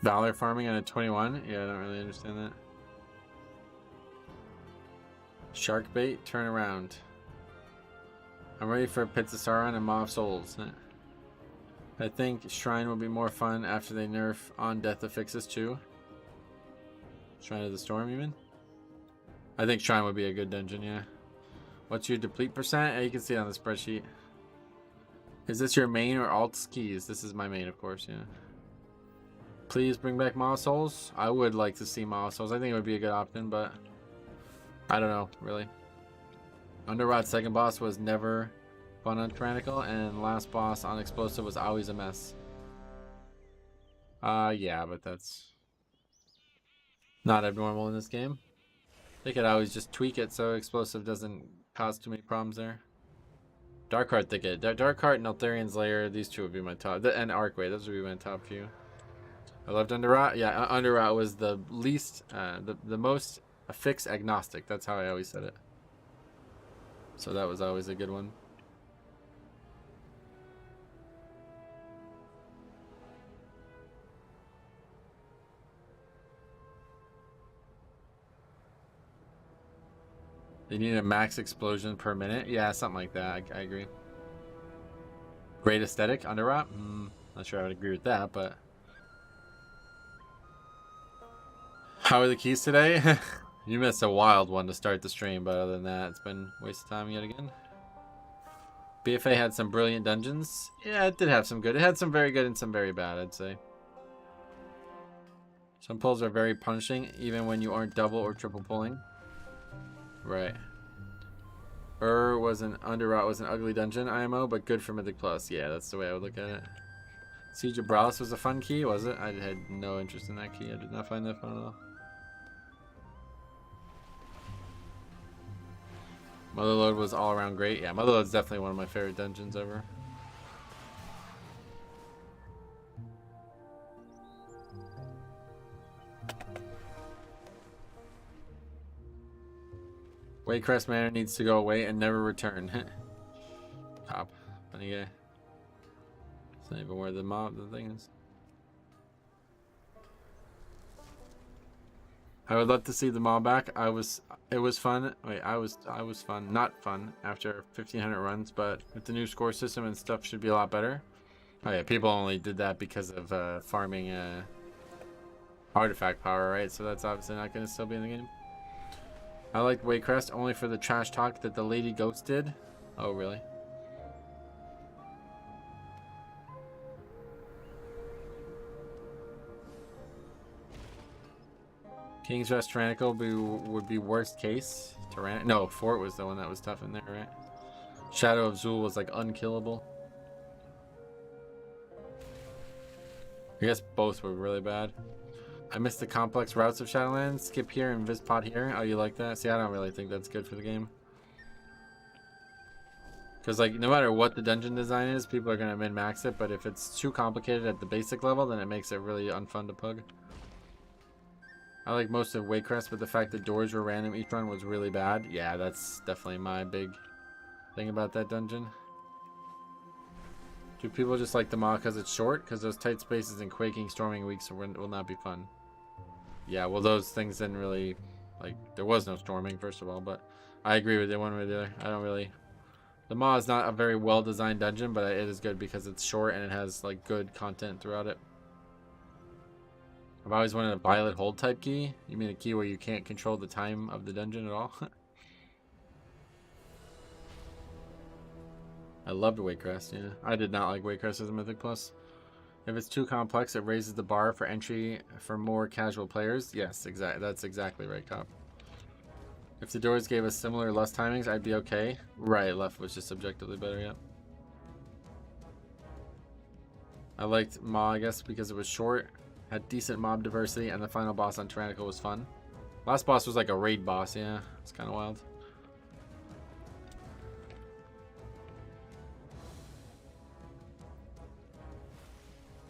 Valor farming on a 21? Yeah, I don't really understand that. Shark bait, turn around. I'm ready for Pits of Sauron and Maw of Souls. I think Shrine will be more fun after they nerf on death affixes too. Shrine of the Storm, you mean? I think Shrine would be a good dungeon, yeah. What's your deplete percent? You can see it on the spreadsheet. Is this your main or alt skis? This is my main, of course, yeah. Please bring back Maw Souls. I would like to see Maw Souls. I think it would be a good option, but I don't know, really. Underrot's second boss was never fun on Tyrannical, and last boss on Explosive was always a mess. Yeah, but that's not abnormal in this game. They could always just tweak it so Explosive doesn't cause too many problems there. Darkheart Thicket. Darkheart and Altharian's Lair, these two would be my top. And Arcway, those would be my top few. I loved Underrot. Yeah, Underrot was the least, the most affix agnostic. That's how I always said it. So that was always a good one. They need a max explosion per minute. Yeah, something like that. I agree. Great aesthetic, Underrot. Not sure I would agree with that, but how are the keys today? You missed a wild one to start the stream, but other than that, it's been a waste of time yet again. BFA had some brilliant dungeons. Yeah, it did have some good. It had some very good and some very bad, I'd say. Some pulls are very punishing, even when you aren't double or triple pulling. Right. Underrot was an ugly dungeon IMO, but good for Mythic Plus. Yeah, that's the way I would look at it. Siege of Bralis was a fun key, was it? I had no interest in that key. I did not find that fun at all. Motherlode was all around great. Yeah, Motherlode's definitely one of my favorite dungeons ever. Waycrest Manor needs to go away and never return. Top. Funny guy. It's not even where the thing is. I would love to see the mob back. It was fun. Wait, I was fun. Not fun after 1500 runs, but with the new score system and stuff should be a lot better. Oh yeah, people only did that because of farming artifact power, right? So that's obviously not going to still be in the game. I liked Waycrest only for the trash talk that the Lady Ghost did. Oh, really? King's Rest Tyrannical would be worst case. No, Fort was the one that was tough in there, right? Shadow of Zul was like unkillable. I guess both were really bad. I missed the complex routes of Shadowlands. Skip here and Vispot here. Oh, you like that? See, I don't really think that's good for the game. Because, like, no matter what the dungeon design is, people are going to min-max it. But if it's too complicated at the basic level, then it makes it really unfun to pug. I like most of Waycrest, but the fact that doors were random each run was really bad. Yeah, that's definitely my big thing about that dungeon. Do people just like the mod because it's short? Because those tight spaces and quaking storming weeks will not be fun. Yeah, well, those things didn't really, like, there was no storming, first of all, but I agree with you one way or the other. I don't really, the mod is not a very well designed dungeon, but it is good because it's short and it has, like, good content throughout it. I've always wanted a violet hold type key. You mean a key where you can't control the time of the dungeon at all? I loved Waycrest, yeah. I did not like Waycrest as a Mythic Plus. If it's too complex, it raises the bar for entry for more casual players. Yes, that's exactly right, Cop. If the doors gave us similar less timings, I'd be okay. Right, left was just objectively better, yeah. I liked Maw, I guess, because it was short, had decent mob diversity, and the final boss on Tyrannical was fun. Last boss was like a raid boss, yeah. It's kind of wild.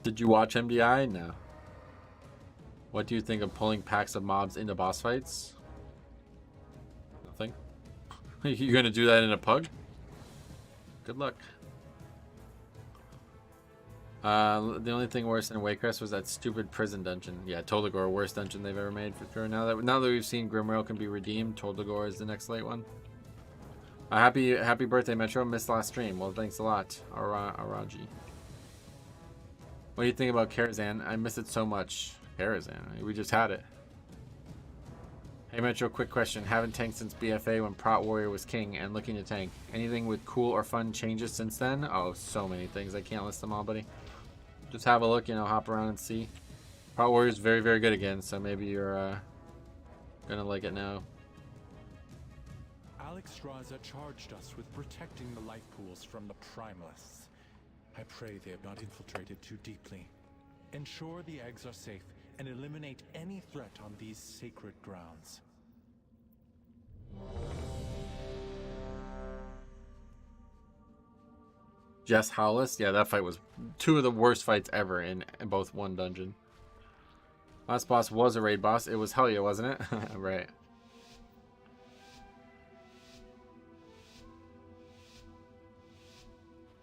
Did you watch MDI? No. What do you think of pulling packs of mobs into boss fights? Nothing. You gonna do that in a pug? Good luck. The only thing worse than Waycrest was that stupid prison dungeon. Yeah, Toldagor, worst dungeon they've ever made for sure. Now that we've seen Grimrail can be redeemed, Toldagor is the next late one. Happy birthday, Metro. Missed last stream. Well, thanks a lot, Araji. What do you think about Karazhan? I miss it so much. Karazhan, we just had it. Hey Metro, quick question. Haven't tanked since BFA when Prot Warrior was king and looking to tank. Anything with cool or fun changes since then? Oh, so many things. I can't list them all, buddy. Just have a look, you know, hop around and see. Prot Warrior is very, very good again, so maybe you're gonna like it now. Alexstrasza charged us with protecting the life pools from the primalists. I pray they have not infiltrated too deeply. Ensure the eggs are safe and eliminate any threat on these sacred grounds. Jess Howless? Yeah, that fight was two of the worst fights ever in both one dungeon. Last boss was a raid boss. It was Helya, wasn't it? Right.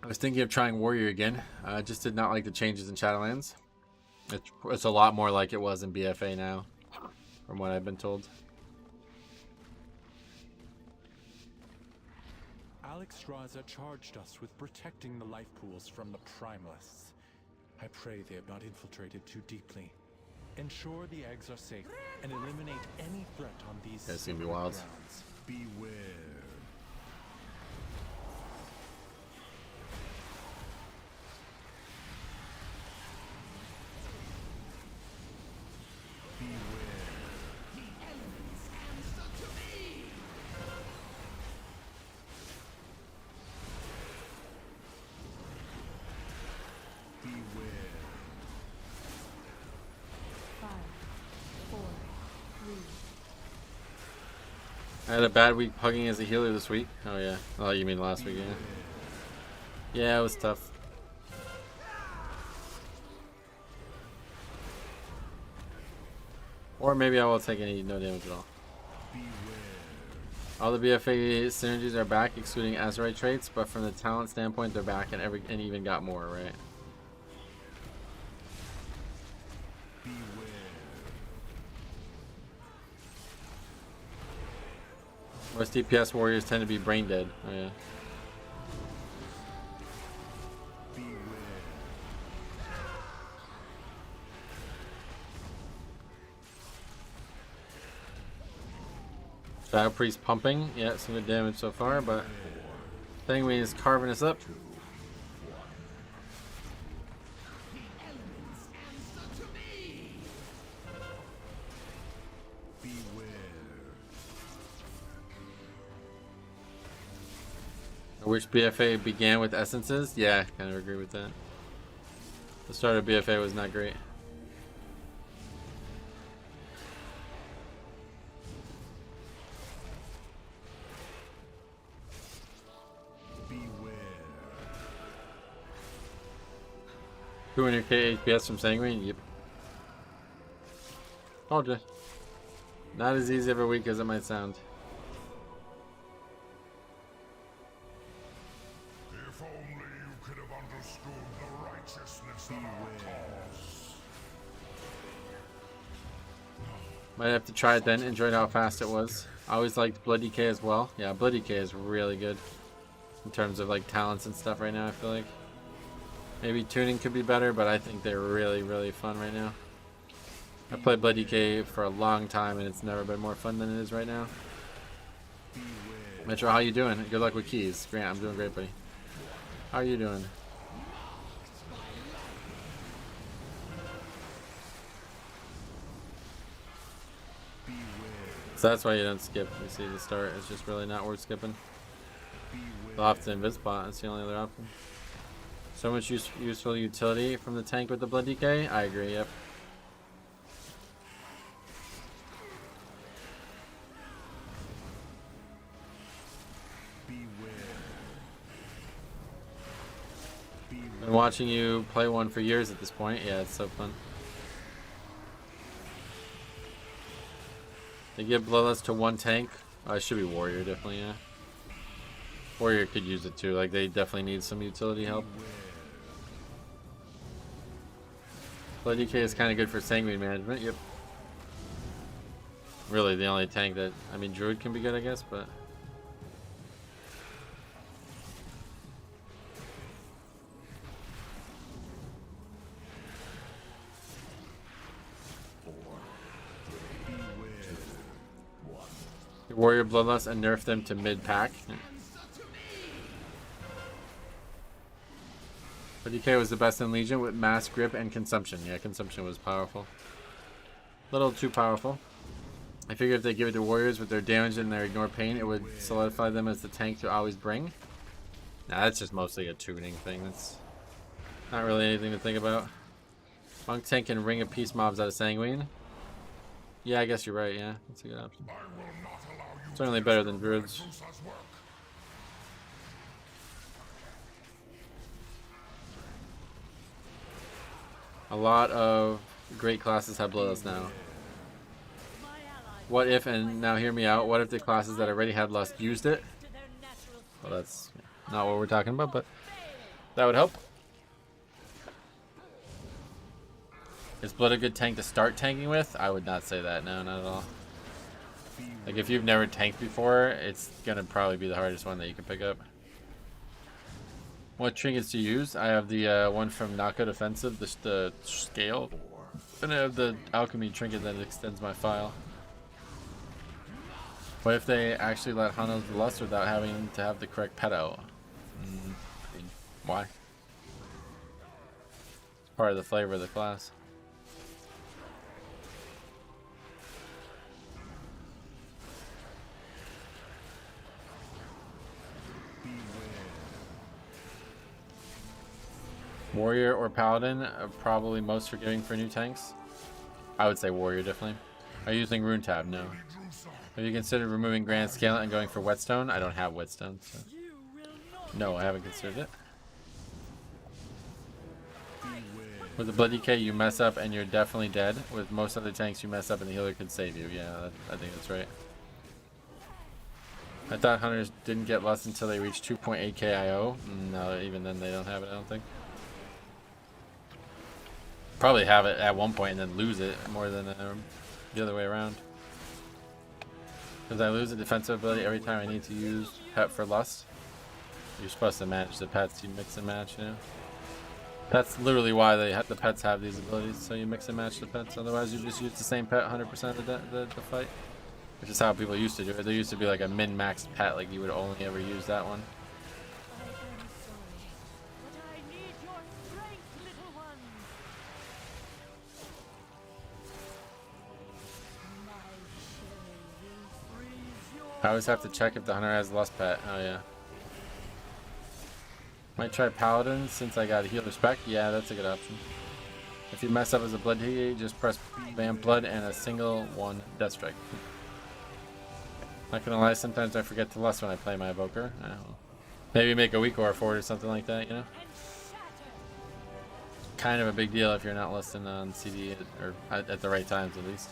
I was thinking of trying Warrior again. I just did not like the changes in Shadowlands. It's a lot more like it was in BFA now, from what I've been told. Alexstrasza charged us with protecting the life pools from the primalists. I pray they have not infiltrated too deeply. Ensure the eggs are safe and eliminate any threat on these That's gonna be wild. grounds. Beware. I had a bad week pugging as a healer this week. Oh yeah. Oh, you mean last week, yeah. Yeah, it was tough. Or maybe I will take no damage at all. All the BFA synergies are back, excluding Azerite traits, but from the talent standpoint, they're back and even got more, right? Most DPS warriors tend to be brain dead. Oh yeah. Shadow Priest pumping. Yeah, some good damage so far, but Sanguine is carving us up. I wish BFA began with essences. Yeah, kind of agree with that. The start of BFA was not great. Beware. 200k HPS from Sanguine? Yep. Told ya. Not as easy every week as it might sound. If only you could have understood the righteousness of our cause. Might have to try it then. Enjoyed how fast it was. I always liked Blood DK as well. Yeah, Blood DK is really good in terms of like talents and stuff right now, I feel like. Maybe tuning could be better, but I think they're really, really fun right now. I played Blood DK for a long time and it's never been more fun than it is right now. Metro, how you doing? Good luck with keys. Grant, I'm doing great, buddy. How are you doing? So that's why you don't skip. You see the start is just really not worth skipping. They'll have to invis bot, that's the only other option. So much useful utility from the tank with the Blood DK? I agree, yep. Been watching you play one for years at this point. Yeah, it's so fun. They give Bloodlust to one tank. It should be Warrior, definitely, yeah. Warrior could use it too. Like, they definitely need some utility help. Blood DK is kind of good for Sanguine management, yep. Really, the only tank that... I mean, Druid can be good, I guess, but... Warrior Bloodlust and nerf them to mid-pack. But DK was the best in Legion with mass grip and consumption. Yeah, consumption was powerful. Little too powerful. I figure if they give it to warriors with their damage and their ignore pain, it would solidify them as the tank to always bring. Nah, that's just mostly a tuning thing. That's not really anything to think about. Monk tank can ring of peace mobs out of Sanguine. Yeah, I guess you're right. Yeah, that's a good option. Certainly better than druids. A lot of great classes have Bloodlust now. What if, and now hear me out, what if the classes that already had Lust used it? Well, that's not what we're talking about, but that would help. Is Blood a good tank to start tanking with? I would not say that, no, not at all. Like, if you've never tanked before, it's gonna probably be the hardest one that you can pick up. What trinkets do you use? I have the one from Knockout Offensive, the scale. And I have the alchemy trinket that extends my file. What if they actually let Hanos the Lust without having to have the correct pet out? I mean, why? It's part of the flavor of the class. Warrior or Paladin are probably most forgiving for new tanks. I would say Warrior, definitely. Are you using Rune Tab? No. Have you considered removing Grand Scale and going for Whetstone? I don't have Whetstone, so... No, I haven't considered it. With the Blood DK, you mess up and you're definitely dead. With most other tanks, you mess up and the healer could save you. Yeah, I think that's right. I thought Hunters didn't get Lust until they reached 2.8k IO. No, even then they don't have it, I don't think. Probably have it at one point and then lose it more than the other way around. Because I lose a defensive ability every time I need to use pet for Lust. You're supposed to manage the pets, you mix and match, you know? That's literally why the pets have these abilities, so you mix and match the pets. Otherwise you just use the same pet 100% of the fight. Which is how people used to do it. There used to be like a min-maxed pet, like you would only ever use that one. I always have to check if the hunter has Lust pet. Oh yeah. Might try Paladin since I got a healer spec. Yeah, that's a good option. If you mess up as a Blood DK, just press Vamp Blood and a single one Death Strike. Not gonna lie, sometimes I forget to Lust when I play my Evoker. Maybe make a weak aura for it or something like that, you know? Kind of a big deal if you're not listing on CD or at the right times at least.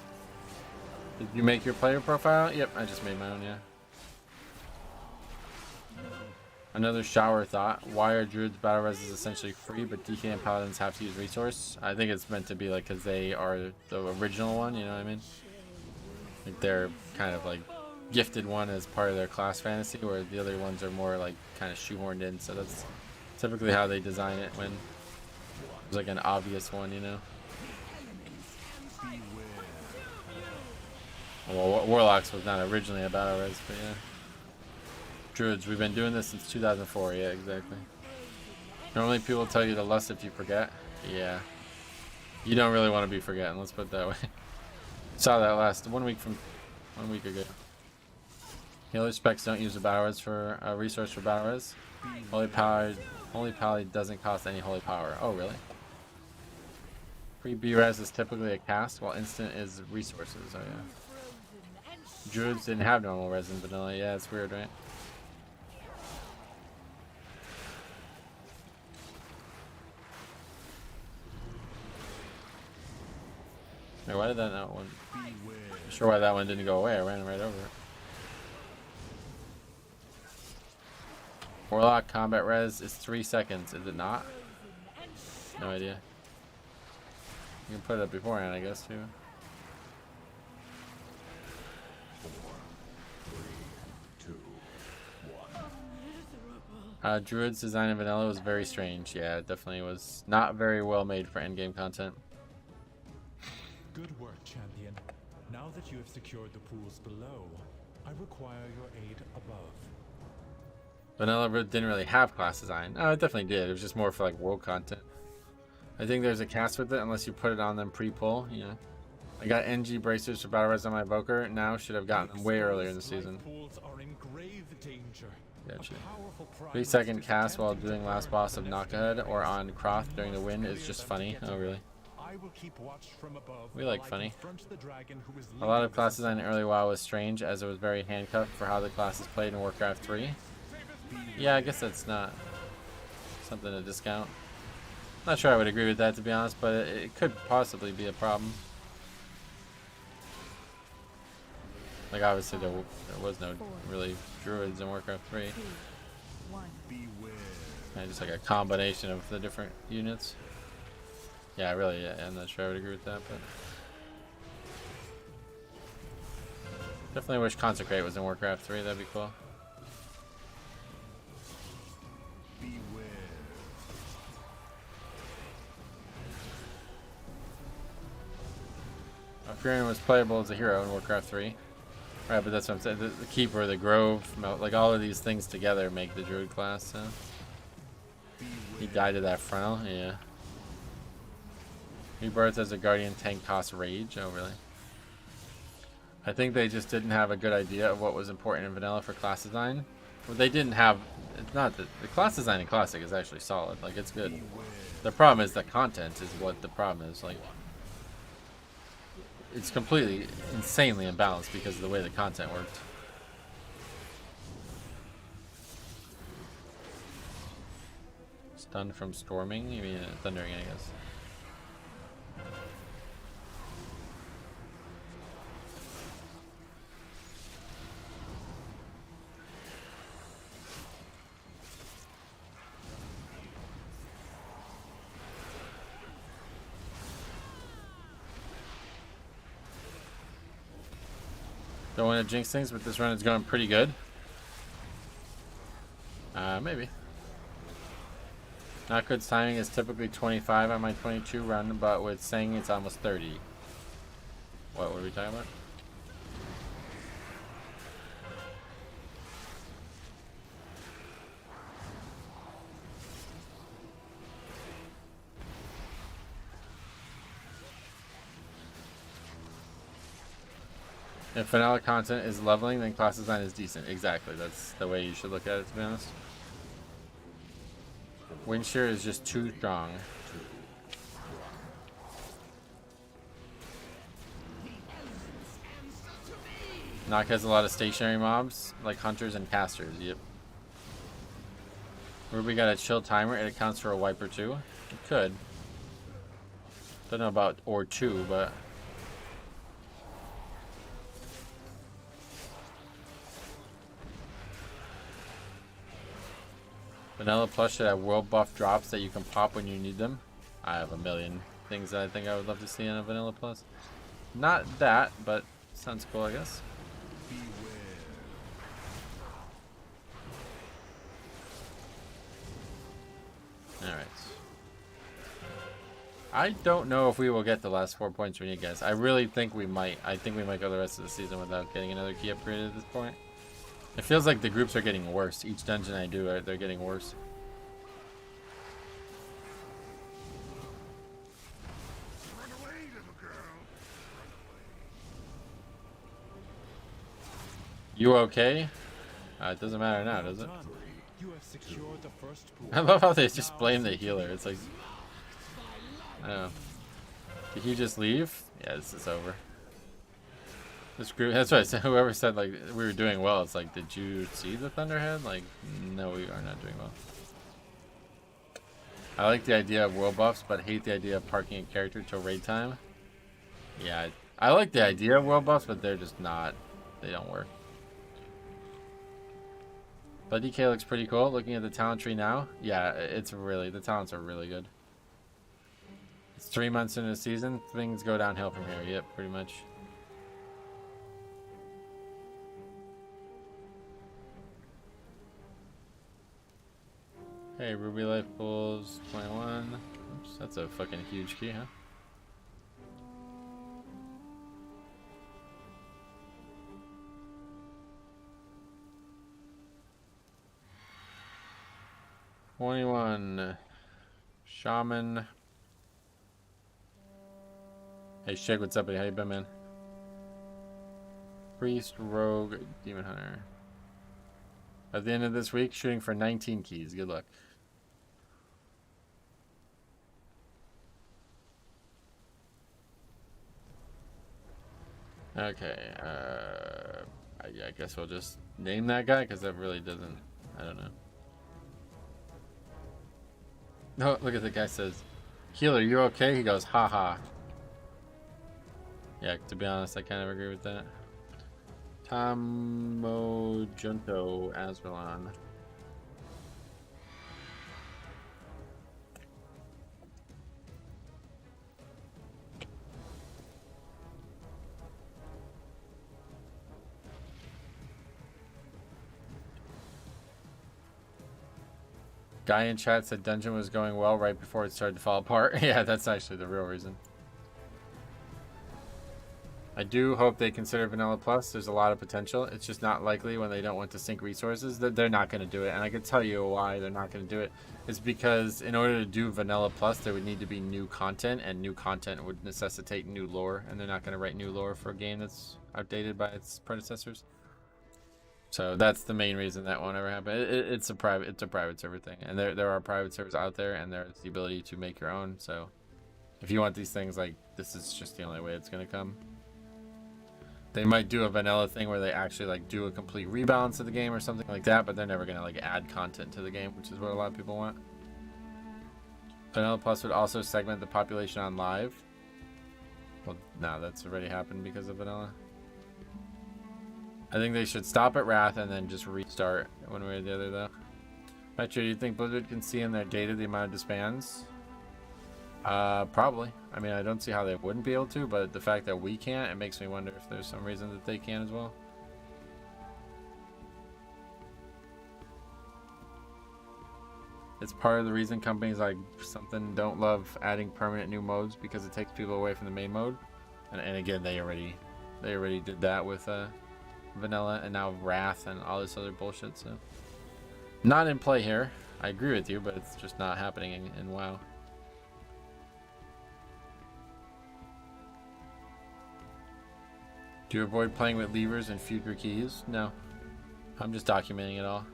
Did you make your player profile? Yep, I just made my own, yeah. Another shower thought. Why are Druids battle res is essentially free, but DK and Paladins have to use resource? I think it's meant to be like because they are the original one, you know what I mean? Like they're kind of like gifted one as part of their class fantasy, where the other ones are more like kind of shoehorned in, so that's typically how they design it when there's like an obvious one, you know? Well, Warlocks was not originally a battle res, but yeah. Druids, we've been doing this since 2004, yeah, exactly. Normally people tell you to Lust if you forget. Yeah. You don't really want to be forgetting, let's put it that way. Saw that last 1 week ago. Healer specs don't use a battle res for a resource for battle res. Holy Power doesn't cost any holy power. Oh, really? Free B-res is typically a cast, while instant is resources. Oh, yeah. Druids didn't have normal res in vanilla. Yeah, it's weird, right? Wait, why did that not one? I'm sure why that one didn't go away. I ran right over it. Warlock combat res is 3 seconds, is it not? No idea. You can put it up beforehand, I guess, too. Druid's design in vanilla was very strange. Yeah, it definitely was not very well made for endgame content. Good work, champion. Now that you have secured the pools below, I require your aid above. Vanilla didn't really have class design. Oh, it definitely did. It was just more for like world content. I think there's a cast with it unless you put it on them pre-pull, you know. I got NG bracers for battle res on my Evoker. Now should have gotten them way earlier in the season. Gotcha. 3-second cast while doing last boss of Knockahead or on Croth during the win is just funny. Oh really? We like funny. A lot of class design in early WoW was strange as it was very handcuffed for how the class is played in Warcraft 3. Yeah, I guess that's not something to discount. Not sure I would agree with that, to be honest, but it could possibly be a problem. Like obviously there was no really druids in Warcraft 3. And just like a combination of the different units. Yeah, really, yeah, I'm not sure I would agree with that, but definitely wish Consecrate was in Warcraft 3, that'd be cool. Furin was playable as a hero in Warcraft 3. Right, but that's what I'm saying. The Keeper, the Grove, like all of these things together make the Druid class. So. He died to that frontal, yeah. Rebirth as a Guardian tank costs Rage. Oh, really? I think they just didn't have a good idea of what was important in vanilla for class design. Well, they didn't have. It's not that the class design in Classic is actually solid. Like it's good. The problem is the content is what the problem is. Like. It's completely insanely imbalanced because of the way the content worked. Stunned from storming? You mean thundering, I guess. Don't want to jinx things, but this run is going pretty good. Maybe. Not good's timing is typically 25 on my 22 run, but with saying it's almost 30. What are we talking about? If vanilla content is leveling, then class design is decent. Exactly. That's the way you should look at it, to be honest. Windshear is just too strong. Nock has a lot of stationary mobs, like hunters and casters. Yep. Ruby got a chill timer. It accounts for a wipe or two. It could. Don't know about or two, but... Vanilla Plus should have world buff drops that you can pop when you need them. I have a million things that I think I would love to see in a Vanilla Plus. Not that, but sounds cool, I guess. Alright. I don't know if we will get the last 4 points we need, guys. I really think we might. I think we might go the rest of the season without getting another key upgrade at this point. It feels like the groups are getting worse. Each dungeon I do, they're getting worse. Run away, little girl. You okay? It doesn't matter now, does it? You have secured the first pool. I love how they just blame the healer. It's like, I don't know. Did he just leave? Yeah, this is over. This group, that's what I said. Whoever said like we were doing well, it's like, did you see the Thunderhead? Like, no, we are not doing well. I like the idea of world buffs, but hate the idea of parking a character till raid time. Yeah, I like the idea of world buffs, but they're just not. They don't work. But DK looks pretty cool. Looking at the talent tree now, yeah, it's really, the talents are really good. It's 3 months into the season, things go downhill from here. Yep, pretty much. Hey, Ruby Life Pools 21. Oops, that's a fucking huge key, huh? 21. Shaman. Hey, Shake, what's up, buddy? How you been, man? Priest, Rogue, Demon Hunter. At the end of this week, shooting for 19 keys. Good luck. Okay, I guess we'll just name that guy because that really doesn't, I don't know. Oh, look at the guy says, "Healer, you okay?" He goes, "Haha." Yeah, to be honest, I kind of agree with that. Tomo Junto Asralon. Guy in chat said dungeon was going well right before it started to fall apart. Yeah, that's actually the real reason. I do hope they consider Vanilla Plus. There's a lot of potential. It's just not likely when they don't want to sink resources. They're not going to do it. And I can tell you why they're not going to do it. It's because in order to do Vanilla Plus, there would need to be new content. And new content would necessitate new lore. And they're not going to write new lore for a game that's outdated by its predecessors. So that's the main reason that won't ever happen. It's a private server thing. And there are private servers out there. And there's the ability to make your own. So if you want these things, like, this is just the only way it's going to come. They might do a vanilla thing where they actually like do a complete rebalance of the game or something like that, but they're never gonna like add content to the game, which is what a lot of people want. Vanilla Plus would also segment the population on live. Well, no, that's already happened because of vanilla. I think they should stop at Wrath and then just restart one way or the other, though. Metro, do you think Blizzard can see in their data the amount of disbands? Probably. I mean, I don't see how they wouldn't be able to, but the fact that we can't, it makes me wonder if there's some reason that they can as well. It's part of the reason companies like something don't love adding permanent new modes, because it takes people away from the main mode. And again, they already did that with vanilla, and now Wrath and all this other bullshit. So not in play here. I agree with you, but it's just not happening in WoW. Do you avoid playing with levers and future keys? No. I'm just documenting it all.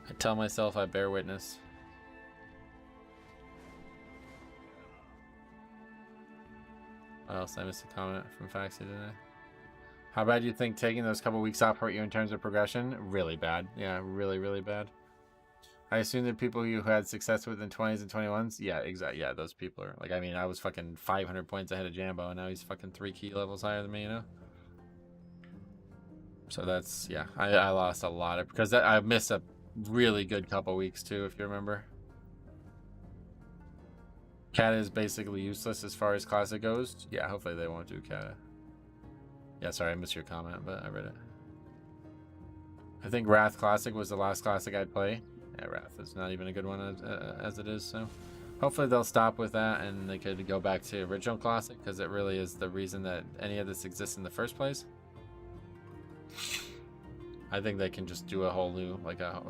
I tell myself I bear witness. What else? I missed a comment from Faxi today. How bad do you think taking those couple weeks off hurt you in terms of progression? Really bad. Yeah, really, really bad. I assume that people you had success with in 20s and 21s, yeah, exactly. Yeah, those people are like, I mean, I was fucking 500 points ahead of Jambo, and now he's fucking 3 key levels higher than me, you know? So that's, yeah, I lost a lot of, because I missed a really good couple weeks too, if you remember. Kata is basically useless as far as classic goes. Yeah, hopefully they won't do Kata. Yeah, sorry, I missed your comment, but I read it. I think Wrath Classic was the last classic I'd play. Yeah, Wrath is not even a good one as it is, so hopefully they'll stop with that and they could go back to original classic, because it really is the reason that any of this exists in the first place. I think they can just do a whole new like a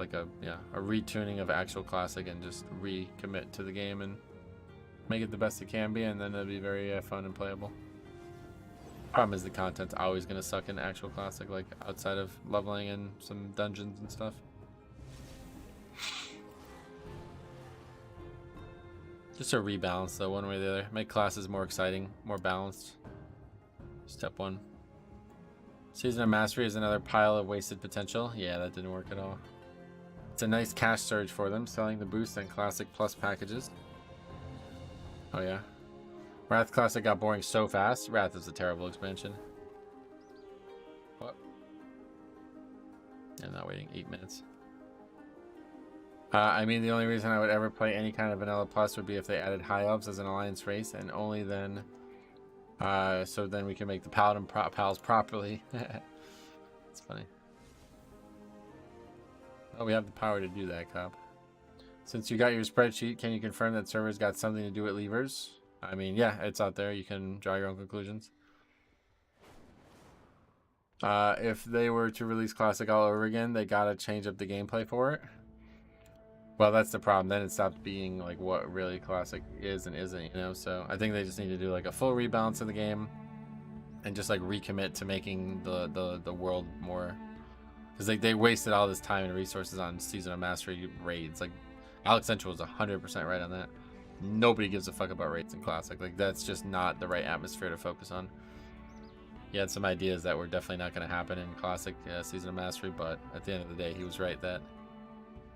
retuning of actual classic and just recommit to the game and make it the best it can be, and then it'll be very fun and playable. Problem is the content's always going to suck in actual classic, like outside of leveling and some dungeons and stuff. Just a rebalance though, one way or the other. Make classes more exciting, more balanced. Step 1. Season of Mastery is another pile of wasted potential. Yeah, that didn't work at all. It's a nice cash surge for them, selling the boost and Classic Plus packages. Oh yeah. Wrath Classic got boring so fast. Wrath is a terrible expansion. What? I'm not waiting 8 minutes. I mean, the only reason I would ever play any kind of Vanilla Plus would be if they added High Elves as an Alliance race, and only then, so then we can make the Paladin pals properly. It's funny. Oh, we have the power to do that, Cop. Since you got your spreadsheet, can you confirm that servers got something to do with levers? I mean, yeah, it's out there. You can draw your own conclusions. If they were to release Classic all over again, they gotta change up the gameplay for it. Well, that's the problem. Then it stops being like what really classic is and isn't, you know. So I think they just need to do like a full rebalance of the game, and just like recommit to making the world more, because like they wasted all this time and resources on Season of Mastery raids. Like Alex Central was 100% right on that. Nobody gives a fuck about raids in classic. Like that's just not the right atmosphere to focus on. He had some ideas that were definitely not going to happen in classic Season of Mastery, but at the end of the day, he was right that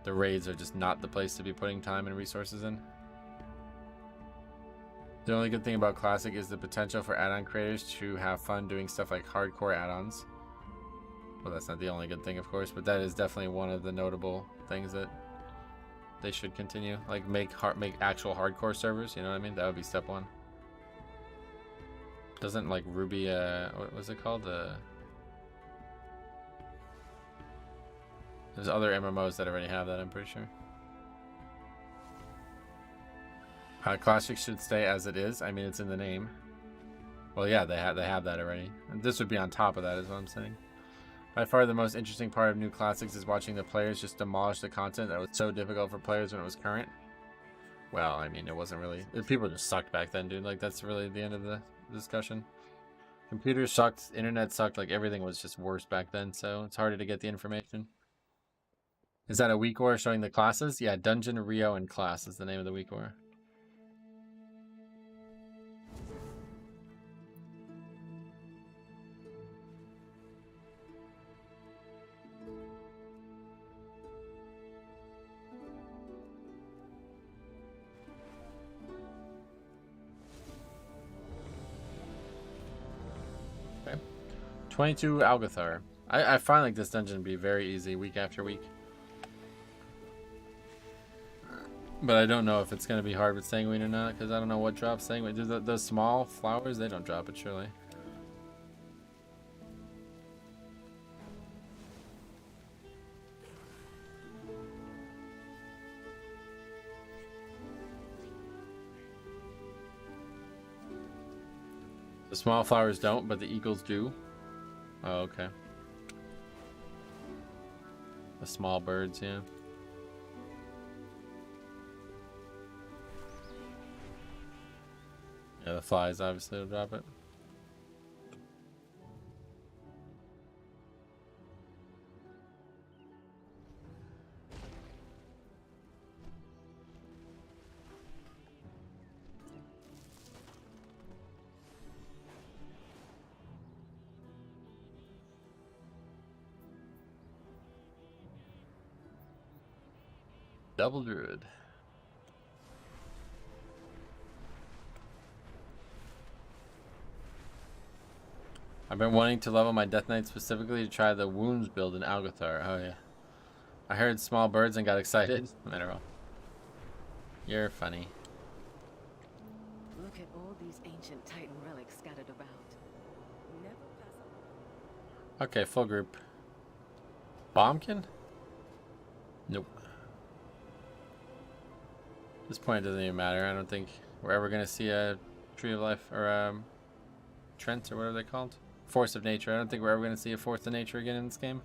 the raids are just not the place to be putting time and resources in. The only good thing about classic is the potential for add-on creators to have fun doing stuff like hardcore add-ons. Well, that's not the only good thing, of course, but that is definitely one of the notable things that they should continue. Like make actual hardcore servers, you know what I mean? That would be step one. Doesn't like Ruby, what was it called? There's other MMOs that already have that, I'm pretty sure. Classic should stay as it is. I mean, it's in the name. Well, yeah, they have that already. And this would be on top of that, is what I'm saying. By far, the most interesting part of new classics is watching the players just demolish the content that was so difficult for players when it was current. Well, I mean, it wasn't really. People just sucked back then, dude. Like, that's really the end of the discussion. Computers sucked, internet sucked, like everything was just worse back then, so it's harder to get the information. Is that a weak ore showing the classes? Yeah, Dungeon, Rio, and Class is the name of the weak ore. Okay. 22 Algathar. I find like this dungeon to be very easy week after week. But I don't know if it's going to be hard with Sanguine or not, because I don't know what drops Sanguine. Do those small flowers, they don't drop it, surely. The small flowers don't, but the eagles do. Oh, okay. The small birds, yeah. Yeah, the flies obviously will drop it. Double Druid. I've been wanting to level my Death Knight specifically to try the Wounds build in Algathar. Oh yeah. I heard small birds and got excited. I don't know. You're funny. Look at all these ancient Titan relics scattered about. Never pass up. Okay, full group. Bombkin? Nope. At this point, it doesn't even matter. I don't think we're ever going to see a Tree of Life or Trent or whatever they're called. Force of Nature. I don't think we're ever going to see a Force of Nature again in this game.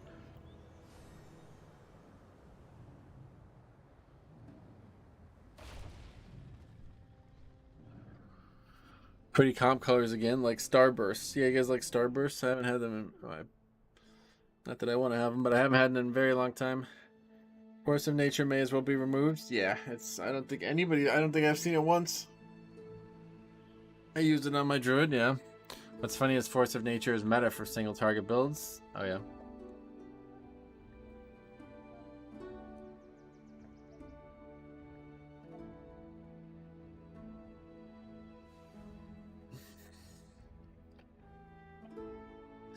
Pretty comp colors again, like Starbursts. Yeah, you guys like Starbursts? I haven't had them in... Not that I want to have them, but I haven't had them in a very long time. Force of Nature may as well be removed. Yeah, it's... I don't think I've seen it once. I used it on my Druid, yeah. What's funny is Force of Nature is meta for single target builds. Oh yeah.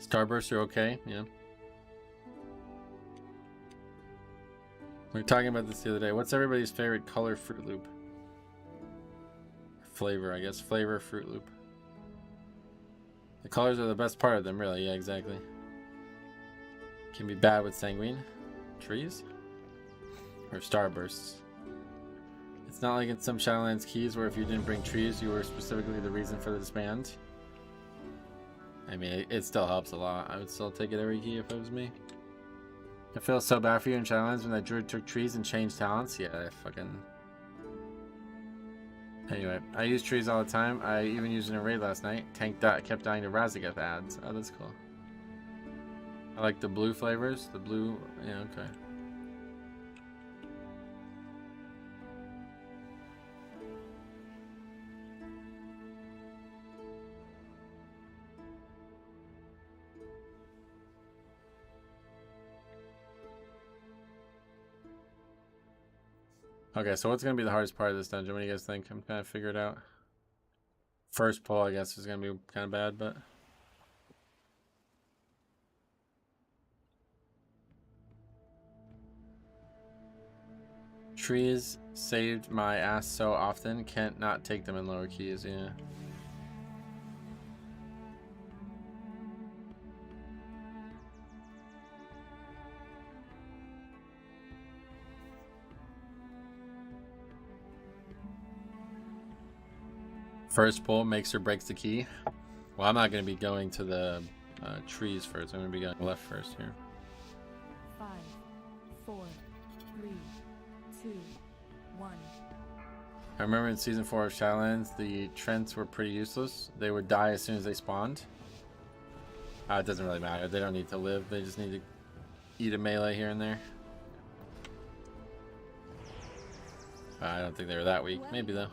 Starbursts are okay, yeah. We were talking about this the other day. What's everybody's favorite color Fruit Loop? Flavor, I guess. Flavor Fruit Loop. The colors are the best part of them, really. Yeah, exactly. Can be bad with Sanguine. Trees? Or Starbursts. It's not like in some Shadowlands keys where if you didn't bring trees, you were specifically the reason for the disband. I mean, it still helps a lot. I would still take it every key if it was me. I feel so bad for you in Shadowlands when that druid took trees and changed talents. Yeah, I fucking... Anyway, I use trees all the time. I even used it in a raid last night. Tank kept dying to Razageth ads. Oh, that's cool. I like the blue flavors. The blue... Yeah, okay. Okay, so what's going to be the hardest part of this dungeon? What do you guys think? I'm kind of figured out. First pull, I guess, is going to be kind of bad, but... Trees saved my ass so often. Can't not take them in lower keys, yeah. First pull makes or breaks the key. Well, I'm not going to be going to the trees first. I'm going to be going left first here. 5, 4, 3, 2, 1. I remember in season 4 of Shadowlands, the Trents were pretty useless. They would die as soon as they spawned. It doesn't really matter. They don't need to live. They just need to eat a melee here and there. I don't think they were that weak. Maybe though.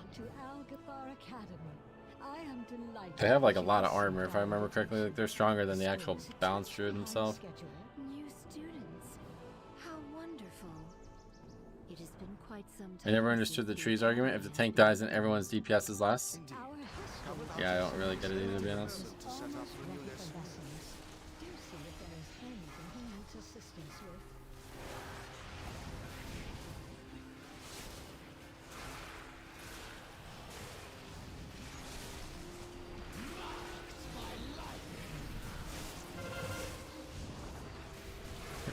They have like a lot of armor, if I remember correctly. Like they're stronger than the actual balance druid himself. New students. How wonderful. It has been quite some time. I never understood the trees argument. If the tank dies, then everyone's DPS is less. Yeah, I don't really get it either, to be honest.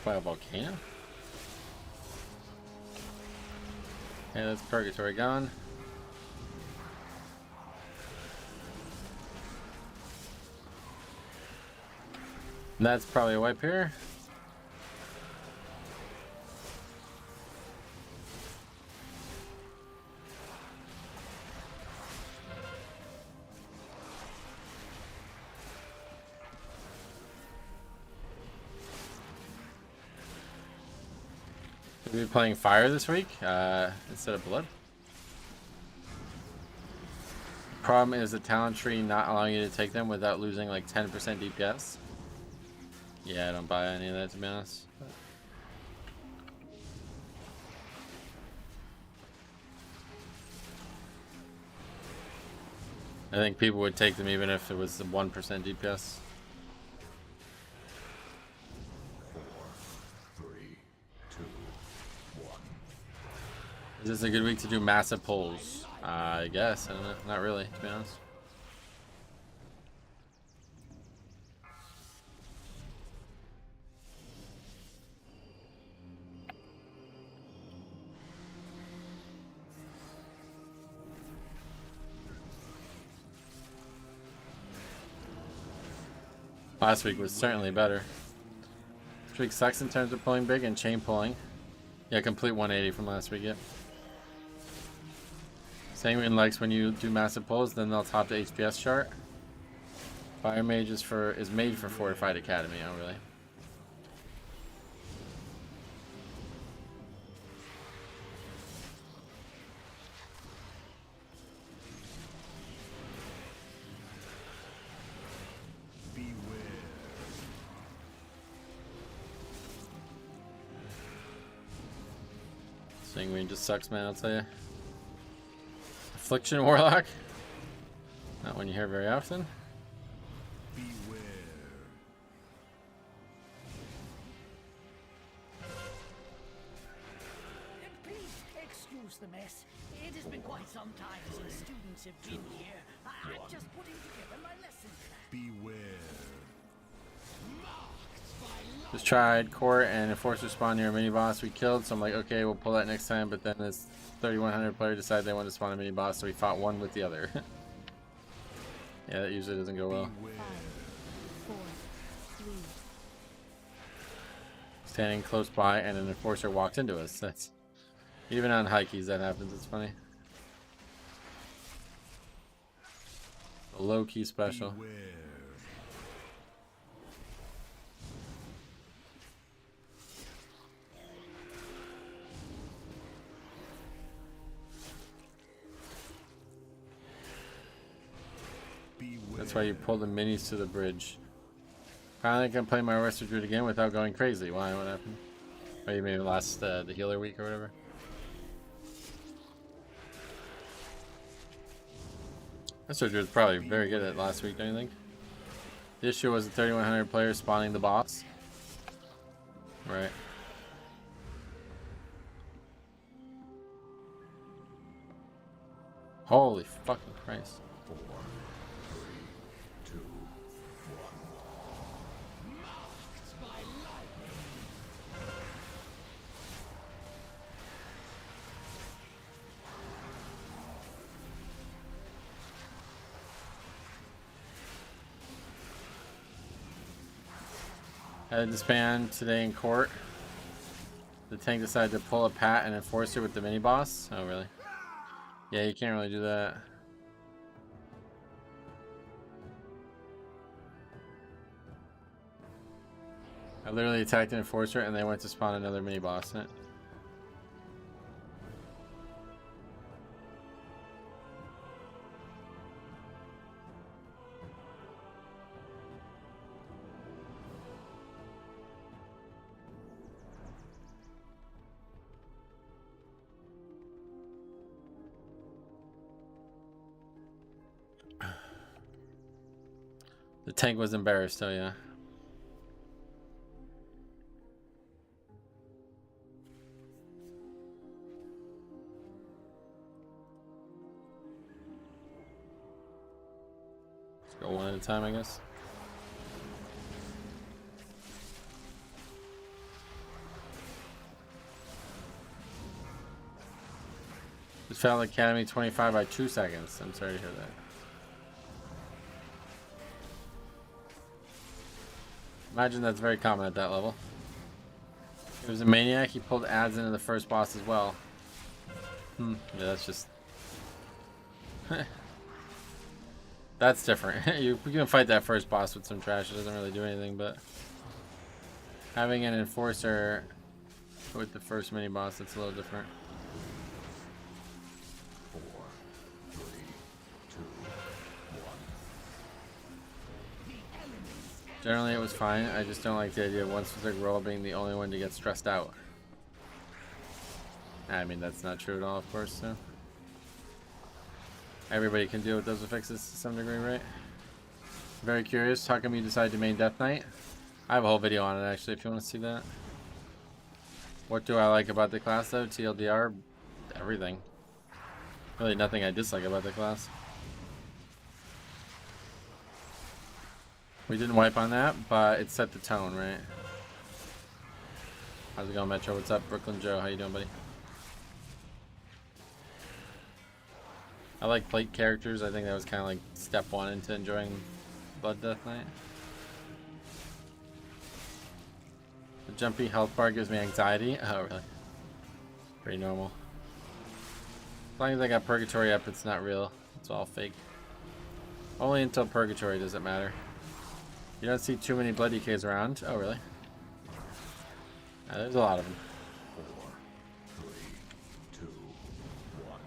By a volcano. Okay, that's purgatory gone. And that's probably a wipe here. We'll be playing fire this week instead of blood. Problem is the talent tree not allowing you to take them without losing like 10% DPS. Yeah, I don't buy any of that, to be honest. I think people would take them even if it was 1% DPS. 4, 3, 2, 1. Is this a good week to do massive pulls? I guess. I don't know. Not really, to be honest. Last week was certainly better. This week sucks in terms of pulling big and chain pulling. Yeah, complete 180 from last week, yep. Sanguine likes when you do massive pulls, then they'll top the HPS chart. Fire Mage is made for Fortified Academy, oh really? Sanguine just sucks, man, I'll tell you. Affliction Warlock. Not one you hear very often. Beware. Please excuse the mess. It has been quite some time since students have been here. I'm just putting together my lesson plan. Beware. Just tried court and enforcer spawn near a mini boss we killed, so I'm like, okay, we'll pull that next time, but then this 3100 player decided they wanted to spawn a mini boss, so we fought one with the other. Yeah, that usually doesn't go well. 5, 4, 3. standing close by and an enforcer walks into us. That's even on high keys that happens. It's funny. A low key special. That's why you pull the minis to the bridge. Finally, I can play my Arrested Druid again without going crazy. Why? What happened? Or you maybe last the healer week or whatever. Arrested Druid was probably very good at last week, don't you think? The issue was the 3,100 players spawning the boss. Right. Holy fucking Christ. I had to disband today in court. The tank decided to pull a pat and enforce it with the mini boss. Oh, really? Yeah, you can't really do that. I literally attacked an enforcer and they went to spawn another mini boss in it. The tank was embarrassed, oh yeah. Let's go one at a time, I guess. Just found Academy 25 by 2 seconds. I'm sorry to hear that. Imagine that's very common at that level. He was a maniac, he pulled ads into the first boss as well. Yeah, that's just... that's different. You can fight that first boss with some trash, it doesn't really do anything, but... having an enforcer with the first mini boss, that's a little different. Generally it was fine, I just don't like the idea of one specific role being the only one to get stressed out. I mean, that's not true at all, of course, so. Everybody can deal with those affixes to some degree, right? Very curious, how come you decided to main Death Knight? I have a whole video on it actually, if you want to see that. What do I like about the class though? TLDR, everything. Really nothing I dislike about the class. We didn't wipe on that, but it set the tone, right? How's it going, Metro? What's up, Brooklyn Joe? How you doing, buddy? I like plate characters. I think that was kind of like step one into enjoying Blood Death Knight. The jumpy health bar gives me anxiety. Oh, really? Pretty normal. As long as I got Purgatory up, it's not real. It's all fake. Only until Purgatory does it matter. You don't see too many blood decays around. Oh, really? There's a lot of them. 4, 3, 2, 1.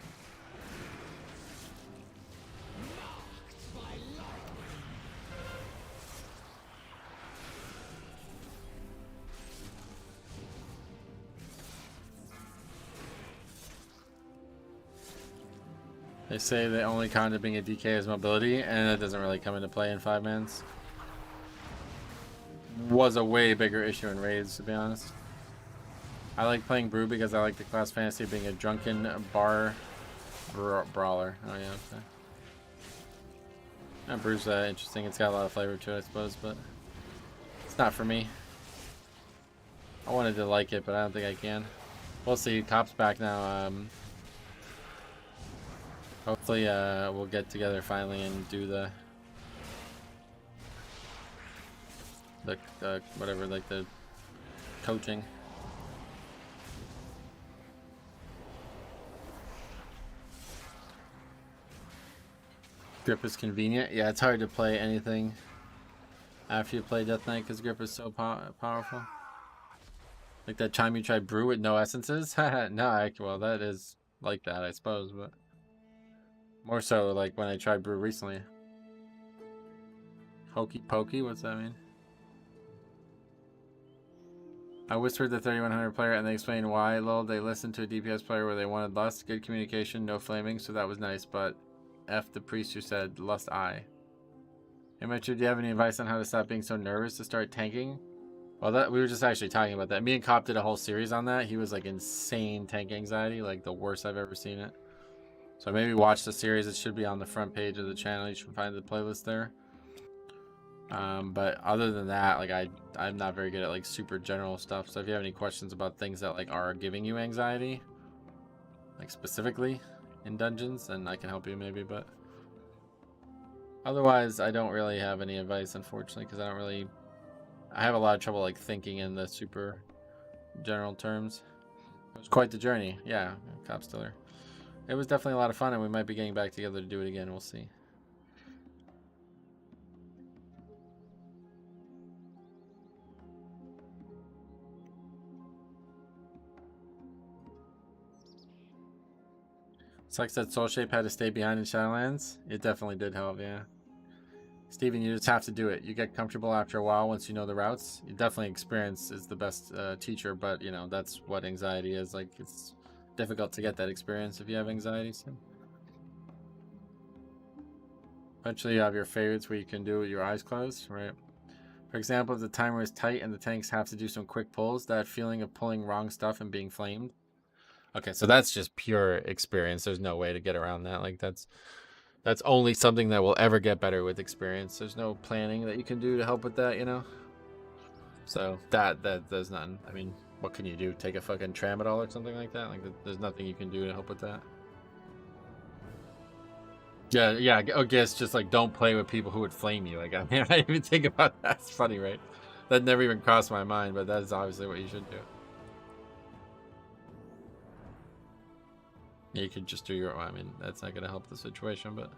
They say the only con to being a DK is mobility, and that doesn't really come into play in 5-mans. Was a way bigger issue in raids, to be honest. I like playing Brew because I like the class fantasy being a drunken bar brawler. Oh yeah, okay. That Brew's interesting. It's got a lot of flavor to it, I suppose, but it's not for me. I wanted to like it, but I don't think I can. We'll see. Cop's back now. Hopefully, we'll get together finally and do the whatever, like the coaching. Grip is convenient. Yeah, it's hard to play anything after you play Death Knight because grip is so powerful. Like that time you tried brew with no essences? No, well, that is like that, I suppose, but more so like when I tried brew recently. Hokey pokey? What's that mean? I whispered the 3100 player and they explained why. Lol, they listened to a DPS player where they wanted lust, good communication, no flaming, so that was nice, but F the priest who said lust I. Hey Metro, do you have any advice on how to stop being so nervous to start tanking? Well, that we were just actually talking about that. Me and Cop did a whole series on that. He was like insane tank anxiety, like the worst I've ever seen it. So maybe watch the series. It should be on the front page of the channel. You should find the playlist there. But other than that, like I'm not very good at like super general stuff. So if you have any questions about things that like are giving you anxiety, like specifically in dungeons, then I can help you maybe. But otherwise, I don't really have any advice, unfortunately, because I have a lot of trouble like thinking in the super general terms. It was quite the journey. Yeah, Cop Stiller. It was definitely a lot of fun, and we might be getting back together to do it again. We'll see. Sucks that Soul Shape had to stay behind in Shadowlands. It definitely did help, yeah. Steven, you just have to do it. You get comfortable after a while once you know the routes. You definitely experience is the best teacher, but you know, that's what anxiety is. Like, it's difficult to get that experience if you have anxiety. So. Eventually you have your favorites where you can do it with your eyes closed, right? For example, if the timer is tight and the tanks have to do some quick pulls, that feeling of pulling wrong stuff and being flamed. Okay, so that's just pure experience. There's no way to get around that. Like that's only something that will ever get better with experience. There's no planning that you can do to help with that, you know? So that does nothing. I mean, what can you do? Take a fucking tramadol or something like that? Like there's nothing you can do to help with that. Yeah, I guess just like don't play with people who would flame you. Like I mean, I didn't even think about that. It's funny, right? That never even crossed my mind, but that is obviously what you should do. Yeah, you could just do your, I mean, that's not gonna help the situation, but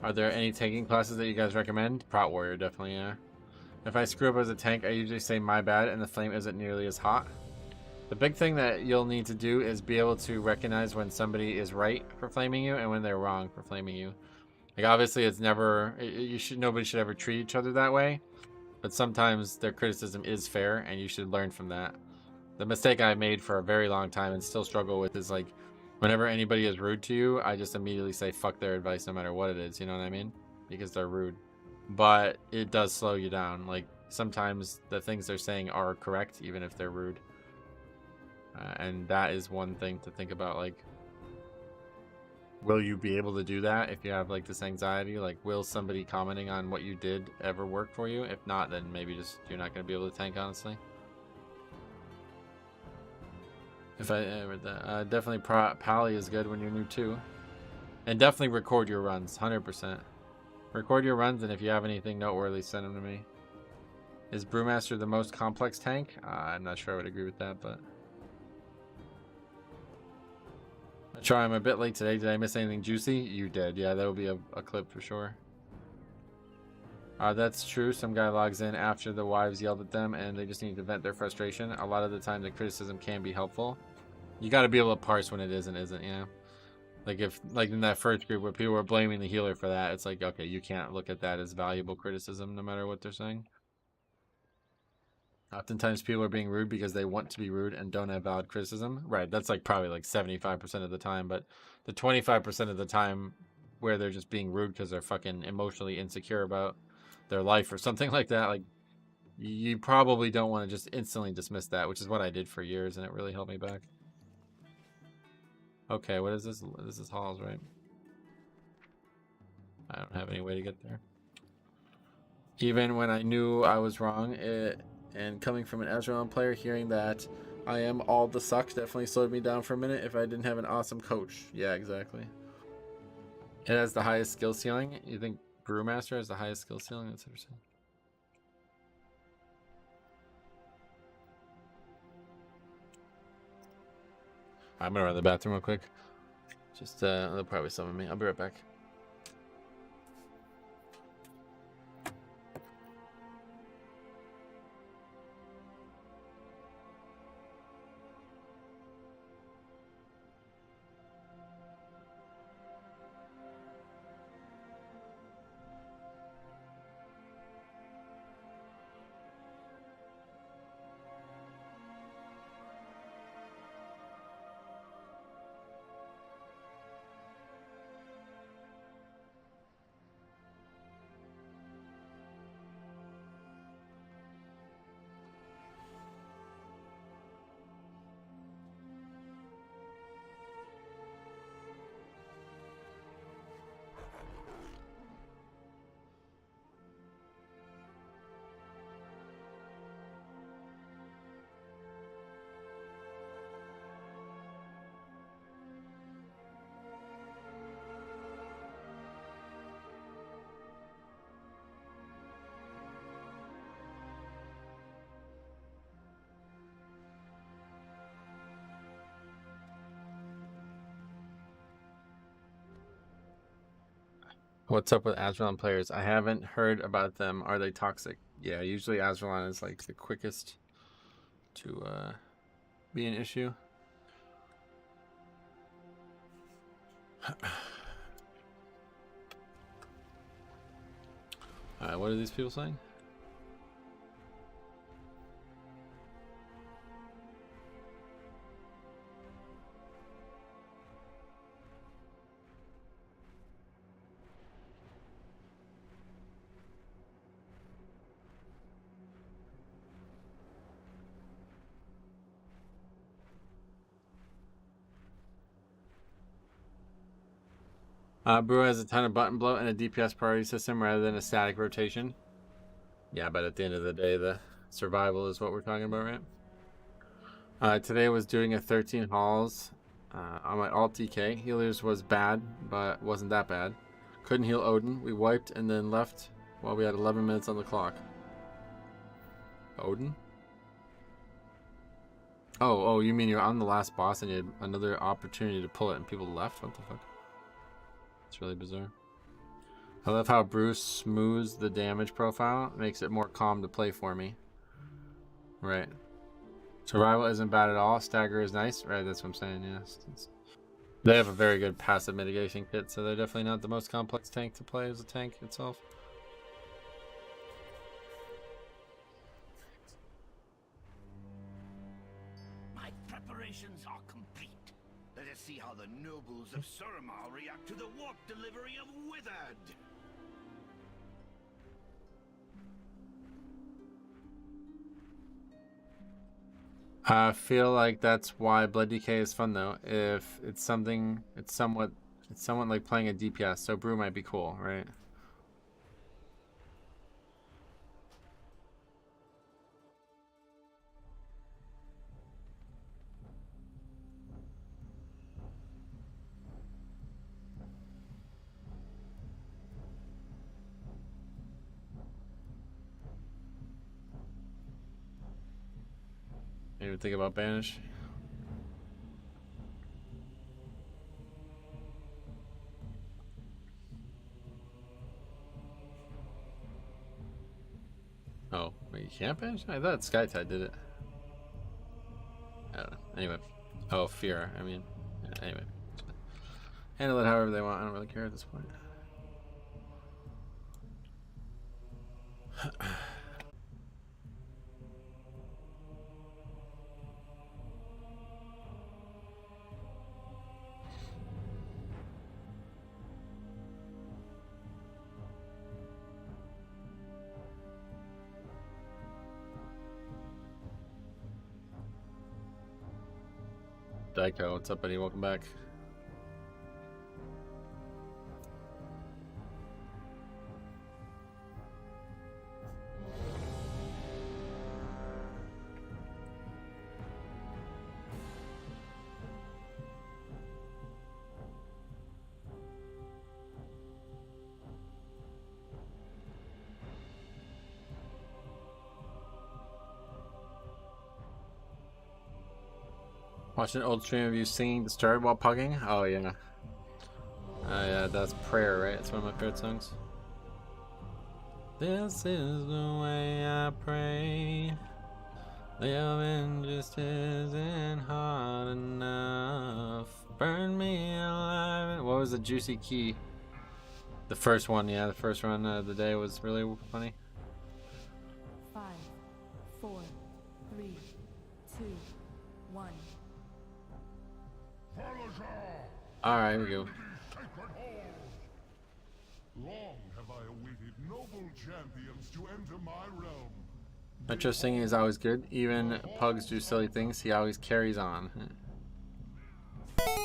are there any tanking classes that you guys recommend? Prot Warrior, definitely, yeah. If I screw up as a tank, I usually say my bad and the flame isn't nearly as hot. The big thing that you'll need to do is be able to recognize when somebody is right for flaming you and when they're wrong for flaming you. Like obviously it's never, nobody should ever treat each other that way, but sometimes their criticism is fair and you should learn from that. The mistake I made for a very long time and still struggle with is like, whenever anybody is rude to you, I just immediately say fuck their advice no matter what it is, you know what I mean? Because they're rude. But it does slow you down. Like sometimes the things they're saying are correct even if they're rude. And that is one thing to think about. Like, will you be able to do that if you have like this anxiety? Like, will somebody commenting on what you did ever work for you? If not, then maybe just you're not going to be able to tank, honestly. If I read that, definitely Pally is good when you're new too, and definitely record your runs, 100%. Record your runs, and if you have anything noteworthy, send them to me. Is Brewmaster the most complex tank? I'm not sure I would agree with that, but I'm a bit late today. Did I miss anything juicy? You did. Yeah, that will be a clip for sure. That's true. Some guy logs in after the wives yelled at them and they just need to vent their frustration. A lot of the time the criticism can be helpful. You got to be able to parse when it is and isn't, you know? Like if, like in that first group where people were blaming the healer for that, it's like, okay, you can't look at that as valuable criticism no matter what they're saying. Oftentimes people are being rude because they want to be rude and don't have valid criticism. Right, that's like probably like 75% of the time, but the 25% of the time where they're just being rude because they're fucking emotionally insecure about their life or something like that, like you probably don't want to just instantly dismiss that, which is what I did for years, and it really helped me back. Okay, what is this? This is halls, right? I don't have any way to get there. Even when I knew I was wrong, and coming from an Ezreal player, hearing that I am all the suck definitely slowed me down for a minute if I didn't have an awesome coach. Yeah, exactly. It has the highest skill ceiling. You think Brewmaster has the highest skill ceiling? That's interesting. I'm gonna run to the bathroom real quick. Just they'll probably summon me. I'll be right back. What's up with Azralan players? I haven't heard about them. Are they toxic? Yeah, usually Azralan is like the quickest to be an issue. Alright, what are these people saying? Brew has a ton of button bloat and a DPS priority system rather than a static rotation. Yeah, but at the end of the day, the survival is what we're talking about, right? Today was doing a 13 halls on my alt DK. Healers was bad, but wasn't that bad. Couldn't heal Odin. We wiped and then left while we had 11 minutes on the clock. Odin? Oh, you mean you're on the last boss and you had another opportunity to pull it and people left? What the fuck? It's really bizarre. I love how Bruce smooths the damage profile. Makes it more calm to play for me. Right. Survival isn't bad at all. Stagger is nice. Right, that's what I'm saying, yes. They have a very good passive mitigation kit, so they're definitely not the most complex tank to play as a tank itself. My preparations are complete. Let us see how the nobles of Suramar react to the warp delivery of Withered. I feel like that's why Blood DK is fun though. If it's something, it's somewhat like playing a DPS, so Brew might be cool, right? Even think about banish. Oh, wait, you can't banish? I thought SkyTide did it. I don't know. Anyway. Oh, fear. I mean, yeah, anyway. Handle it however they want. I don't really care at this point. Daiko, what's up, buddy? Welcome back. Watch an old stream of you singing Disturbed while pugging? Oh, yeah. Yeah, that's Prayer, right? It's one of my favorite songs. This is the way I pray. Living just isn't hard enough. Burn me alive. What was the juicy key? The first one, yeah. The first run of the day was really funny. 5, 4, 3, 2, 1. Alright, here we go. Long have I awaited noble champions to enter my realm. Metro singing is always good. Even pugs do silly things. He always carries on. This place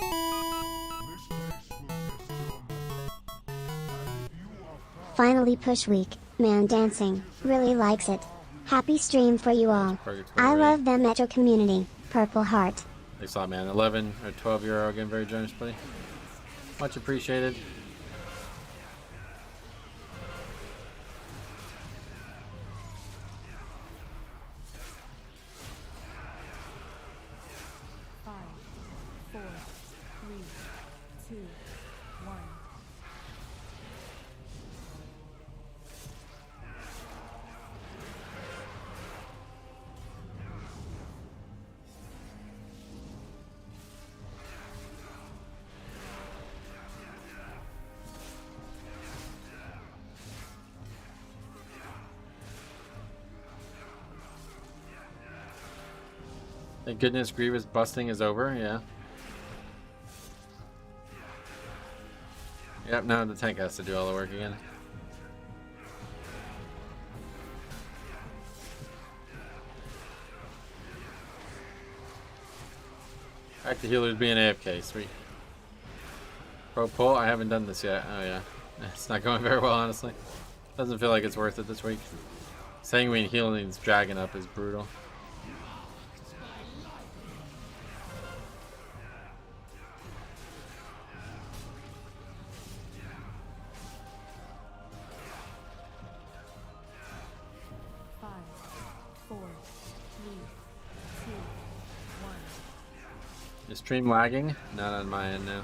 will test your might. And if you are Finally push week. Man dancing. Really likes it. Happy stream for you all. I love the Metro community. Purple heart. Thanks a lot, man. 11 or 12 euro again. Very generous, buddy. Much appreciated. Thank goodness Grievous busting is over, yeah. Yep, now the tank has to do all the work again. Back to healers being AFK, sweet. Pro pull, I haven't done this yet. Oh yeah. It's not going very well, honestly. Doesn't feel like it's worth it this week. Sanguine healing's dragging up is brutal. Is stream lagging? Not on my end now.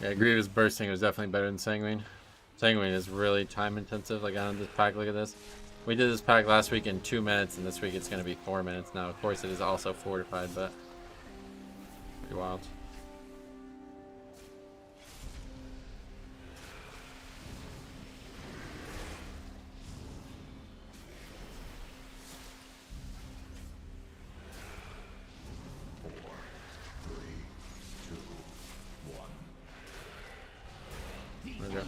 Yeah, Grievous bursting was definitely better than Sanguine. Sanguine is really time intensive, like on this pack, look at this. We did this pack last week in 2 minutes, and this week it's going to be 4 minutes. Now, of course, it is also fortified, but pretty wild. There we go.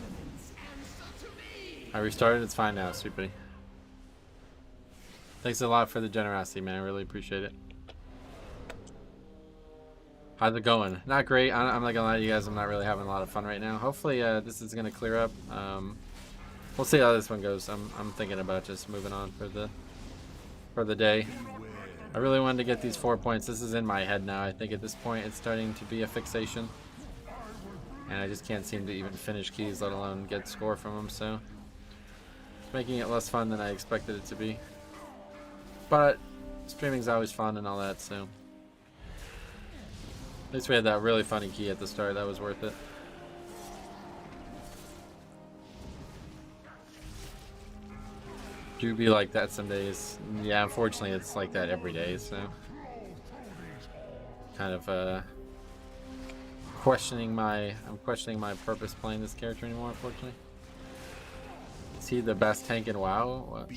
I restarted, it's fine now, sweet buddy. Thanks a lot for the generosity, man. I really appreciate it. How's it going? Not great. I'm not gonna lie to you guys. I'm not really having a lot of fun right now. Hopefully, this is gonna clear up. We'll see how this one goes. I'm thinking about just moving on for the day. I really wanted to get these 4 points. This is in my head now. I think at this point it's starting to be a fixation, and I just can't seem to even finish keys, let alone get score from them. So it's making it less fun than I expected it to be. But streaming's always fun and all that, so at least we had that really funny key at the start. That was worth it. Do be like that some days. Yeah, unfortunately it's like that every day, so kind of I'm questioning my purpose playing this character anymore, unfortunately. Is he the best tank in WoW? What?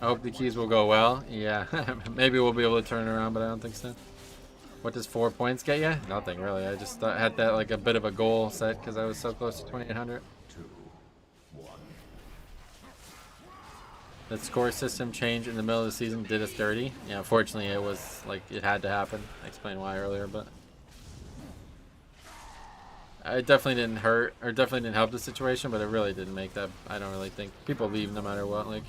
I hope the keys will go well. Yeah, maybe we'll be able to turn it around, but I don't think so. What does 4 points get you? Nothing really. I just had that like a bit of a goal set because I was so close to 2800. The score system change in the middle of the season did us dirty. Yeah, unfortunately it was like it had to happen. I explained why earlier, but it definitely didn't hurt or definitely didn't help the situation, but it really didn't make that. I don't really think people leave no matter what. Like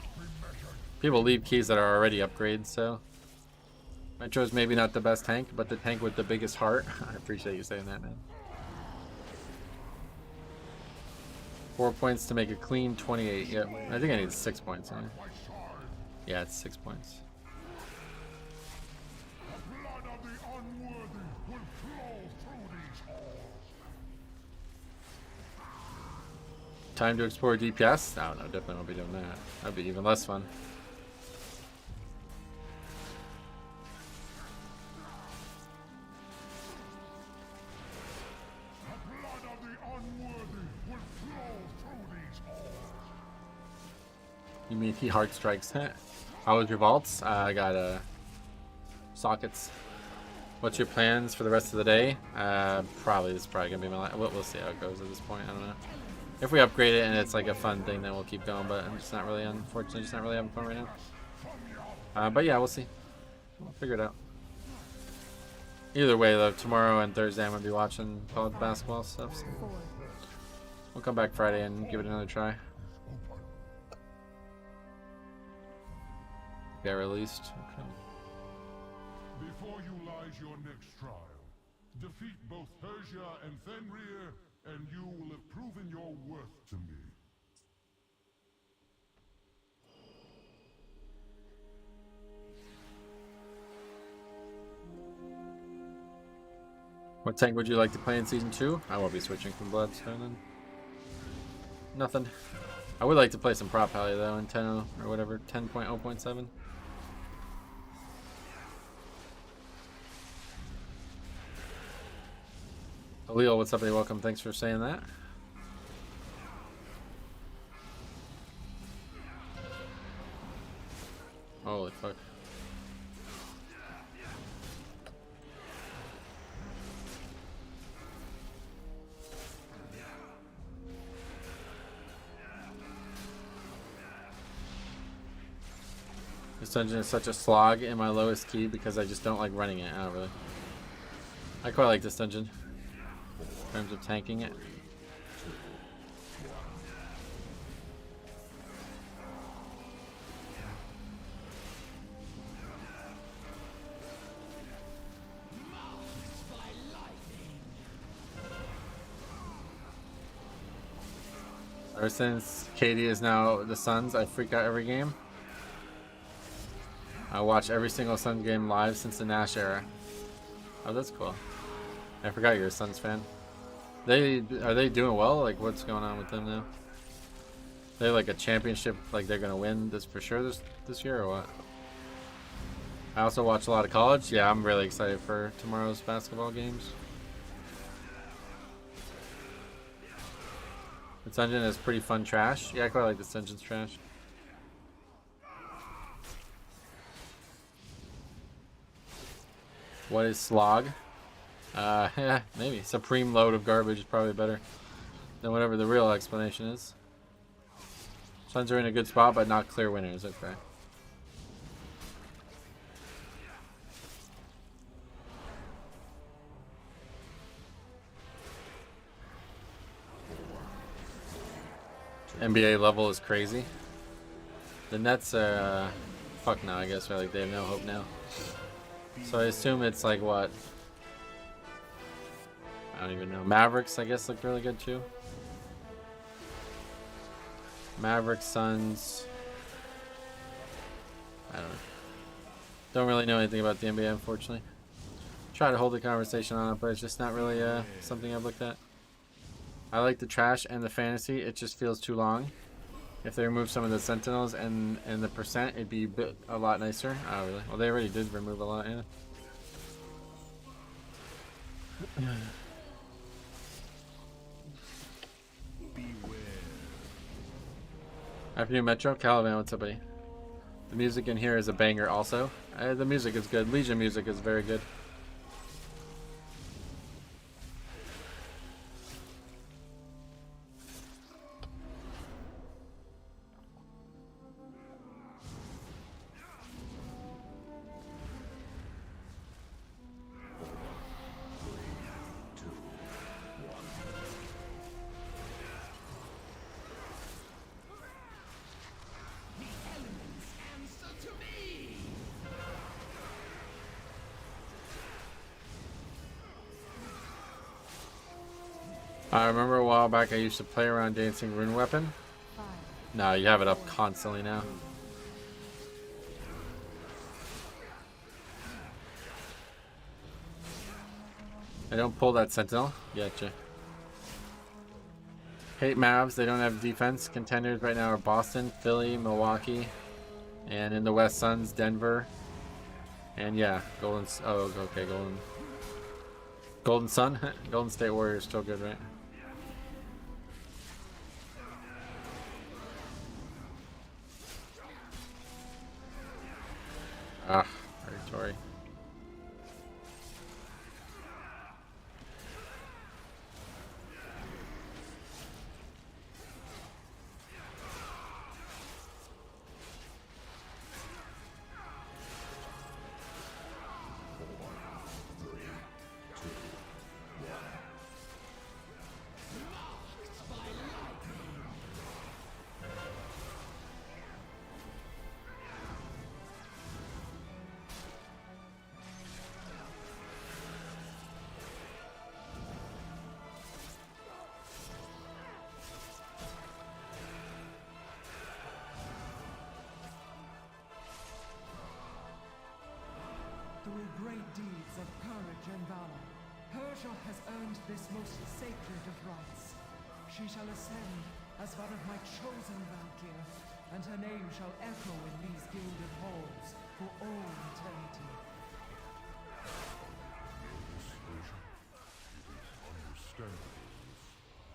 people leave keys that are already upgrades, so Metro's maybe not the best tank, but the tank with the biggest heart. I appreciate you saying that, man. 4 points to make a clean 28. Yep, I think I need 6 points. Huh? Yeah, it's 6 points. Time to explore DPS? Oh, no, definitely won't be doing that. That'd be even less fun. You mean he hard strikes? How was your vaults? I got sockets. What's your plans for the rest of the day? This is probably gonna be my last. We'll see how it goes at this point. I don't know. If we upgrade it and it's like a fun thing, then we'll keep going. But I'm just not really, unfortunately, just not really having fun right now. But yeah, we'll see. We'll figure it out. Either way, though, tomorrow and Thursday I'm gonna be watching college basketball stuff. So we'll come back Friday and give it another try. Get released. Okay. Before you lies your next trial. Defeat both Persia and Fenrir, and you will have proven your worth to me. What tank would you like to play in Season 2? I won't be switching from Bloodstone then. Nothing. I would like to play some prop Pally though in 10 or whatever, 10.0.7. Leo, what's up, buddy? Welcome. Thanks for saying that. Holy fuck. This dungeon is such a slog in my lowest key because I just don't like running it. I don't really. I quite like this dungeon. In terms of tanking it. Ever since Katie is now the Suns, I freak out every game. I watch every single Suns game live since the Nash era. Oh, that's cool. I forgot you're a Suns fan. Are they doing well? Like, what's going on with them now? They're like a championship, like they're gonna win this for sure this year or what? I also watch a lot of college. Yeah, I'm really excited for tomorrow's basketball games. This dungeon is pretty fun trash. Yeah, I quite like this dungeon's trash. What is slog? Yeah, maybe. Supreme load of garbage is probably better than whatever the real explanation is. Suns are in a good spot, but not clear winners. Okay. NBA level is crazy. The Nets are fuck no, I guess. Or like they have no hope now. So I assume it's like what? I don't even know. Mavericks, I guess, look really good too. Mavericks, Suns. I don't know. Don't really know anything about the NBA, unfortunately. Try to hold the conversation on it, but it's just not really something I've looked at. I like the trash and the fantasy. It just feels too long. If they remove some of the Sentinels and the percent, it'd be a lot nicer. Oh, really? Well, they already did remove a lot, yeah. Afternoon, Metro. Calavan, what's up, buddy? The music in here is a banger also. The music is good. Legion music is very good. I remember a while back I used to play around dancing rune weapon. No, you have it up constantly now. I don't pull that sentinel. Gotcha. Hate Mavs, they don't have defense. Contenders right now are Boston, Philly, Milwaukee, and in the West Suns, Denver. And yeah, Golden Sun. Golden State Warriors still good, right? Ah, Purgatory. Through great deeds of courage and valor, Persia has earned this most sacred of rites. She shall ascend as one of my chosen Valkyr, and her name shall echo in these gilded halls for all eternity.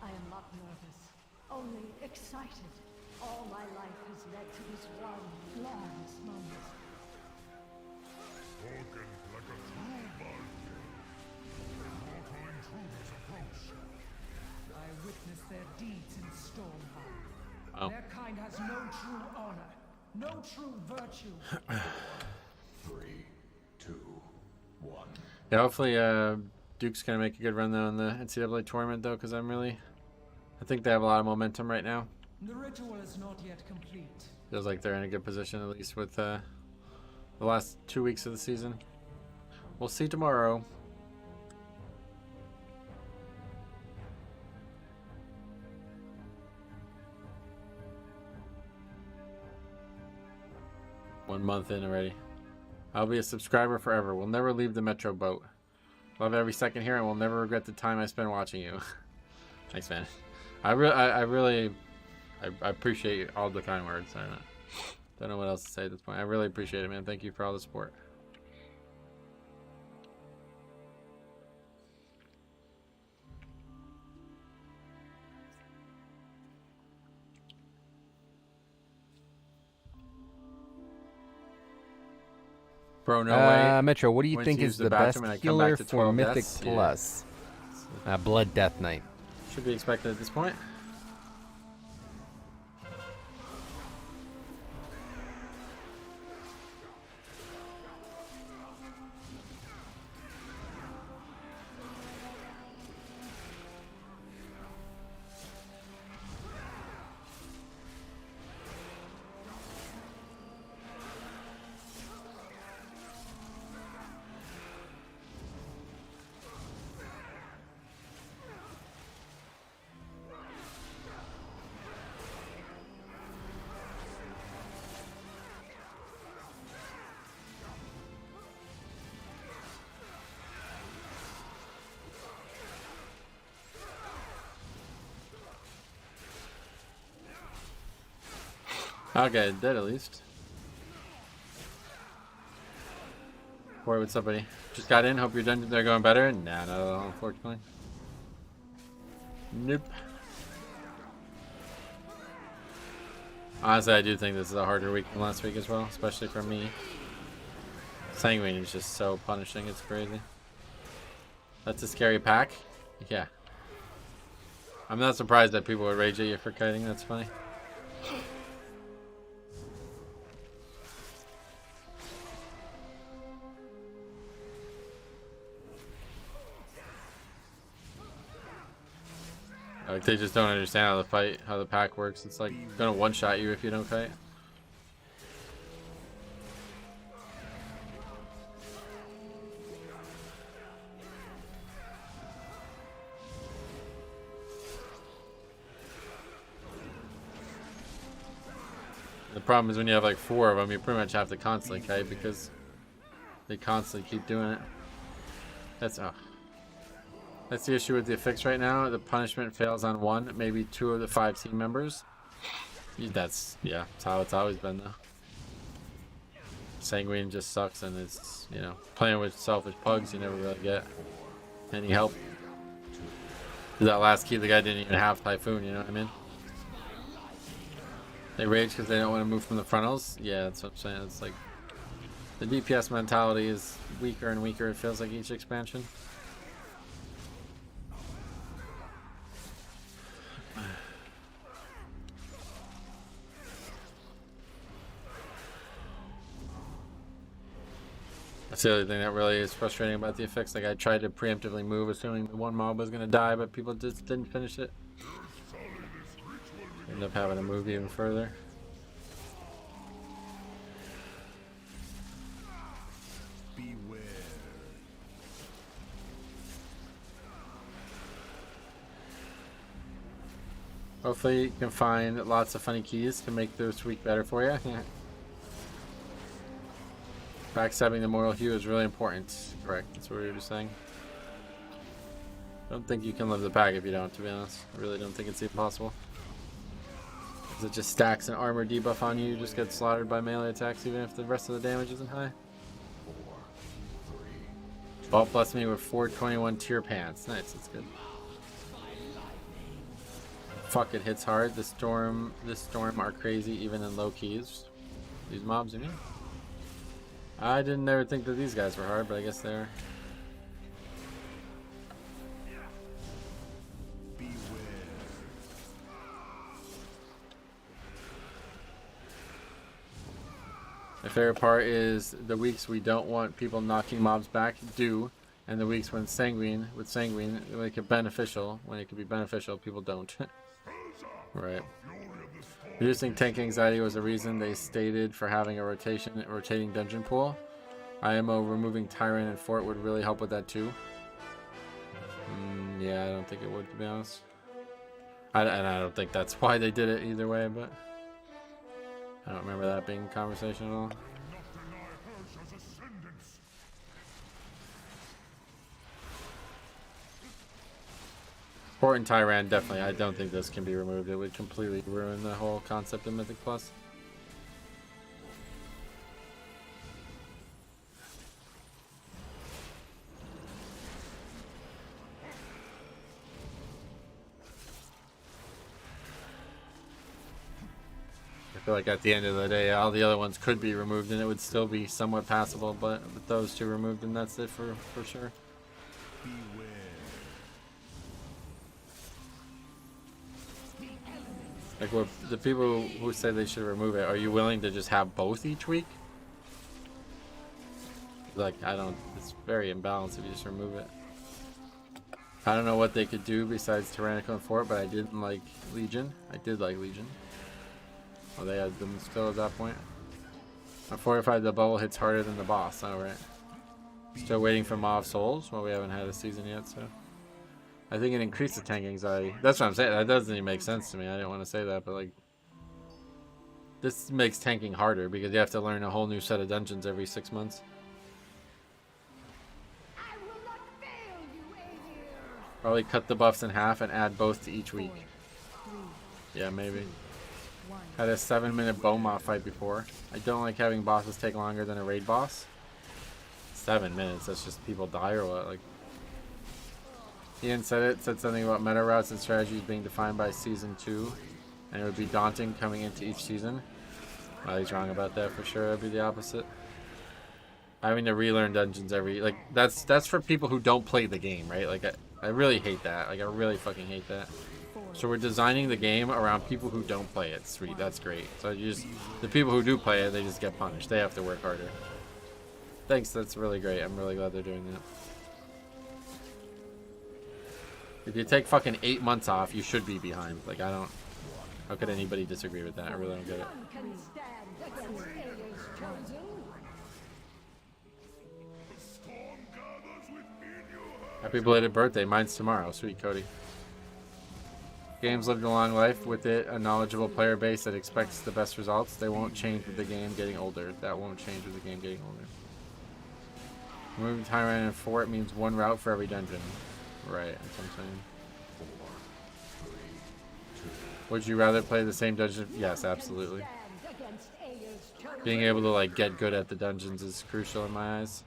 I am not nervous, only excited. All my life has led to this one glorious moment. Spoken like a true Valkyr. Mortal intruders approach. I witness their deeds in Stormheim. Oh. Their kind has no true honor, no true virtue. 3, 2, 1. Yeah, hopefully Duke's gonna make a good run though in the NCAA tournament though, because I think they have a lot of momentum right now. The ritual is not yet complete. Feels like they're in a good position, at least with the last 2 weeks of the season. We'll see tomorrow. One month in already. I'll be a subscriber forever. We'll never leave the Metro boat. Love every second here, and we'll never regret the time I spent watching you. Thanks, man. I really appreciate all the kind words. I don't know what else to say at this point. I really appreciate it, man. Thank you for all the support. Bro, no way. Metro, what do you Went think to is use the best bathroom and I come healer back to for 12 Mythic deaths? Yeah. Plus? Blood Death Knight. Should be expected at this point. Okay, dead at least. Boy, what's up, buddy? Just got in. Hope your dungeons are going better. Nah, not at all, unfortunately. Nope. Honestly, I do think this is a harder week than last week as well, especially for me. Sanguine is just so punishing, it's crazy. That's a scary pack. Yeah. I'm not surprised that people would rage at you for kiting, that's funny. Like, they just don't understand how the pack works. It's like gonna one-shot you if you don't kite. The problem is when you have like 4 of them, you pretty much have to constantly kite because they constantly keep doing it. That's the issue with the affix right now. The punishment fails on 1, maybe 2 of the 5 team members. That's how it's always been though. Sanguine just sucks, and it's, you know, playing with selfish pugs, you never really get any help. That last key, the guy didn't even have Typhoon, you know what I mean? They rage because they don't want to move from the frontals. Yeah, that's what I'm saying. It's like the DPS mentality is weaker and weaker, it feels like, each expansion. That's the other thing that really is frustrating about the affix. Like, I tried to preemptively move assuming the one mob was going to die, but people just didn't finish it. End up having to move even further. Beware. Hopefully you can find lots of funny keys to make this week better for you. Backstabbing the Moral Hue is really important. Correct, that's what we were just saying. I don't think you can live the pack if you don't, to be honest. I really don't think it's even possible. Because it just stacks an armor debuff on you, you just get slaughtered by melee attacks even if the rest of the damage isn't high. Vault blessed me with 421 tier pants. Nice, that's good. Fuck, it hits hard. This storm are crazy even in low keys. These mobs, you mean? I didn't never think that these guys were hard, but I guess they are. My favorite part is the weeks we don't want people knocking mobs back do, and the weeks when with Sanguine, when it can beneficial, people don't. Right. Reducing tank anxiety was a reason they stated for having a rotating dungeon pool. IMO removing Tyrant and Fort would really help with that too. Yeah, I don't think it would, to be honest. And I don't think that's why they did it either way, but I don't remember that being a conversation at all. Fort and Tyrant, definitely. I don't think this can be removed. It would completely ruin the whole concept of Mythic Plus. I feel like at the end of the day, all the other ones could be removed and it would still be somewhat passable, but with those two removed, then that's it for sure. Like, what the people who say they should remove it, are you willing to just have both each week? Like, it's very imbalanced if you just remove it. I don't know what they could do besides Tyrannical and Fort, but I didn't like Legion. I did like Legion. Well, they had them still at that point. On Fortified, the bubble hits harder than the boss. Alright. Still waiting for Maw Souls. Well, we haven't had a season yet, so. I think it increased the tank anxiety. That's what I'm saying. That doesn't even make sense to me. I didn't want to say that, but like, this makes tanking harder because you have to learn a whole new set of dungeons every 6 months. I will not fail you, Aegir. Probably cut the buffs in half and add both to each week. Yeah, maybe. Had a 7-minute Boma fight before. I don't like having bosses take longer than a raid boss. 7 minutes, that's just people die or what? Like, Ian said something about meta routes and strategies being defined by season 2 and it would be daunting coming into each season. Well, he's wrong about that for sure. It'd be the opposite. Having to relearn dungeons every, like, that's for people who don't play the game, right? Like, I really hate that. Like, I really fucking hate that. So we're designing the game around people who don't play it. Sweet, that's great. So you just, the people who do play it, they just get punished. They have to work harder. Thanks, that's really great. I'm really glad they're doing that. If you take fucking 8 months off, you should be behind. Like, I don't, how could anybody disagree with that? I really don't get it. Happy belated birthday. Mine's tomorrow. Sweet, Cody. Games lived a long life. With it, a knowledgeable player base that expects the best results. They won't change with the game getting older. That won't change with the game getting older. Moving Tyrant in 4, it means one route for every dungeon. Right, that's what I'm saying. Would you rather play the same dungeon? Yes, absolutely. Being able to, like, get good at the dungeons is crucial in my eyes.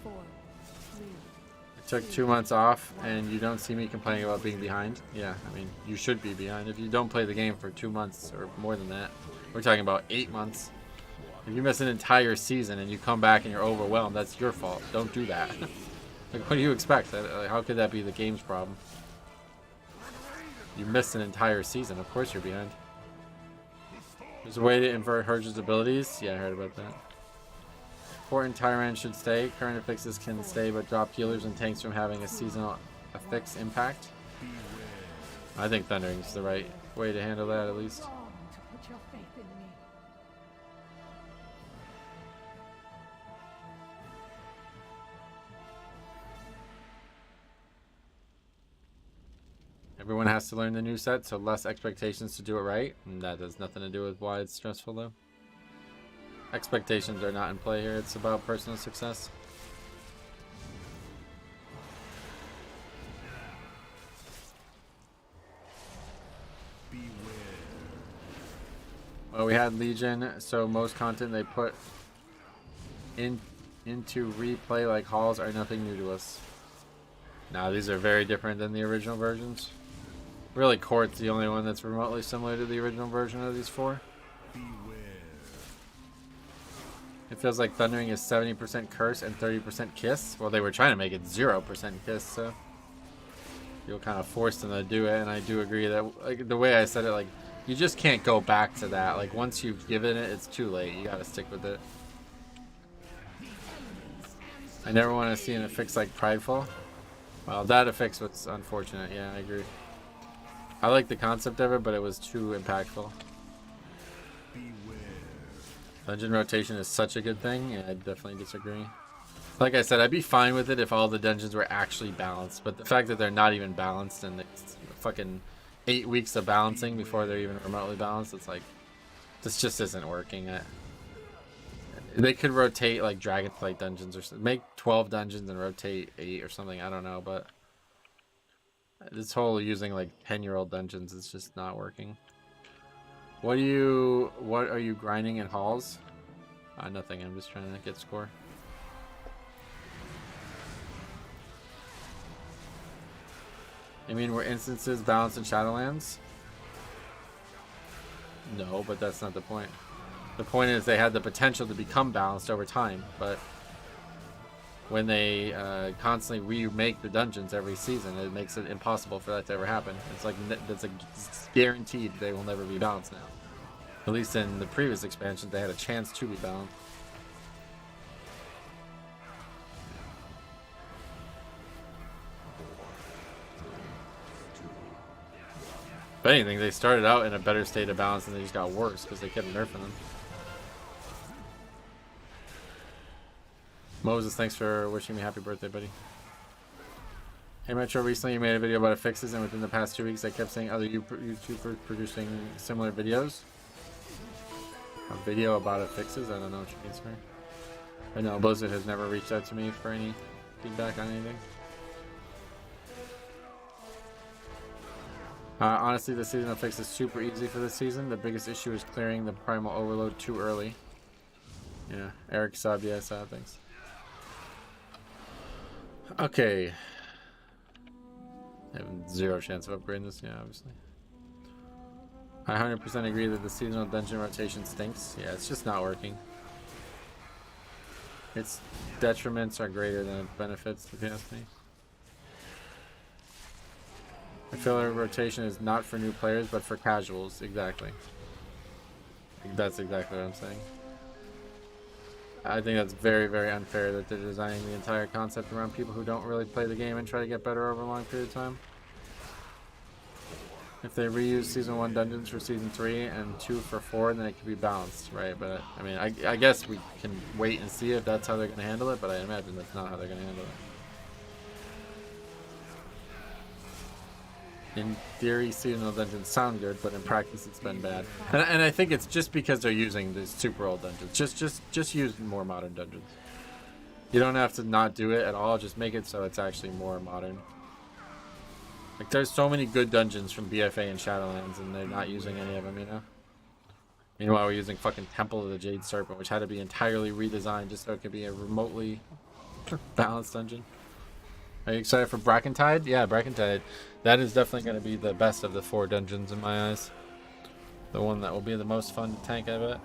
I took 2 months off, and you don't see me complaining about being behind. Yeah, I mean, you should be behind. If you don't play the game for 2 months or more than that, we're talking about 8 months. If you miss an entire season and you come back and you're overwhelmed, that's your fault. Don't do that. Like, what do you expect? How could that be the game's problem? You missed an entire season. Of course you're behind. There's a way to invert Herge's abilities. Yeah, I heard about that. Fort and Tyrant should stay. Current affixes can stay, but drop healers and tanks from having a seasonal affix impact. I think Thundering's the right way to handle that, at least. Everyone has to learn the new set, so less expectations to do it right. And that has nothing to do with why it's stressful, though. Expectations are not in play here. It's about personal success. Well, we had Legion, so most content they put into replay like halls are nothing new to us. Now, these are very different than the original versions. Really, Court's the only one that's remotely similar to the original version of these 4. It feels like Thundering is 70% Curse and 30% Kiss. Well, they were trying to make it 0% Kiss, so you'll kind of force them to do it. And I do agree that, like, the way I said it, like, you just can't go back to that. Like, once you've given it, it's too late. You gotta stick with it. I never want to see an affix like Prideful. Well, that affix was unfortunate. Yeah, I agree. I like the concept of it, but it was too impactful. Dungeon rotation is such a good thing. Yeah, I definitely disagree. Like I said, I'd be fine with it if all the dungeons were actually balanced, but the fact that they're not even balanced and it's fucking 8 weeks of balancing before they're even remotely balanced, it's like, this just isn't working. They could rotate like Dragonflight dungeons or something. Make 12 dungeons and rotate 8 or something. I don't know, but this whole using like 10-year-old dungeons is just not working. What are you grinding in halls? Nothing. I'm just trying to get score. You mean were instances balanced in Shadowlands? No, but that's not the point. The point is they had the potential to become balanced over time, but when they constantly remake the dungeons every season, it makes it impossible for that to ever happen. It's like it's guaranteed they will never be balanced now. At least in the previous expansions, they had a chance to be balanced. If anything, they started out in a better state of balance and they just got worse because they kept nerfing them. Moses, thanks for wishing me happy birthday, buddy. Hey Metro, recently you made a video about affixes, and within the past 2 weeks I kept seeing other YouTubers producing similar videos. A video about affixes? I don't know what you mean, sir. I know Blizzard has never reached out to me for any feedback on anything. Honestly, the season affix is super easy for this season. The biggest issue is clearing the primal overload too early. Yeah, Eric sub, yeah, thanks. Okay. I have zero chance of upgrading this, yeah, obviously. I 100% agree that the seasonal dungeon rotation stinks. Yeah, it's just not working. Its detriments are greater than its benefits, if you ask me. I feel like rotation is not for new players, but for casuals. Exactly. That's exactly what I'm saying. I think that's very, very unfair that they're designing the entire concept around people who don't really play the game and try to get better over a long period of time. If they reuse Season 1 dungeons for Season 3 and 2 for 4, then it could be balanced, right? But, I mean, I guess we can wait and see if that's how they're going to handle it, but I imagine that's not how they're going to handle it. In theory, seasonal dungeons sound good, but in practice it's been bad. And I think it's just because they're using these super old dungeons. Just use more modern dungeons. You don't have to not do it at all, just make it so it's actually more modern. Like, there's so many good dungeons from BFA and Shadowlands, and they're not using any of them, you know? Meanwhile, we're using fucking Temple of the Jade Serpent, which had to be entirely redesigned just so it could be a remotely balanced dungeon. Are you excited for Brackentide? Yeah, Brackentide. That is definitely going to be the best of the 4 dungeons in my eyes. The one that will be the most fun to tank, I bet.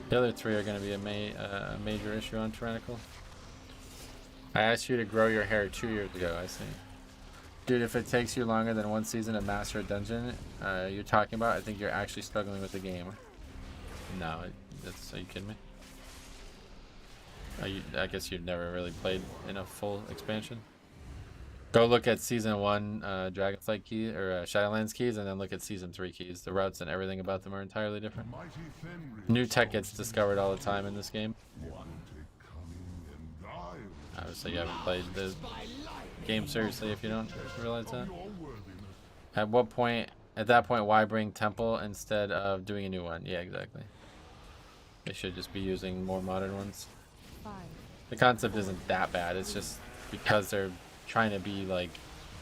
The other 3 are going to be a major issue on Tyrannical. I asked you to grow your hair 2 years ago, I see. Dude, if it takes you longer than 1 season to master a dungeon you're talking about, I think you're actually struggling with the game. No, are you kidding me? I guess you've never really played in a full expansion. Go look at Season 1 Dragonflight key or Shadowlands keys, and then look at Season 3 keys. The routes and everything about them are entirely different. New tech gets discovered all the time in this game. Obviously, you haven't played the game seriously if you don't realize that. At that point, why bring Temple instead of doing a new one? Yeah, exactly. They should just be using more modern ones. The concept isn't that bad, it's just because they're trying to be like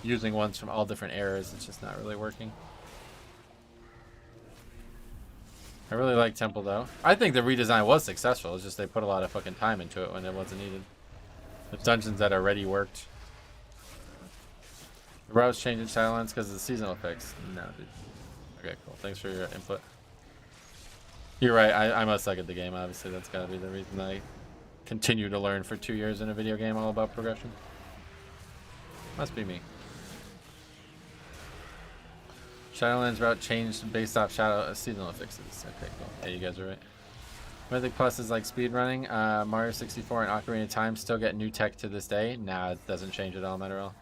using ones from all different eras, it's just not really working. I really like Temple though. I think the redesign was successful, it's just they put a lot of fucking time into it when it wasn't needed. The dungeons that already worked. The routes changed in Shadowlands because of the seasonal effects. No, dude. Okay, cool. Thanks for your input. You're right. I must suck at the game. Obviously, that's gotta be the reason I continue to learn for 2 years in a video game all about progression. Must be me. Shadowlands route changed based off seasonal affixes. Okay, cool. Yeah, you guys are right. Mythic Plus is like speedrunning. Mario 64 and Ocarina of Time still get new tech to this day. Nah, it doesn't change at all, Metarel.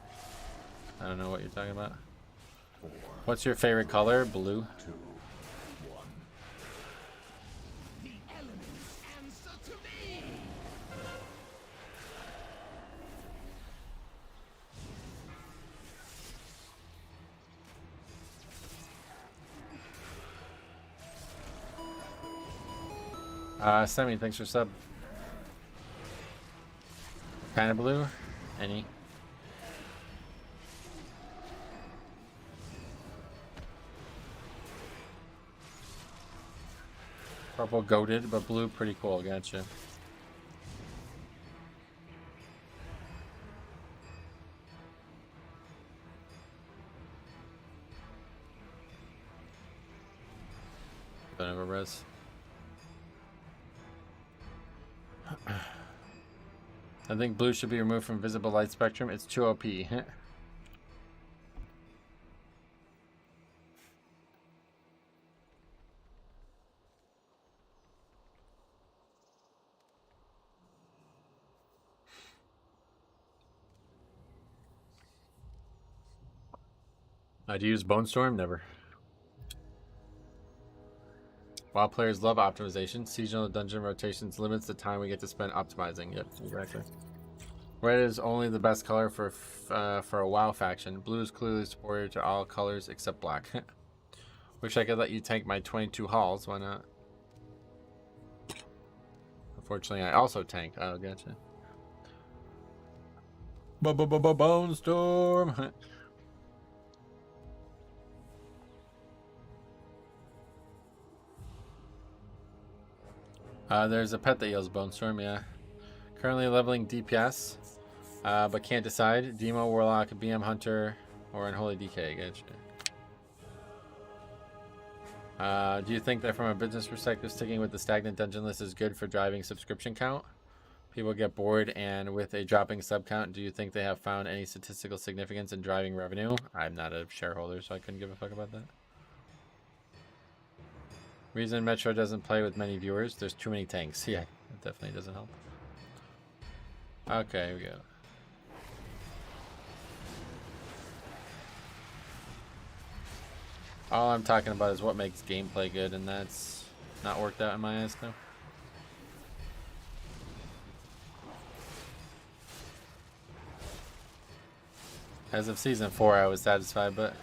I don't know what you're talking about. What's your favorite color? Blue. Semi, thanks for sub. Kind of blue? Any? Purple goated, but blue pretty cool. Gotcha. Don't have a res. I think blue should be removed from visible light spectrum. It's too OP. I'd use Bone Storm? Never. While players love optimization, seasonal dungeon rotations limits the time we get to spend optimizing. Yep, exactly. Red is only the best color for a WoW faction. Blue is clearly superior to all colors except black. Wish I could let you tank my 22 halls. Why not? Unfortunately, I also tank. Oh, gotcha. Bone Storm. There's a pet that yells Bone Storm, yeah. Currently leveling DPS. But can't decide. Demo, Warlock, BM Hunter, or Unholy DK. Gotcha. Do you think that from a business perspective, sticking with the stagnant dungeon list is good for driving subscription count? People get bored, and with a dropping sub count, do you think they have found any statistical significance in driving revenue? I'm not a shareholder, so I couldn't give a fuck about that. Reason Metro doesn't play with many viewers, there's too many tanks. Yeah, it definitely doesn't help. Okay, here we go. All I'm talking about is what makes gameplay good, and that's not worked out in my eyes though. As of season 4, I was satisfied, but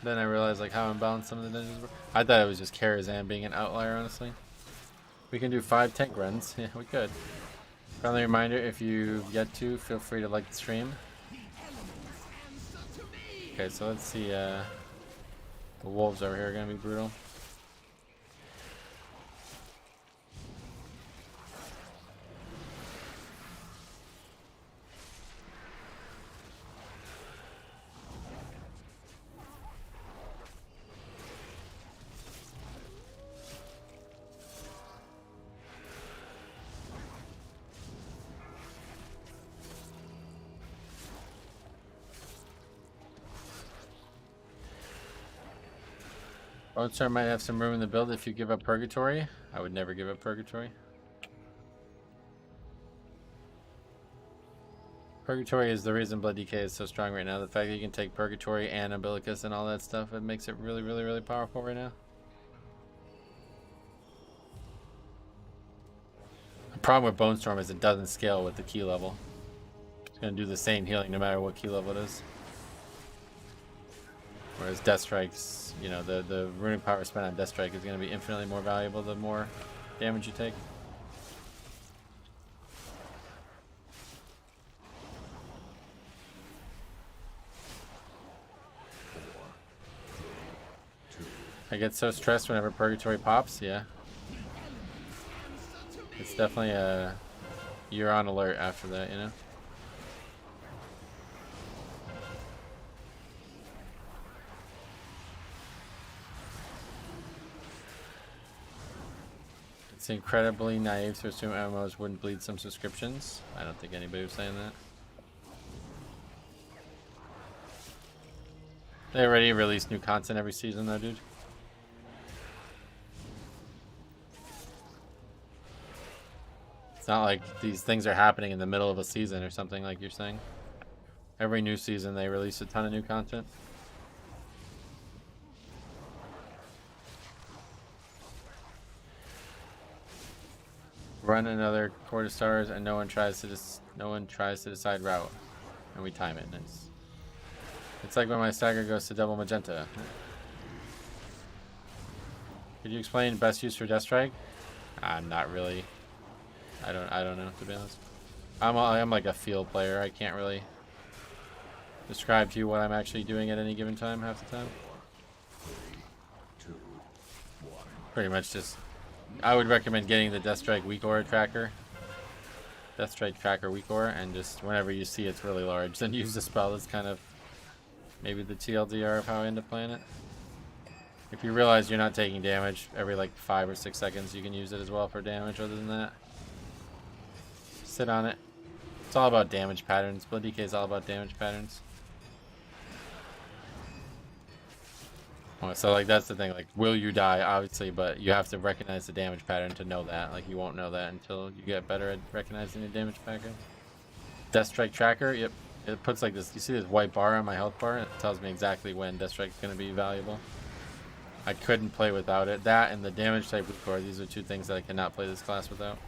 then I realized like how imbalanced some of the dungeons were. I thought it was just Karazhan being an outlier, honestly. We can do 5 tank runs. Yeah, we could. Friendly reminder, if you've yet to, feel free to like the stream. Okay, so let's see. The wolves over here are going to be brutal. Bonestar might have some room in the build if you give up Purgatory. I would never give up Purgatory. Purgatory is the reason Blood DK is so strong right now. The fact that you can take Purgatory and Umbilicus and all that stuff, it makes it really, really, really powerful right now. The problem with Bone Storm is it doesn't scale with the key level. It's going to do the same healing no matter what key level it is. Whereas Death Strike's, you know, the runic power spent on Death Strike is going to be infinitely more valuable the more damage you take. I get so stressed whenever Purgatory pops, yeah. It's definitely a... You're on alert after that, you know? It's incredibly naive to assume MMOs wouldn't bleed some subscriptions. I don't think anybody was saying that. They already release new content every season though, dude. It's not like these things are happening in the middle of a season or something like you're saying. Every new season they release a ton of new content. Run another quarter stars and no one tries to decide route, and we time it. It's like when my stagger goes to double magenta. Could you explain best use for Death Strike? I'm not really. I don't know, to be honest. I'm like a field player. I can't really describe to you what I'm actually doing at any given time half the time. Pretty much just. I would recommend getting the Death Strike weak aura tracker. Death Strike tracker weak aura, and just whenever you see it's really large, then use the spell. That's kind of maybe the TLDR of how I end up playing it. If you realize you're not taking damage every like 5 or 6 seconds, you can use it as well for damage. Other than that, sit on it. It's all about damage patterns. Blood DK is all about damage patterns. So like that's the thing, like will you die? Obviously, but you have to recognize the damage pattern to know that. Like you won't know that until you get better at recognizing the damage pattern. Death Strike tracker, yep. It puts like this, you see this white bar on my health bar? It tells me exactly when Death Strike is going to be valuable. I couldn't play without it. That and the damage type weak core, these are 2 things that I cannot play this class without.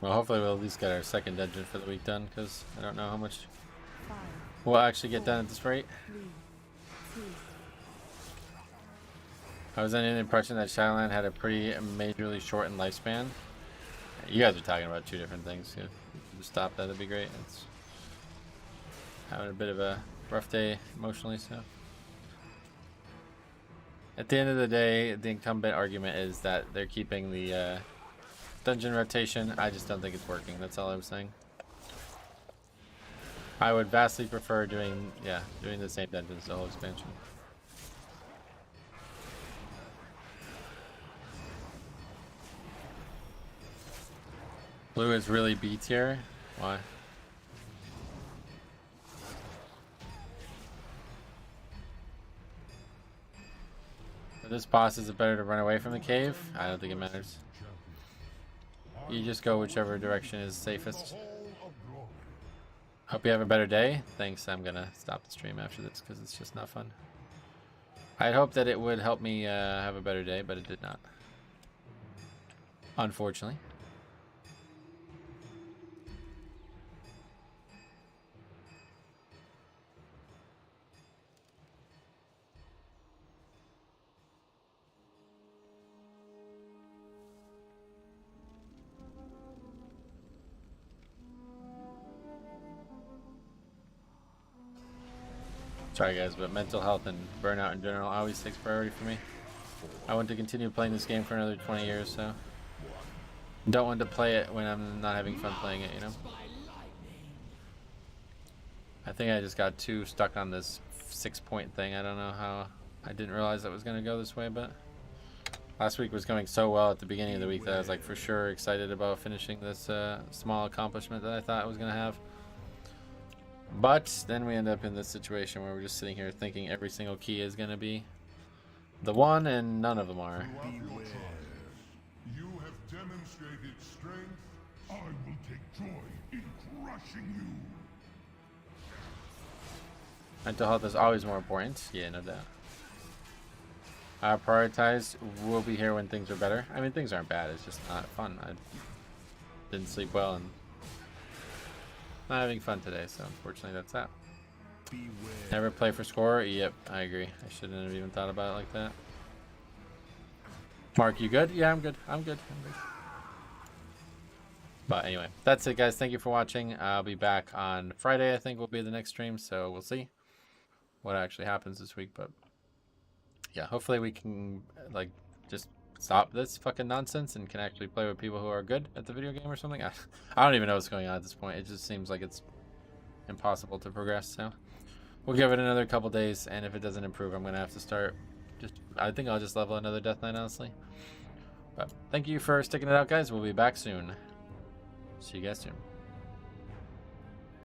Well, hopefully we'll at least get our second dungeon for the week done, because I don't know how much we'll actually get done at this rate. I was under the impression that Shadowland had a pretty majorly shortened lifespan. You guys are talking about two different things. If you could stop that, that'd be great. It's having a bit of a rough day emotionally, so. At the end of the day, the incumbent argument is that they're keeping the dungeon rotation. I just don't think it's working. That's all I'm saying. I would vastly prefer doing the same dungeons the whole expansion. Blue is really B tier. Why? For this boss, is it better to run away from the cave? I don't think it matters. You just go whichever direction is safest. Hope you have a better day. Thanks. I'm gonna stop the stream after this because it's just not fun. I'd hoped that it would help me have a better day, but it did not. Unfortunately. Sorry guys, but mental health and burnout in general always takes priority for me. I want to continue playing this game for another 20 years, so don't want to play it when I'm not having fun playing it, you know? I think I just got too stuck on this 6-point thing. I don't know how I didn't realize that was going to go this way, but last week was going so well at the beginning of the week that I was like for sure excited about finishing this small accomplishment that I thought I was going to have. But then we end up in this situation where we're just sitting here thinking every single key is going to be the one, and none of them are. You have demonstrated strength. I will take joy in crushing you. Mental health is always more important. Yeah, no doubt. Prioritize. We'll be here when things are better. I mean, things aren't bad. It's just not fun. I didn't sleep well and not having fun today, so unfortunately that's that. Never play for score. Yep, I agree. I shouldn't have even thought about it like that. Mark, you good? Yeah, I'm good. I'm good. But anyway, that's it guys. Thank you for watching. I'll be back on Friday, I think will be the next stream, so we'll see what actually happens this week. But yeah, hopefully we can like just stop this fucking nonsense and can actually play with people who are good at the video game or something. I don't even know what's going on at this point. It just seems like it's impossible to progress, so we'll give it another couple days, and if it doesn't improve, I'm gonna have to start I think I'll just level another Death Knight, honestly. But thank you for sticking it out guys. We'll be back soon. See you guys soon.